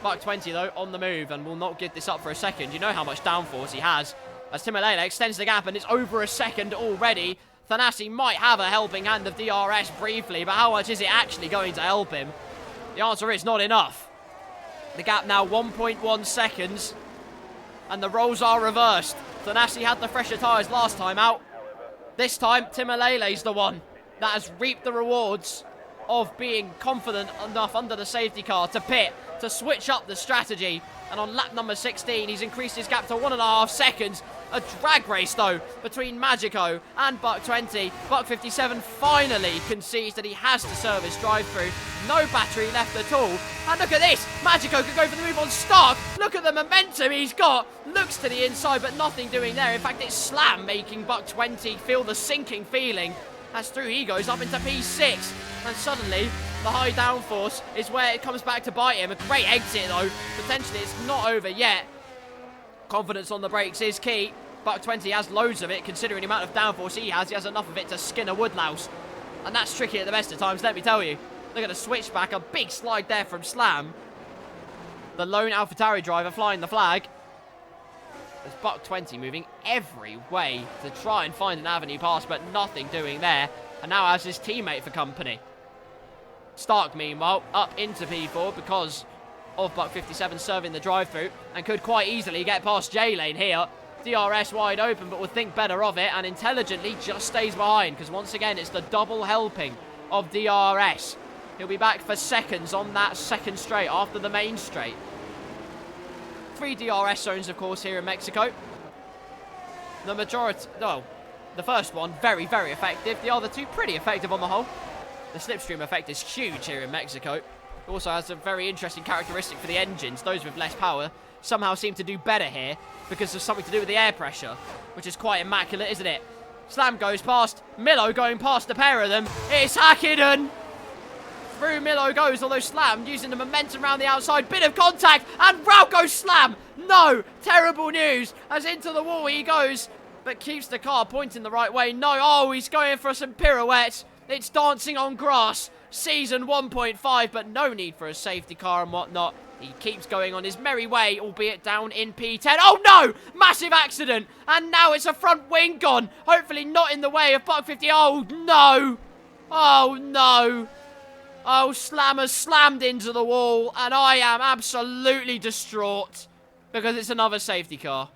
[SPEAKER 1] Buck 20, though, on the move, and will not give this up for a second. You know how much downforce he has. As Timalele extends the gap, and it's over a second already. Thanasi might have a helping hand of DRS briefly, but how much is it actually going to help him? The answer is not enough. The gap now 1.1 seconds, and the roles are reversed. Thanasi had the fresher tyres last time out. This time, Timalele's the one that has reaped the rewards of being confident enough under the safety car to pit, to switch up the strategy. And on lap number 16, he's increased his gap to 1.5 seconds. A drag race, though, between Magico and Buck 20. Buck 57 finally concedes that he has to service drive-through. No battery left at all. And look at this. Magico could go for the move on Stark. Look at the momentum he's got. Looks to the inside, but nothing doing there. In fact, it's Slam making Buck 20 feel the sinking feeling. As through he goes up into P6. And suddenly, the high downforce is where it comes back to bite him. A great exit, though. Potentially, it's not over yet. Confidence on the brakes is key. Buck 20 has loads of it, considering the amount of downforce he has. He has enough of it to skin a woodlouse. And that's tricky at the best of times, let me tell you. Look at the switchback. A big slide there from Slam. The lone AlphaTauri driver flying the flag. There's Buck 20 moving every way to try and find an avenue pass, but nothing doing there. And now has his teammate for company. Stark, meanwhile, up into P4 because of Buck 57 serving the drive-through, and could quite easily get past J-Lane here. DRS wide open, but would think better of it, and intelligently just stays behind, because once again, it's the double helping of DRS. He'll be back for seconds on that second straight after the main straight. 3 DRS zones, of course, here in Mexico. The majority, well, the first one, very, very effective. The other 2, pretty effective on the whole. The slipstream effect is huge here in Mexico. It also has a very interesting characteristic for the engines. Those with less power somehow seem to do better here because of something to do with the air pressure, which is quite immaculate, isn't it? Slam goes past. Milo going past the pair of them. It's Hakkinen. Through Milo goes, although Slam using the momentum around the outside. Bit of contact, and round goes Slam. No, terrible news, as into the wall he goes, but keeps the car pointing the right way. No, oh, he's going for some pirouettes. It's dancing on grass. Season 1.5, but no need for a safety car and whatnot. He keeps going on his merry way, albeit down in P10. Oh no! Massive accident! And now it's a front wing gone. Hopefully not in the way of Buck 50. Oh no! Oh no! Oh, Slam has slammed into the wall, and I am absolutely distraught because it's another safety car.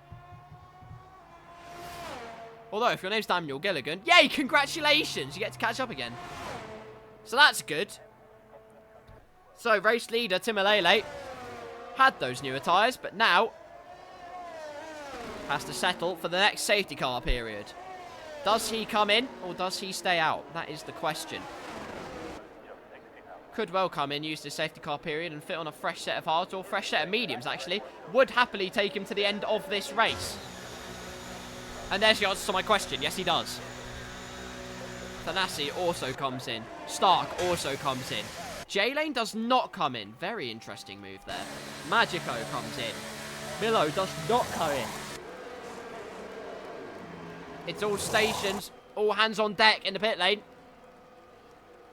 [SPEAKER 1] Although, if your name's Daniel Gilligan, yay, congratulations! You get to catch up again. So that's good. So, race leader Timalele had those newer tyres, but now has to settle for the next safety car period. Does he come in, or does he stay out? That is the question. Could well come in, use the safety car period, and fit on a fresh set of hards, or fresh set of mediums, actually. Would happily take him to the end of this race. And there's the answer to my question. Yes, he does. Thanasi also comes in. Stark also comes in. J-Lane does not come in. Very interesting move there. Magico comes in. Milo does not come in. It's all stations, all hands on deck in the pit lane.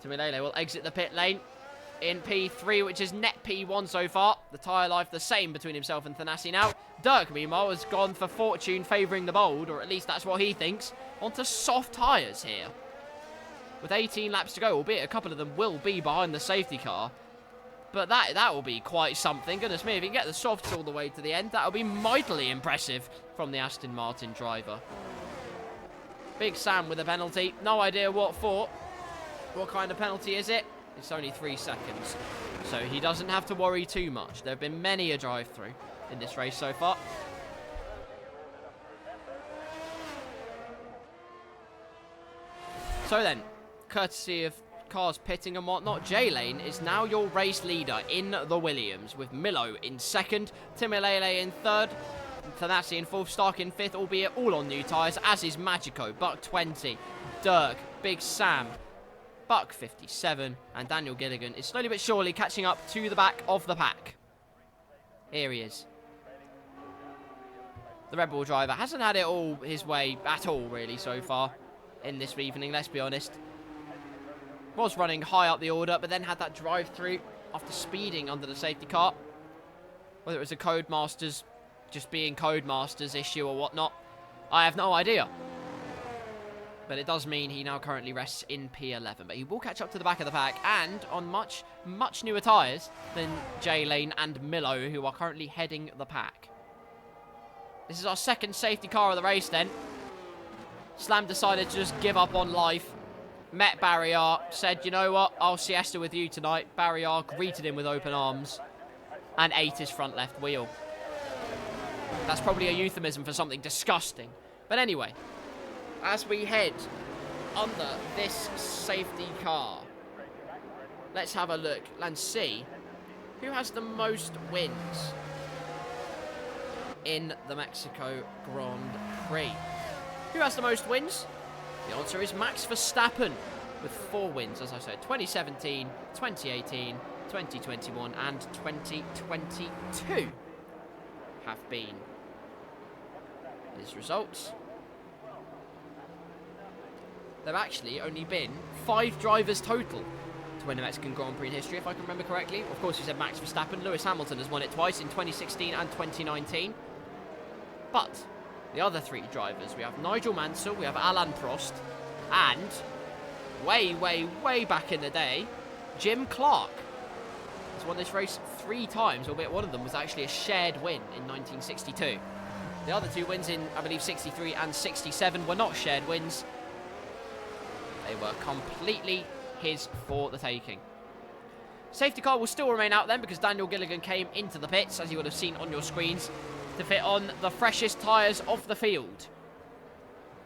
[SPEAKER 1] Timilele will exit the pit lane in P3, which is net P1 so far. The tyre life the same between himself and Thanasi now. Dirk, meanwhile, has gone for fortune, favouring the bold, or at least that's what he thinks, onto soft tyres here. With 18 laps to go, albeit a couple of them will be behind the safety car. But that will be quite something. Goodness me, if he can get the softs all the way to the end, that will be mightily impressive from the Aston Martin driver. Big Sam with a penalty. No idea what for. What kind of penalty is it? It's only 3 seconds. So he doesn't have to worry too much. There have been many a drive-through in this race so far. So then, courtesy of cars pitting and whatnot, J-Lane is now your race leader in the Williams, with Milo in second, Timilele in third, Thanasi in fourth, Stark in fifth, albeit all on new tyres, as is Magico, Buck 20, Dirk, Big Sam, Buck 57, and Daniel Gilligan is slowly but surely catching up to the back of the pack. Here he is. The Red Bull driver hasn't had it all his way at all, really, so far in this evening, let's be honest. Was running high up the order, but then had that drive-through after speeding under the safety car. Whether it was a Codemasters just being Codemasters issue or whatnot, I have no idea. But it does mean he now currently rests in P11. But he will catch up to the back of the pack and on much, much newer tyres than J-Lane and Milo, who are currently heading the pack. This is our second safety car of the race then. Slam decided to just give up on life. Met Barrier, said, you know what, I'll siesta with you tonight. Barrier greeted him with open arms and ate his front left wheel. That's probably a euphemism for something disgusting. But anyway, as we head under this safety car, let's have a look and see who has the most wins in the Mexico Grand Prix. Who has the most wins? The answer is Max Verstappen with 4 wins, as I said, 2017, 2018, 2021 and 2022 have been his results. There have actually only been 5 drivers total to win the Mexican Grand Prix in history, if I can remember correctly. Of course, you said Max Verstappen. Lewis Hamilton has won it twice in 2016 and 2019. But the other 3 drivers, we have Nigel Mansell, we have Alain Prost, and way, way, way back in the day, Jim Clark has won this race 3 times, albeit one of them was actually a shared win in 1962. The other 2 wins in, I believe, 63 and 67 were not shared wins. They were completely his for the taking. Safety car will still remain out then because Daniel Gilligan came into the pits, as you would have seen on your screens, to fit on the freshest tyres of the field.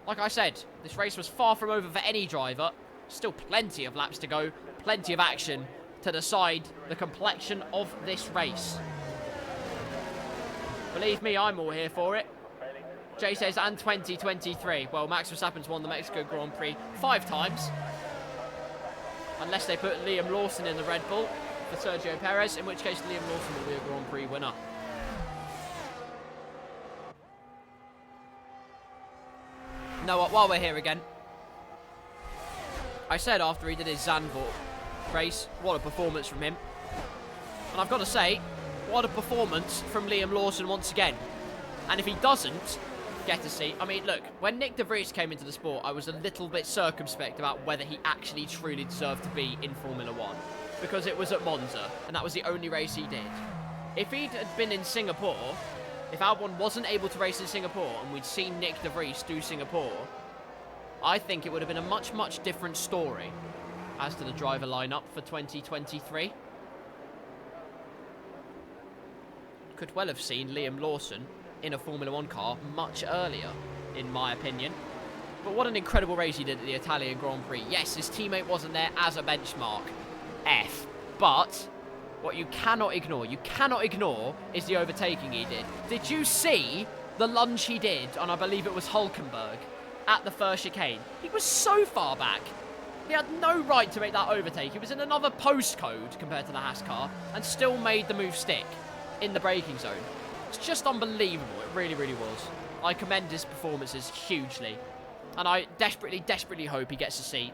[SPEAKER 1] Like I said, this race was far from over for any driver. Still plenty of laps to go, plenty of action to decide the complexion of this race. Believe me, I'm all here for it. Jay says, and 2023. Well, Max Verstappen's won the Mexico Grand Prix 5 times. Unless they put Liam Lawson in the Red Bull for Sergio Perez, in which case Liam Lawson will be a Grand Prix winner. You know what, while we're here again, I said after he did his Zandvoort race, what a performance from him. And I've got to say, what a performance from Liam Lawson once again. And if he doesn't get a seat, I mean, look, when Nick de Vries came into the sport, I was a little bit circumspect about whether he actually truly deserved to be in Formula 1. Because it was at Monza, and that was the only race he did. If he'd had been in Singapore, if Albon wasn't able to race in Singapore, and we'd seen Nick de Vries do Singapore, I think it would have been a much, much different story as to the driver lineup for 2023. Could well have seen Liam Lawson in a Formula 1 car much earlier, in my opinion. But what an incredible race he did at the Italian Grand Prix. Yes, his teammate wasn't there as a benchmark. F. But what you cannot ignore is the overtaking he did. Did you see the lunge he did on, I believe it was Hulkenberg, at the first chicane? He was so far back. He had no right to make that overtake. He was in another postcode compared to the Haas car and still made the move stick in the braking zone. It's just unbelievable. It really, really was. I commend his performances hugely. And I desperately, desperately hope he gets a seat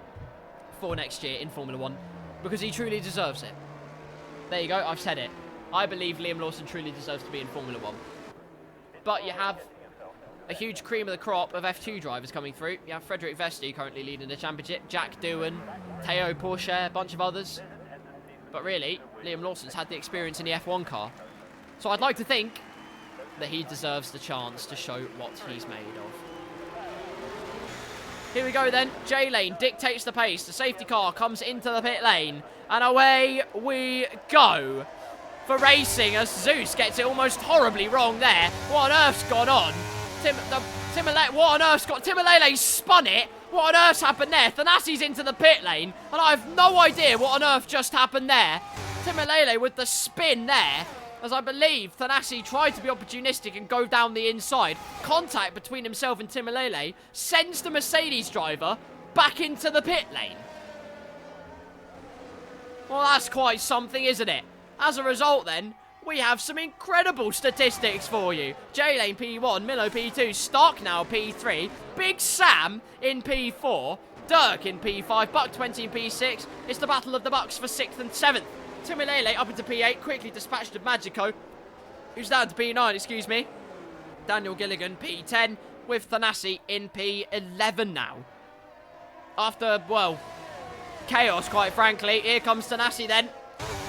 [SPEAKER 1] for next year in Formula 1 because he truly deserves it. There you go. I've said it. I believe Liam Lawson truly deserves to be in Formula 1. But you have a huge cream of the crop of F2 drivers coming through. You have Frederick Vesti currently leading the championship, Jack Doohan, Teo Porsche, a bunch of others. But really, Liam Lawson's had the experience in the F1 car. So I'd like to think that he deserves the chance to show what he's made of. Here we go then. J-Lane dictates the pace. The safety car comes into the pit lane. And away we go for racing as Zeus gets it almost horribly wrong there. What on earth's gone on? Timolele spun it. What on earth's happened there? Thanassi's into the pit lane, and I have no idea what on earth just happened there. Timolele with the spin there, as I believe Thanassi tried to be opportunistic and go down the inside. Contact between himself and Timolele sends the Mercedes driver back into the pit lane. Well, that's quite something, isn't it? As a result, then, we have some incredible statistics for you. J-Lane P1, Milo P2, Stark now P3, Big Sam in P4, Dirk in P5, Buck 20 in P6. It's the battle of the Bucks for 6th and 7th. Timolele up into P8, quickly dispatched of Magico, who's down to P9, excuse me. Daniel Gilligan P10, with Thanassi in P11 now. After, well, chaos, quite frankly. Here comes Thanassi then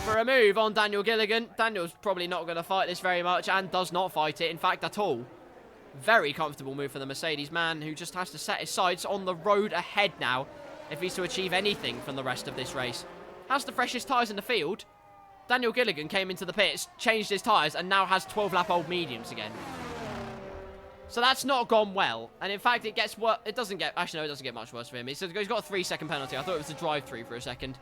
[SPEAKER 1] for a move on Daniel Gilligan. Daniel's probably not going to fight this very much and does not fight it, in fact, at all. Very comfortable move for the Mercedes man, who just has to set his sights on the road ahead now if he's to achieve anything from the rest of this race. Has the freshest tyres in the field. Daniel Gilligan came into the pits, changed his tyres, and now has 12-lap-old mediums again. So that's not gone well. And in fact, it gets worse. It doesn't get... Actually, no, it doesn't get much worse for him. He's got a 3-second penalty. I thought it was a drive-through for a second.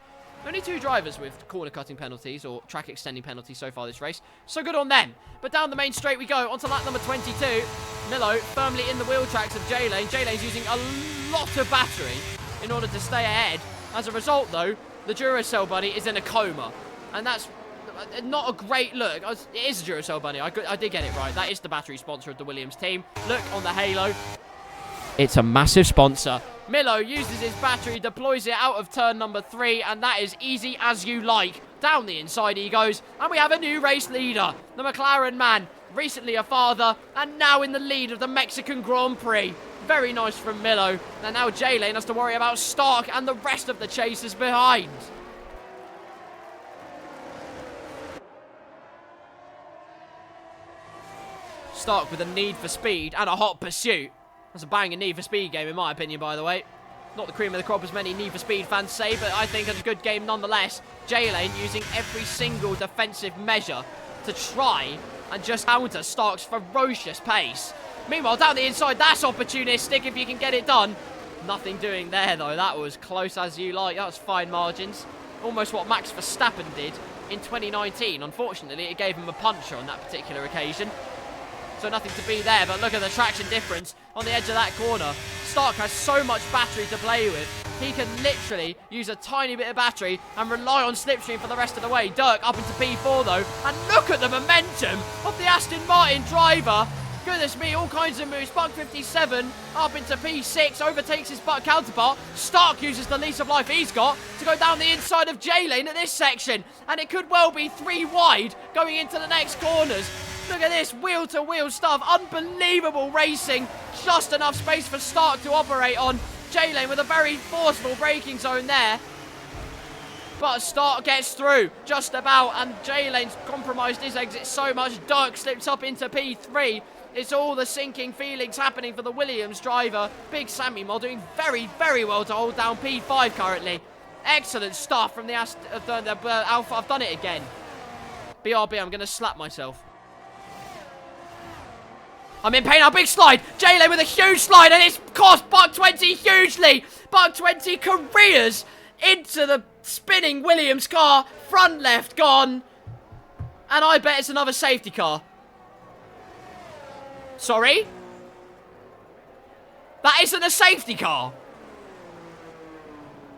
[SPEAKER 1] Only 2 drivers with corner-cutting penalties or track-extending penalties so far this race. So good on them. But down the main straight we go. Onto lap number 22. Milo firmly in the wheel tracks of J-Lane. J-Lane's using a lot of battery in order to stay ahead. As a result, though, the Duracell Bunny is in a coma. And that's not a great look. It is a Duracell Bunny. I did get it right. That is the battery sponsor of the Williams team. Look on the halo. It's a massive sponsor. Milo uses his battery, deploys it out of turn number 3, and that is easy as you like. Down the inside he goes, and we have a new race leader. The McLaren man, recently a father, and now in the lead of the Mexican Grand Prix. Very nice from Milo. And now J-Lane has to worry about Stark and the rest of the chasers behind. Stark with a need for speed and a hot pursuit. That's a banging Need for Speed game, in my opinion, by the way. Not the cream of the crop, as many Need for Speed fans say, but I think it's a good game nonetheless. J-Lane using every single defensive measure to try and just counter Stark's ferocious pace. Meanwhile, down the inside, that's opportunistic if you can get it done. Nothing doing there, though. That was close as you like. That was fine margins. Almost what Max Verstappen did in 2019. Unfortunately, it gave him a puncher on that particular occasion. So nothing to be there, but look at the traction difference on the edge of that corner. Stark has so much battery to play with. He can literally use a tiny bit of battery and rely on slipstream for the rest of the way. Dirk up into P4 though, and look at the momentum of the Aston Martin driver. Goodness me, all kinds of moves. Buck 57 up into P6, overtakes his Buck counterpart. Stark uses the lease of life he's got to go down the inside of J-Lane at this section, and it could well be 3 wide going into the next corners. Look at this, wheel-to-wheel stuff. Unbelievable racing. Just enough space for Stark to operate on. J-Lane with a very forceful braking zone there. But Stark gets through, just about. And J-Lane's compromised his exit so much. Dirk slips up into P3. It's all the sinking feelings happening for the Williams driver. Big Sammy Moll doing very, very well to hold down P5 currently. Excellent stuff from the Alpha. I've done it again. BRB, I'm going to slap myself. I'm in pain now, big slide. J-Lane with a huge slide, and it's cost Buck 20 hugely. Buck 20 careers into the spinning Williams car. Front left gone. And I bet it's another safety car. Sorry? That isn't a safety car.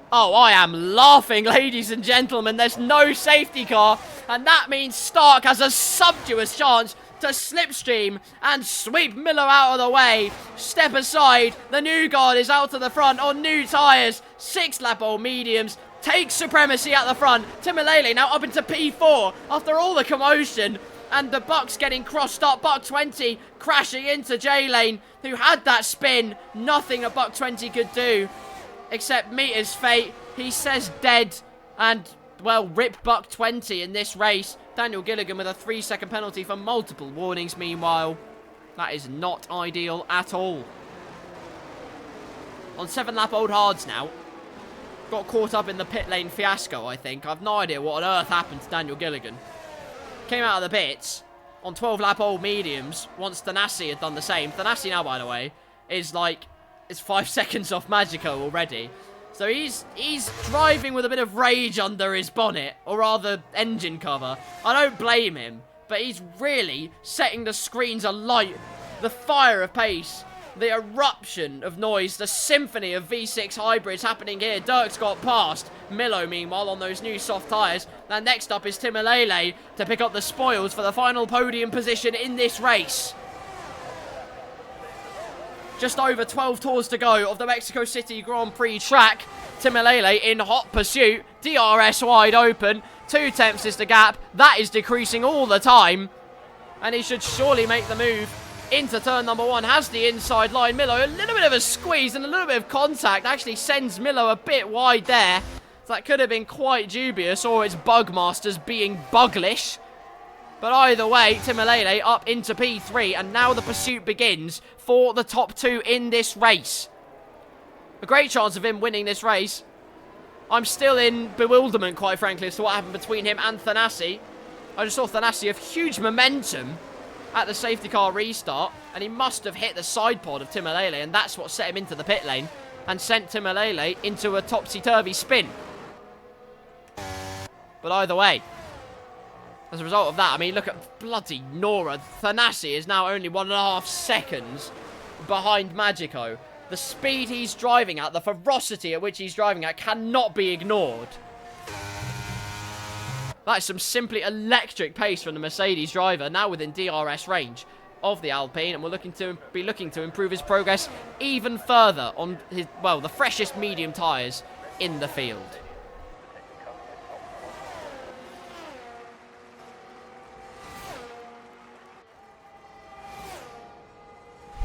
[SPEAKER 1] Oh, I am laughing, ladies and gentlemen. There's no safety car, and that means Stark has a sumptuous chance to slipstream and sweep Miller out of the way. Step aside. The new guard is out to the front on new tyres. 6-lap-old mediums. Takes supremacy at the front. Timolele now up into P4 after all the commotion. And the Bucks getting crossed up. Buck 20 crashing into J-Lane, who had that spin. Nothing a Buck 20 could do except meet his fate. He says dead. And, well, rip Buck 20 in this race. Daniel Gilligan with a 3-second penalty for multiple warnings meanwhile. That is not ideal at all. On 7-lap-old hards now. Got caught up in the pit lane fiasco, I think. I've no idea what on earth happened to Daniel Gilligan. Came out of the pits on 12-lap-old mediums once Thanasi had done the same. Thanasi now, by the way, is 5 seconds off Magico already. So he's driving with a bit of rage under his bonnet, or rather engine cover. I don't blame him, but he's really setting the screens alight. The fire of pace, the eruption of noise, the symphony of V6 hybrids happening here. Dirk's got past. Milo, meanwhile, on those new soft tyres. And next up is Timolele to pick up the spoils for the final podium position in this race. Just over 12 tours to go of the Mexico City Grand Prix track. Timolele in hot pursuit. DRS wide open. 2/10 is the gap. That is decreasing all the time. And he should surely make the move into turn number 1. Has the inside line. Milo, a little bit of a squeeze and a little bit of contact. Actually sends Milo a bit wide there. So that could have been quite dubious. Or it's Bugmasters being buglish. But either way, Timolele up into P3, and now the pursuit begins for the top 2 in this race. A great chance of him winning this race. I'm still in bewilderment, quite frankly, as to what happened between him and Thanasi. I just saw Thanasi have huge momentum at the safety car restart, and he must have hit the side pod of Timolele, and that's what set him into the pit lane and sent Timolele into a topsy-turvy spin. But either way, as a result of that, I mean, look at bloody Nora. Thanasi is now only 1.5 seconds behind Magico. The speed he's driving at, the ferocity at which he's driving at, cannot be ignored. That is some simply electric pace from the Mercedes driver, now within DRS range of the Alpine, and we're looking to improve his progress even further on his, well, the freshest medium tyres in the field.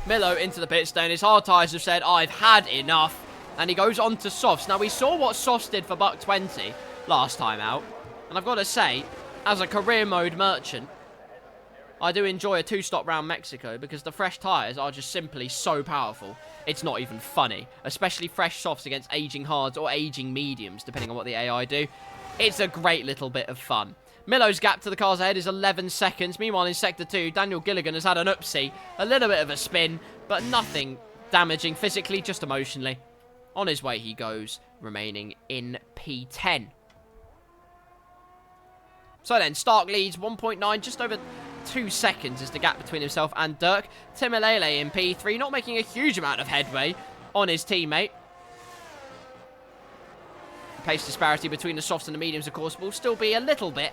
[SPEAKER 1] Milo into the pit stone. His hard tyres have said, I've had enough. And he goes on to softs. Now, we saw what softs did for Buck 20 last time out. And I've got to say, as a career mode merchant, I do enjoy a 2-stop round Mexico because the fresh tyres are just simply so powerful. It's not even funny. Especially fresh softs against aging hards or aging mediums, depending on what the AI do. It's a great little bit of fun. Milo's gap to the cars ahead is 11 seconds. Meanwhile, in Sector 2, Daniel Gilligan has had an oopsie. A little bit of a spin, but nothing damaging physically, just emotionally. On his way he goes, remaining in P10. So then, Stark leads 1.9, just over 2 seconds is the gap between himself and Dirk. Timolele in P3, not making a huge amount of headway on his teammate. Pace disparity between the softs and the mediums, of course, will still be a little bit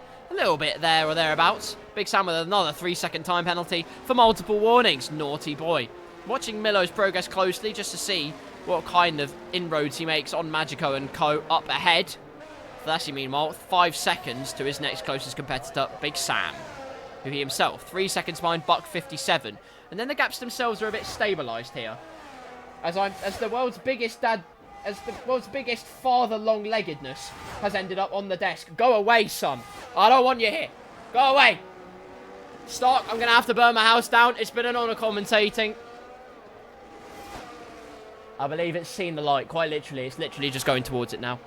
[SPEAKER 1] there or thereabouts. Big Sam with another 3-second time penalty for multiple warnings. Naughty boy. Watching Milo's progress closely just to see what kind of inroads he makes on Magico and co. up ahead. Thanasi, meanwhile, 5 seconds to his next closest competitor, Big Sam, who he himself, 3 seconds behind Buck 57. And then the gaps themselves are a bit stabilised here. As the world's biggest father long-leggedness has ended up on the desk. Go away, son. I don't want you here. Go away. Stark, I'm going to have to burn my house down. It's been an honour commentating. I believe it's seen the light, quite literally. It's literally just going towards it now.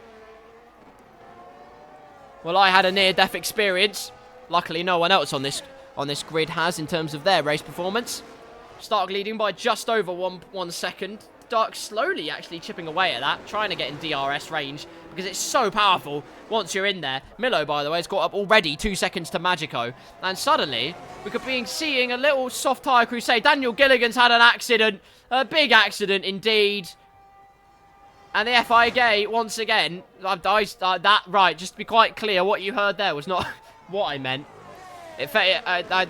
[SPEAKER 1] Well, I had a near-death experience. Luckily, no one else on this grid has in terms of their race performance. Stark leading by just over 1 second. Dark slowly actually chipping away at that, trying to get in DRS range because it's so powerful once you're in there. Milo, by the way, has got up already 2 seconds to Magico. And suddenly, we could be seeing a little soft tyre crusade. Daniel Gilligan's had an accident. A big accident indeed. And the FIA, once again, right, just to be quite clear, what you heard there was not what I meant.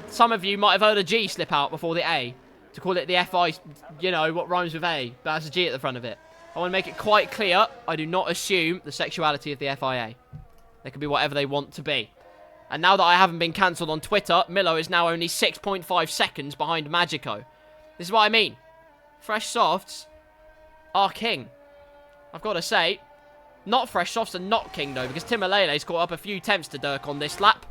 [SPEAKER 1] Some of you might have heard a G slip out before the A, to call it the FI, you know, what rhymes with A, but has a G at the front of it. I want to make it quite clear, I do not assume the sexuality of the FIA. They can be whatever they want to be. And now that I haven't been cancelled on Twitter, Milo is now only 6.5 seconds behind Magico. This is what I mean. Fresh softs are king. I've got to say, not fresh softs are not king though, because Timalele's caught up a few attempts to Dirk on this lap.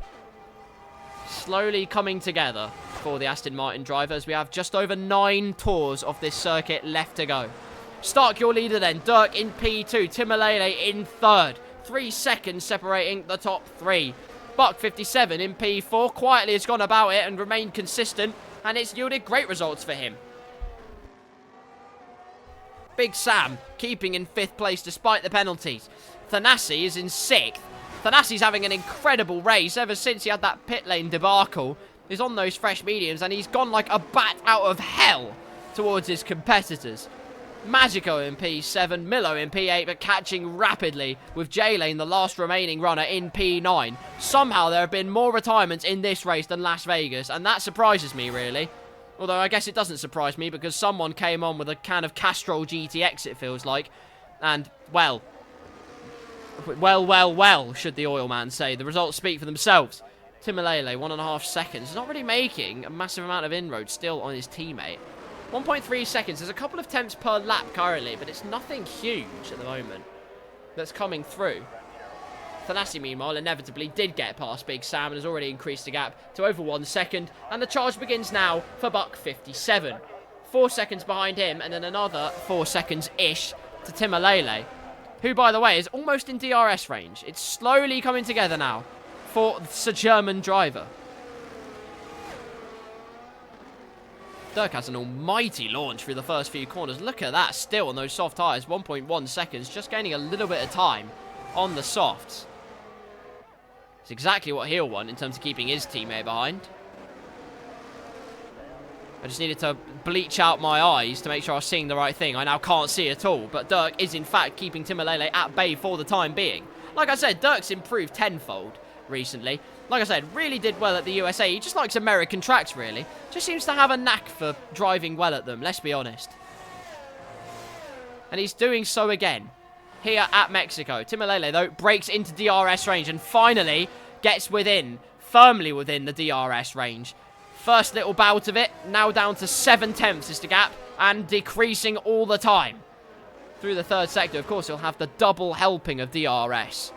[SPEAKER 1] Slowly coming together for the Aston Martin drivers. We have just over 9 tours of this circuit left to go. Stark your leader then. Dirk in P2. Timalele in 3rd. 3 seconds separating the top 3. Buck 57 in P4. Quietly has gone about it and remained consistent. And it's yielded great results for him. Big Sam keeping in 5th place despite the penalties. Thanasi is in 6th. Thanasi's having an incredible race ever since he had that pit lane debacle. He's on those fresh mediums and he's gone like a bat out of hell towards his competitors. Magico in P7, Milo in P8, but catching rapidly with J-Lane, the last remaining runner, in P9. Somehow there have been more retirements in this race than Las Vegas, and that surprises me, really. Although I guess it doesn't surprise me, because someone came on with a can of Castrol GTX, it feels like. And, well, should the oil man say. The results speak for themselves. Timalele, 1.5 seconds. Not really making a massive amount of inroads still on his teammate. 1.3 seconds. There's a couple of attempts per lap currently, but it's nothing huge at the moment that's coming through. Thanasi, meanwhile, inevitably did get past Big Sam and has already increased the gap to over 1 second. And the charge begins now for Buck 57. 4 seconds behind him, and then another 4 seconds-ish to Timalele, who, by the way, is almost in DRS range. It's slowly coming together now for the German driver. Dirk has an almighty launch through the first few corners. Look at that, still on those soft tyres. 1.1 seconds, just gaining a little bit of time on the softs. It's exactly what he'll want in terms of keeping his teammate behind. I just needed to bleach out my eyes to make sure I was seeing the right thing. I now can't see at all, but Dirk is in fact keeping Timalele at bay for the time being. Like I said, Dirk's improved tenfold recently. Like I said, really did well at the USA. He just likes American tracks, really. Just seems to have a knack for driving well at them, let's be honest. And he's doing so again here at Mexico. Timalele, though, breaks into DRS range and finally gets firmly within the DRS range. First little bout of it, now down to 7 tenths is the gap, and decreasing all the time. Through the 3rd sector, of course, he'll have the double helping of DRS.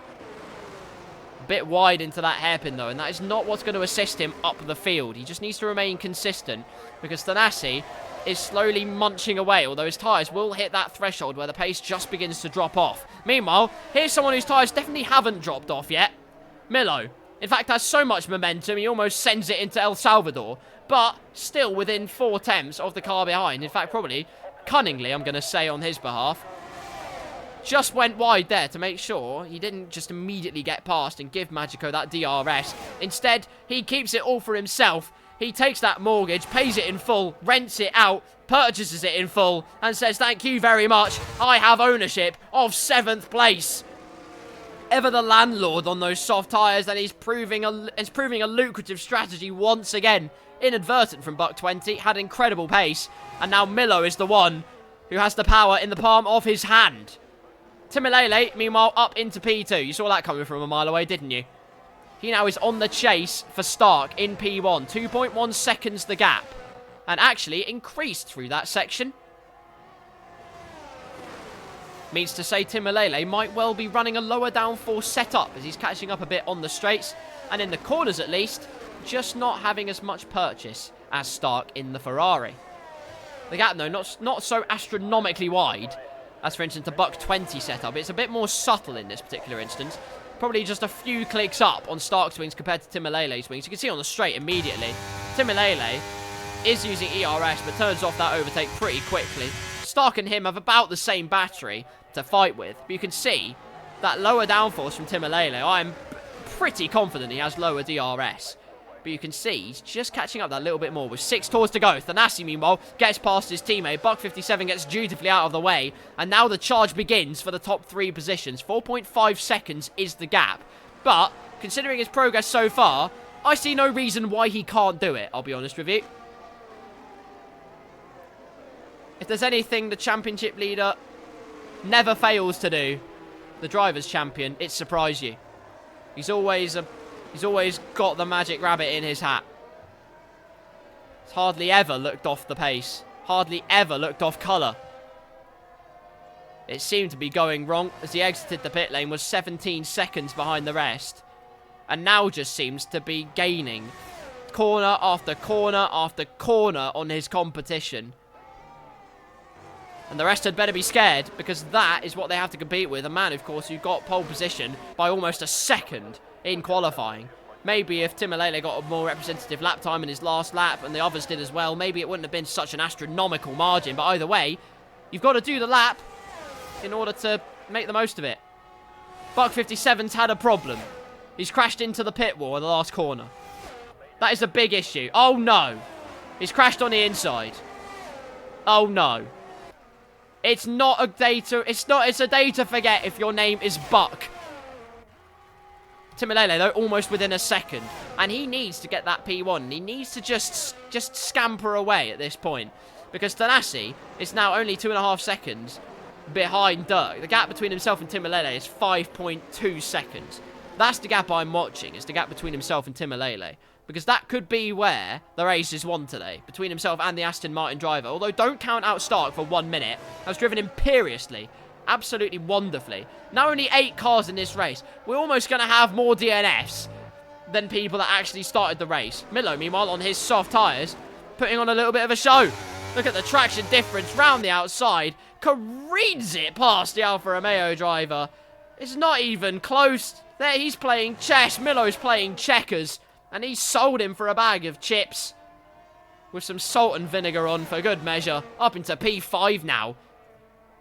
[SPEAKER 1] A bit wide into that hairpin, though, and that is not what's going to assist him up the field. He just needs to remain consistent, because Thanasi is slowly munching away, although his tyres will hit that threshold where the pace just begins to drop off. Meanwhile, here's someone whose tyres definitely haven't dropped off yet. Milo. In fact, has so much momentum, he almost sends it into El Salvador, but still within 4 tenths of the car behind. In fact, probably cunningly, I'm going to say on his behalf. Just went wide there to make sure he didn't just immediately get past and give Magico that DRS. Instead, he keeps it all for himself. He takes that mortgage, pays it in full, rents it out, purchases it in full, and says, thank you very much, I have ownership of 7th place. Ever the landlord on those soft tyres, and he's proving a lucrative strategy once again. Inadvertent from Buck 20, had incredible pace, and now Milo is the one who has the power in the palm of his hand. Timalele, meanwhile, up into P2. You saw that coming from a mile away, didn't you? He now is on the chase for Stark in P1. 2.1 seconds the gap. And actually increased through that section. Means to say Timalele might well be running a lower downforce setup as he's catching up a bit on the straights. And in the corners at least, just not having as much purchase as Stark in the Ferrari. The gap, though, not so astronomically wide as, for instance, the Buck 20 setup. It's a bit more subtle in this particular instance. Probably just a few clicks up on Stark's wings compared to Timalele's wings. You can see on the straight immediately. Timalele is using ERS, but turns off that overtake pretty quickly. Stark and him have about the same battery to fight with, but you can see that lower downforce from Timalele. I'm pretty confident he has lower DRS. But you can see he's just catching up that little bit more with 6 tours to go. Thanasi, meanwhile, gets past his teammate. Buck57 gets dutifully out of the way. And now the charge begins for the top 3 positions. 4.5 seconds is the gap. But, considering his progress so far, I see no reason why he can't do it, I'll be honest with you. If there's anything the championship leader never fails to do, the driver's champion, it's surprise you. He's always got the magic rabbit in his hat. He's hardly ever looked off the pace. Hardly ever looked off colour. It seemed to be going wrong as he exited the pit lane, was 17 seconds behind the rest. And now just seems to be gaining corner after corner after corner on his competition. And the rest had better be scared, because that is what they have to compete with. A man, of course, who got pole position by almost a second in qualifying. Maybe if Timalele got a more representative lap time in his last lap, and the others did as well, maybe it wouldn't have been such an astronomical margin. But either way, you've got to do the lap in order to make the most of it. Buck57's had a problem. He's crashed into the pit wall in the last corner. That is a big issue. Oh, no. He's crashed on the inside. Oh, no. It's not a day to... It's a day to forget if your name is Buck. Timalele, though, almost within a second. And he needs to get that P1. He needs to just scamper away at this point. Because Thanasi is now only 2.5 seconds behind Dirk. The gap between himself and Timalele is 5.2 seconds. That's the gap I'm watching, is the gap between himself and Timalele. Because that could be where the race is won today, between himself and the Aston Martin driver. Although don't count out Stark for 1 minute. Has driven imperiously, absolutely wonderfully. Now only 8 cars in this race. We're almost going to have more DNFs than people that actually started the race. Milo, meanwhile, on his soft tyres, putting on a little bit of a show. Look at the traction difference round the outside. Careens it past the Alfa Romeo driver. It's not even close. There, he's playing chess. Milo's playing checkers. And he sold him for a bag of chips. With some salt and vinegar on for good measure. Up into P5 now.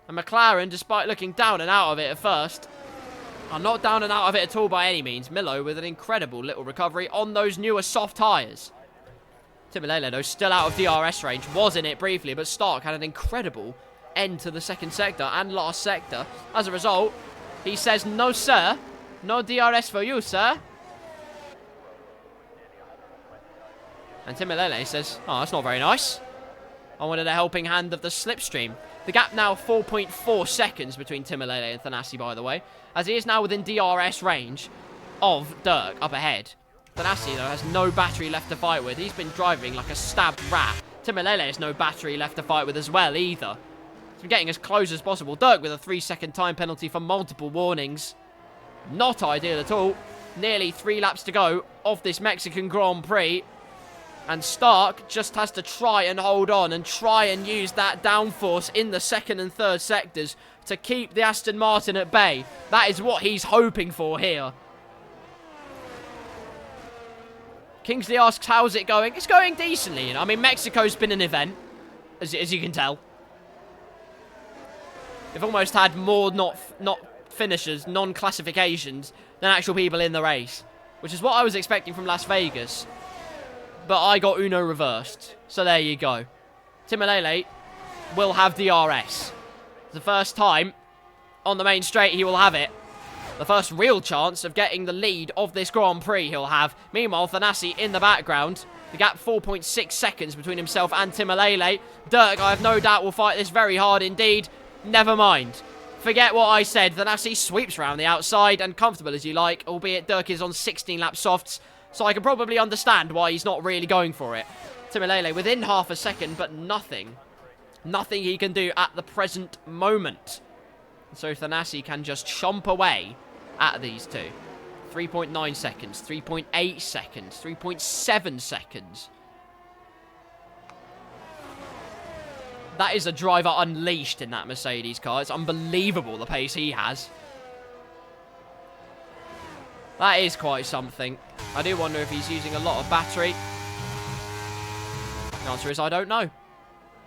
[SPEAKER 1] And McLaren, despite looking down and out of it at first, are not down and out of it at all by any means. Milo with an incredible little recovery on those newer soft tyres. Timalele, though, still out of DRS range. Was in it briefly, but Stark had an incredible end to the second sector and last sector. As a result, he says, no, sir. No DRS for you, sir. And Timalele says, oh, that's not very nice. I wanted a helping hand of the slipstream. The gap now 4.4 seconds between Timalele and Thanasi, by the way, as he is now within DRS range of Dirk up ahead. Thanasi, though, has no battery left to fight with. He's been driving like a stabbed rat. Timalele has no battery left to fight with as well, either. He's been getting as close as possible. Dirk with a 3-second time penalty for multiple warnings. Not ideal at all. Nearly 3 laps to go of this Mexican Grand Prix. And Stark just has to try and hold on and try and use that downforce in the second and third sectors to keep the Aston Martin at bay. That is what he's hoping for here. Kingsley asks, how's it going? It's going decently, you know. I mean, Mexico's been an event, as you can tell. They've almost had more not finishers, non-classifications, than actual people in the race. Which is what I was expecting from Las Vegas. But I got Uno reversed. So there you go. Timalele will have DRS. The first time on the main straight he will have it. The first real chance of getting the lead of this Grand Prix he'll have. Meanwhile, Thanasi in the background. The gap 4.6 seconds between himself and Timalele. Dirk, I have no doubt, will fight this very hard indeed. Never mind. Forget what I said. Thanasi sweeps around the outside and comfortable as you like. Albeit Dirk is on 16 lap softs. So I can probably understand why he's not really going for it. Timalele within half a second, but nothing. Nothing he can do at the present moment. So Thanasi can just chomp away at these two. 3.9 seconds, 3.8 seconds, 3.7 seconds. That is a driver unleashed in that Mercedes car. It's unbelievable the pace he has. That is quite something. I do wonder if he's using a lot of battery. The answer is I don't know.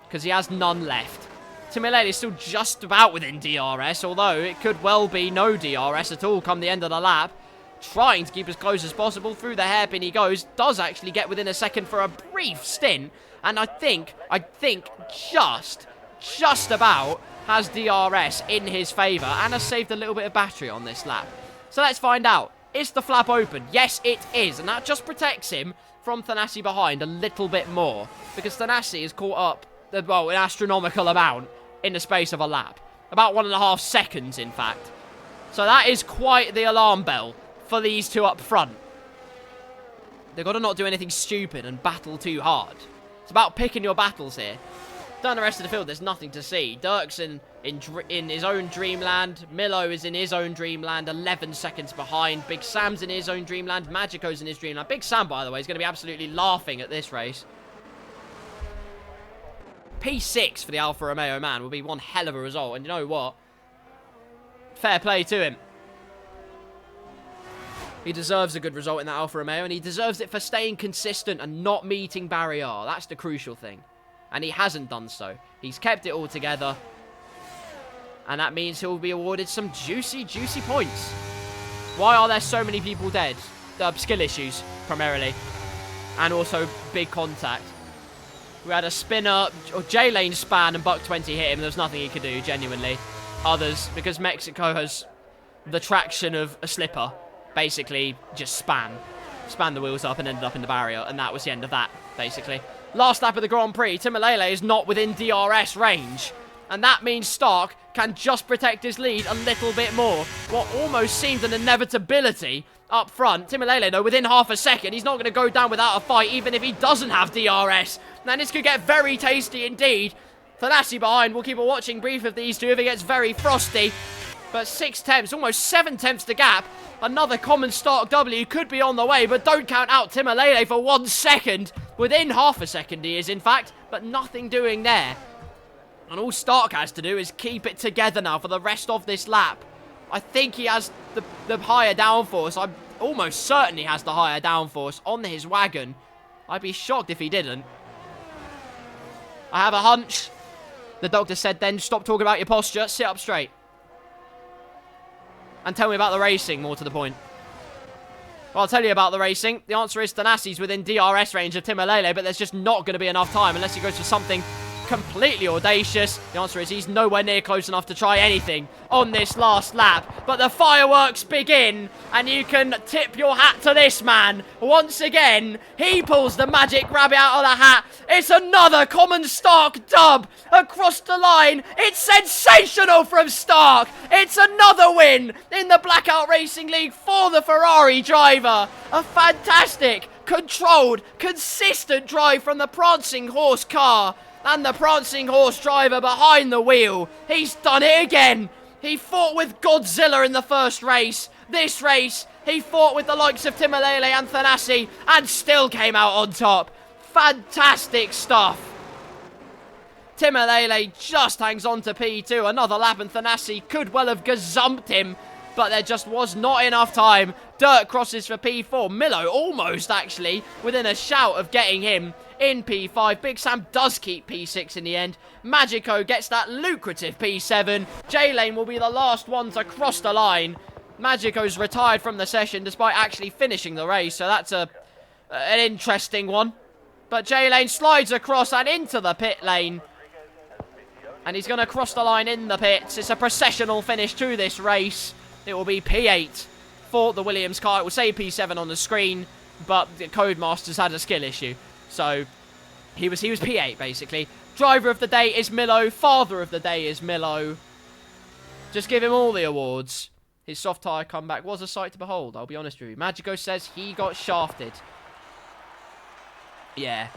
[SPEAKER 1] Because he has none left. Timalele is still just about within DRS, although it could well be no DRS at all come the end of the lap. trying to keep as close as possible. Through the hairpin he goes. Does actually get within a second for a brief stint. And I think just about has DRS in his favour and has saved a little bit of battery on this lap. So let's find out. Is the flap open? Yes, it is. And that just protects him from Thanasi behind a little bit more. Because Thanasi is caught up, well, an astronomical amount in the space of a lap. About 1.5 seconds, in fact. So that is quite the alarm bell for these two up front. They've got to not do anything stupid and battle too hard. It's about picking your battles here. Down the rest of the field, there's nothing to see. Dirk's in his own dreamland. Milo is in his own dreamland, 11 seconds behind. Big Sam's in his own dreamland. Magico's in his dreamland. Big Sam, by the way, is going to be absolutely laughing at this race. P6 for the Alfa Romeo man will be one hell of a result. And you know what? Fair play to him. He deserves a good result in that Alfa Romeo, and he deserves it for staying consistent and not meeting barrier. That's the crucial thing. And he hasn't done so. He's kept it all together. And that means he'll be awarded some juicy, juicy points. Why are there so many people dead? Skill issues, primarily. And also big contact. We had a spinner, or J-Lane span, and Buck 20 hit him. There was nothing he could do, genuinely. Others, because Mexico has the traction of a slipper, basically just span the wheels up and ended up in the barrier. And that was the end of that, basically. Last lap of the Grand Prix, Timalele is not within DRS range. And that means Stark can just protect his lead a little bit more. What almost seemed an inevitability up front. Timalele, though, within half a second. He's not going to go down without a fight, even if he doesn't have DRS. And this could get very tasty indeed. Thanasi behind. We'll keep a watching brief of these two if it gets very frosty. But 6 tenths, almost 7 tenths the gap. Another common Stark W could be on the way, but don't count out Timalele for 1 second. Within half a second he is, in fact, but nothing doing there. And all Stark has to do is keep it together now for the rest of this lap. I think he has the higher downforce. I'm almost certain he has the higher downforce on his wagon. I'd be shocked if he didn't. I have a hunch. The doctor said then, stop talking about your posture, sit up straight. And tell me about the racing, more to the point. Well, I'll tell you about the racing. The answer is Thanasi's within DRS range of Timalele, but there's just not going to be enough time unless he goes for something completely audacious. The answer is he's nowhere near close enough to try anything on this last lap. But the fireworks begin, and you can tip your hat to this man. Once again, he pulls the magic rabbit out of the hat. It's another common Stark dub across the line. It's sensational from Stark. It's another win in the Blackout Racing League for the Ferrari driver. A fantastic, controlled, consistent drive from the Prancing Horse car. And the Prancing Horse driver behind the wheel. He's done it again. He fought with Godzilla in the first race. This race, he fought with the likes of Timalele and Thanasi and still came out on top. Fantastic stuff. Timalele just hangs on to P2. Another lap and Thanasi could well have gazumped him, but there just was not enough time. Dirk crosses for P4. Milo almost, actually, within a shout of getting him in P5. Big Sam does keep P6 in the end. Magico gets that lucrative P7. J-Lane will be the last one to cross the line. Magico's retired from the session despite actually finishing the race, so that's an interesting one. But J-Lane slides across and into the pit lane. And he's going to cross the line in the pits. It's a processional finish to this race. It will be P8 for the Williams car. It will say P7 on the screen, but the Codemasters had a skill issue. So he was P8, basically. Driver of the day is Milo. Father of the day is Milo. Just give him all the awards. His soft tyre comeback was a sight to behold, I'll be honest with you. Magico says he got shafted. Yeah.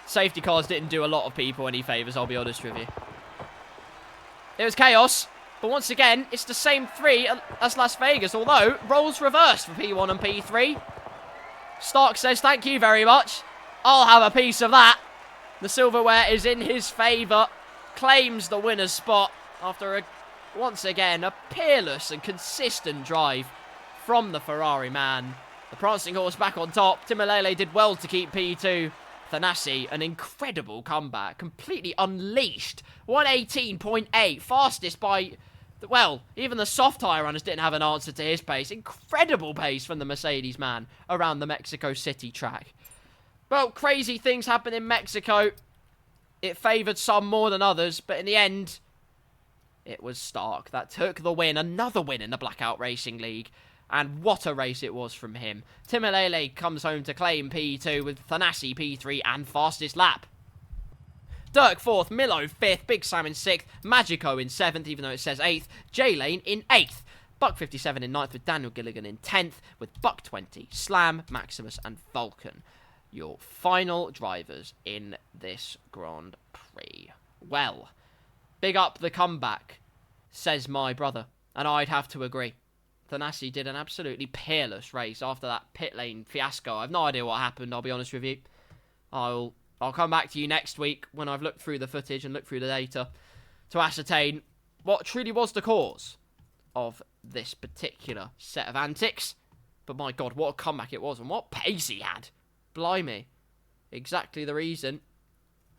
[SPEAKER 1] Safety cars didn't do a lot of people any favours, I'll be honest with you. It was chaos. But once again, it's the same 3 as Las Vegas, although roles reversed for P1 and P3. Stark says, thank you very much. I'll have a piece of that. The silverware is in his favour. Claims the winner's spot after, once again, a peerless and consistent drive from the Ferrari man. The Prancing Horse back on top. Timalele did well to keep P2. Thanasi, an incredible comeback. Completely unleashed. 118.8. Fastest by Well, even the soft tyre runners didn't have an answer to his pace. Incredible pace from the Mercedes man around the Mexico City track. Well, crazy things happen in Mexico. It favoured some more than others, but in the end, it was Stark that took the win. Another win in the Blackout Racing League. And what a race it was from him. Timolele comes home to claim P2 with Thanasi P3 and fastest lap. Dirk 4th, Milo 5th, Big Sam in 6th, Magico in 7th, even though it says 8th, J-Lane in 8th, Buck 57 in 9th with Daniel Gilligan in 10th, with Buck 20, Slam, Maximus and Vulcan. Your final drivers in this Grand Prix. Well, big up the comeback, says my brother, and I'd have to agree. Thanasi did an absolutely peerless race after that pit lane fiasco. I've no idea what happened, I'll be honest with you. I'll come back to you next week when I've looked through the footage and looked through the data to ascertain what truly was the cause of this particular set of antics. But my God, what a comeback it was and what pace he had. Blimey. Exactly the reason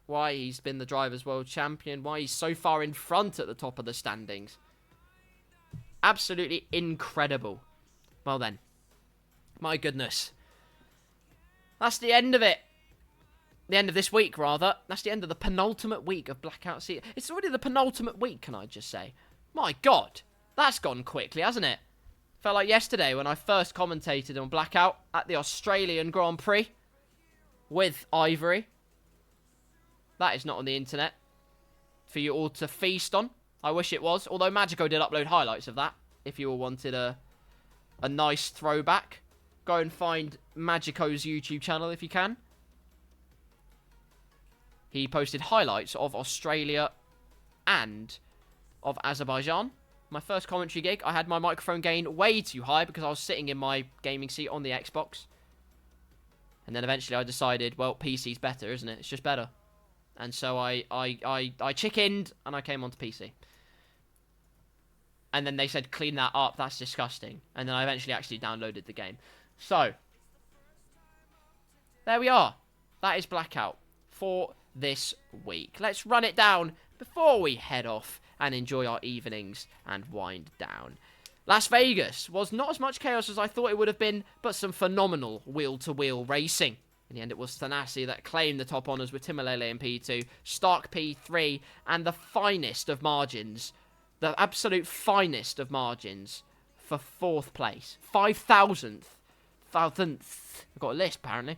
[SPEAKER 1] why he's been the Drivers' World Champion, why he's so far in front at the top of the standings. Absolutely incredible. Well then, my goodness. That's the end of it. The end of this week, rather. That's the end of the penultimate week of Blackout Season. It's already the penultimate week, can I just say? My God, that's gone quickly, hasn't it? Felt like yesterday when I first commentated on Blackout at the Australian Grand Prix with Ivory. That is not on the internet for you all to feast on. I wish it was, although Magico did upload highlights of that. If you all wanted a nice throwback, go and find Magico's YouTube channel if you can. He posted highlights of Australia and of Azerbaijan. My first commentary gig, I had my microphone gain way too high because I was sitting in my gaming seat on the Xbox. And then eventually I decided, well, PC's better, isn't it? It's just better. And so I chickened and I came onto PC. And then they said, clean that up, that's disgusting. And then I eventually actually downloaded the game. So, there we are. That is Blackout for this week. Let's run it down before we head off and enjoy our evenings and wind down. Las Vegas was not as much chaos as I thought it would have been, but some phenomenal wheel-to-wheel racing. In the end, it was Thanasi that claimed the top honours with Timolele in P2, Stark P3, and the finest of margins, the absolute finest of margins for 4th place. 5,000th. I've got a list, apparently.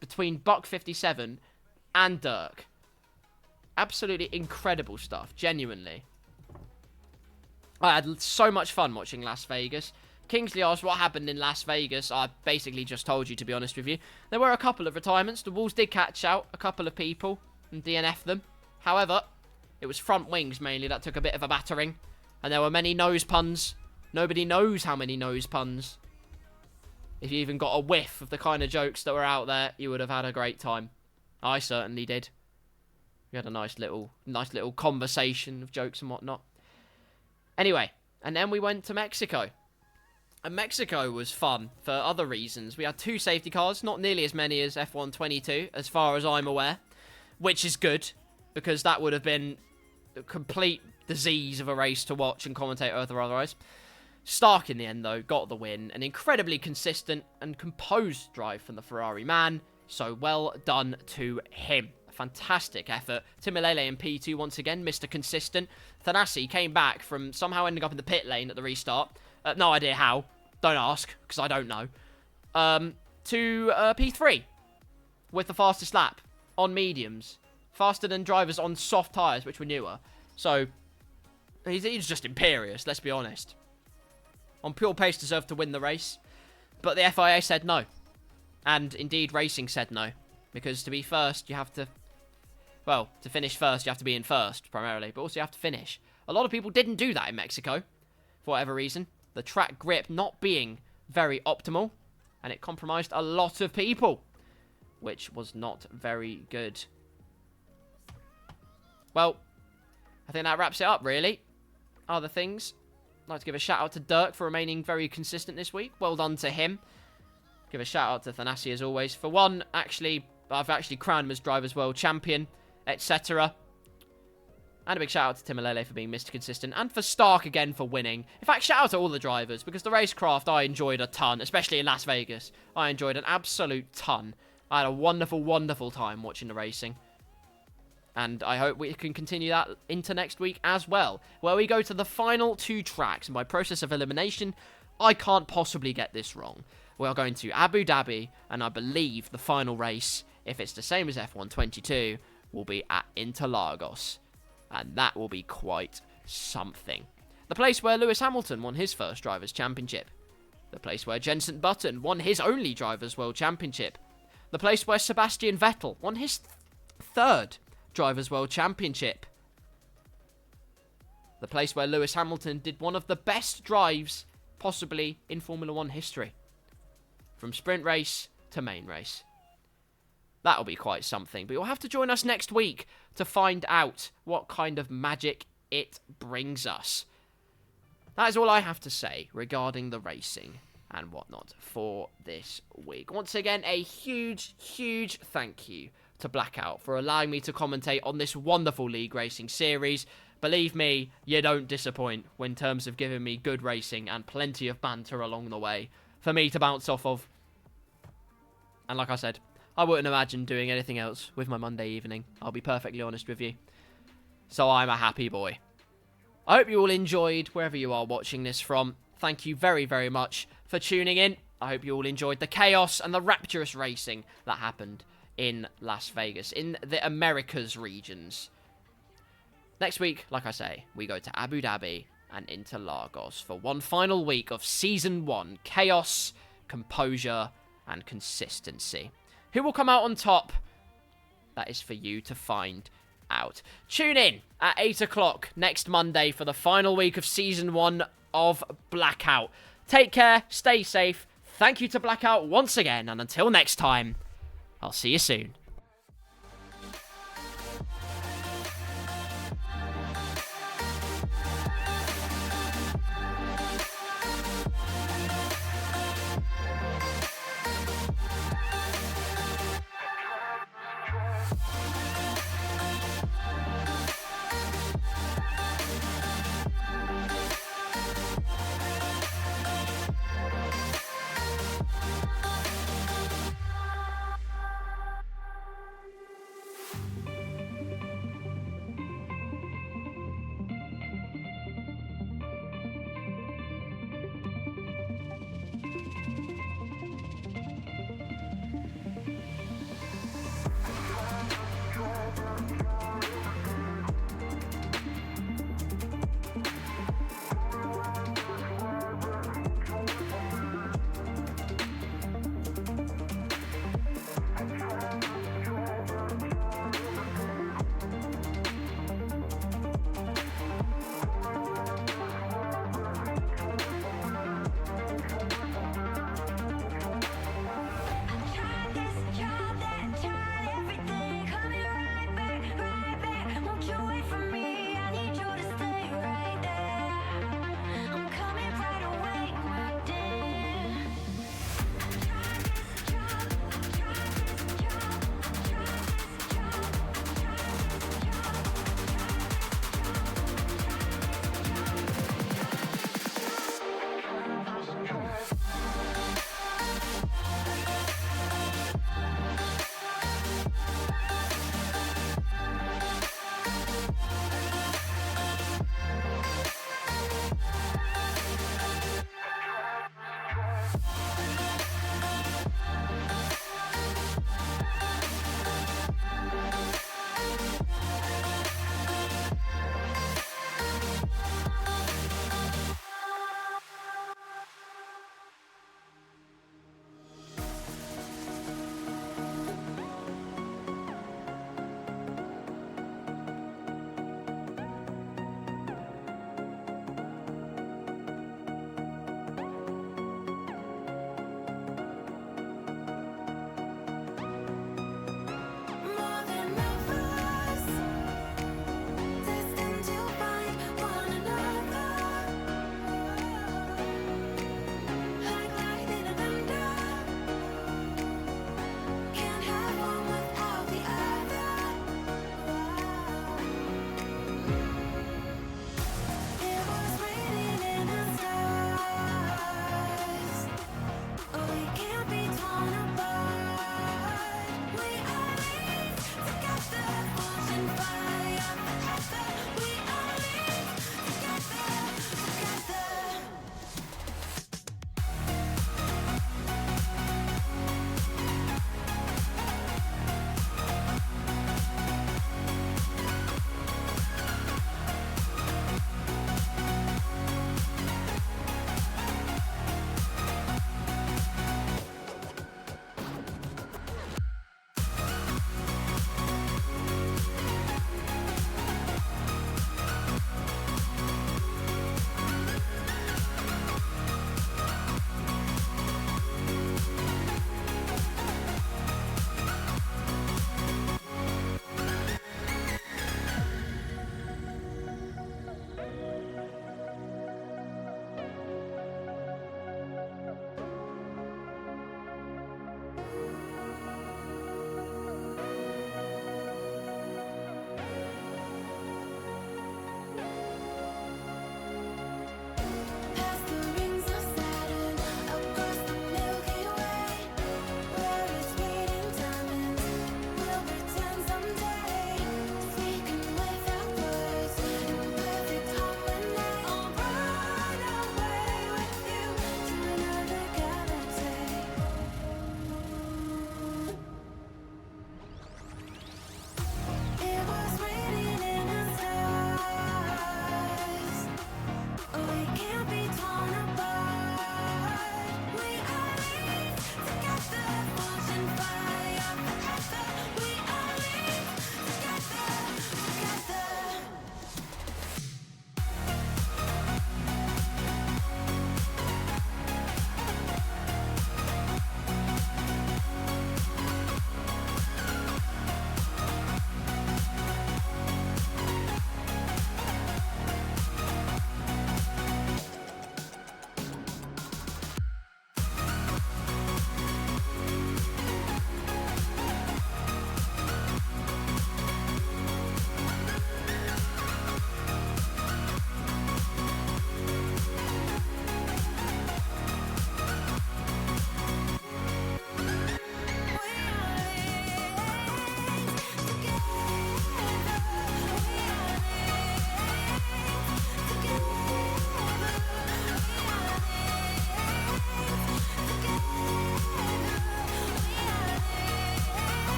[SPEAKER 1] Between Buck 57 and Dirk. Absolutely incredible stuff, genuinely. I had so much fun watching Las Vegas. Kingsley asked what happened in Las Vegas. I basically just told you, to be honest with you. There were a couple of retirements. The Wolves did catch out a couple of people and DNF them. However, it was front wings mainly that took a bit of a battering. And there were many nose puns. Nobody knows how many nose puns. If you even got a whiff of the kind of jokes that were out there, you would have had a great time. I certainly did. We had a nice little conversation of jokes and whatnot. Anyway, and then we went to Mexico. And Mexico was fun for other reasons. We had 2 safety cars, not nearly as many as F122, as far as I'm aware. Which is good, because that would have been a complete disease of a race to watch and commentate or otherwise. Stark, in the end, though, got the win. An incredibly consistent and composed drive from the Ferrari man. So well done to him. A fantastic effort. Timolele in P2 once again, Mr. Consistent. Thanasi came back from somehow ending up in the pit lane at the restart. No idea how. Don't ask, because I don't know. To P3 with the fastest lap on mediums. Faster than drivers on soft tyres, which were newer. So, he's just imperious, let's be honest. On pure pace, deserved to win the race. But the FIA said no. And indeed, racing said no. Because to be first, you have to... Well, to finish first, you have to be in first, primarily. But also, you have to finish. A lot of people didn't do that in Mexico. For whatever reason. The track grip not being very optimal. And it compromised a lot of people. Which was not very good. Well, I think that wraps it up, really. Other things. I'd like to give a shout out to Dirk for remaining very consistent this week. Well done to him. Give a shout out to Thanasi as always. For one, I've actually crowned him as Drivers' World Champion, etc. And a big shout out to Timolele for being Mr. Consistent, and for Stark again for winning. In fact, shout out to all the drivers, because the racecraft I enjoyed a ton, especially in Las Vegas. I enjoyed an absolute ton. I had a wonderful, wonderful time watching the racing. And I hope we can continue that into next week as well, where we go to the final 2 tracks. And by process of elimination, I can't possibly get this wrong. We are going to Abu Dhabi, and I believe the final race, if it's the same as F1 22, will be at Interlagos. And that will be quite something. The place where Lewis Hamilton won his first Drivers' Championship. The place where Jenson Button won his only Drivers' World Championship. The place where Sebastian Vettel won his third Drivers' World Championship. The place where Lewis Hamilton did one of the best drives possibly in Formula 1 history. From sprint race to main race. That'll be quite something. But you'll have to join us next week to find out what kind of magic it brings us. That is all I have to say regarding the racing and whatnot for this week. Once again, a huge, huge thank you to Blackout for allowing me to commentate on this wonderful league racing series. Believe me, you don't disappoint in terms of giving me good racing and plenty of banter along the way for me to bounce off of. And like I said, I wouldn't imagine doing anything else with my Monday evening. I'll be perfectly honest with you. So I'm a happy boy. I hope you all enjoyed wherever you are watching this from. Thank you very, very much for tuning in. I hope you all enjoyed the chaos and the rapturous racing that happened in Las Vegas, in the Americas regions. Next week, like I say, we go to Abu Dhabi and Interlagos for one final week of Season 1. Chaos, composure, and consistency. Who will come out on top? That is for you to find out. Tune in at 8 o'clock next Monday for the final week of Season 1 of Blackout. Take care, stay safe. Thank you to Blackout once again, and until next time, I'll see you soon.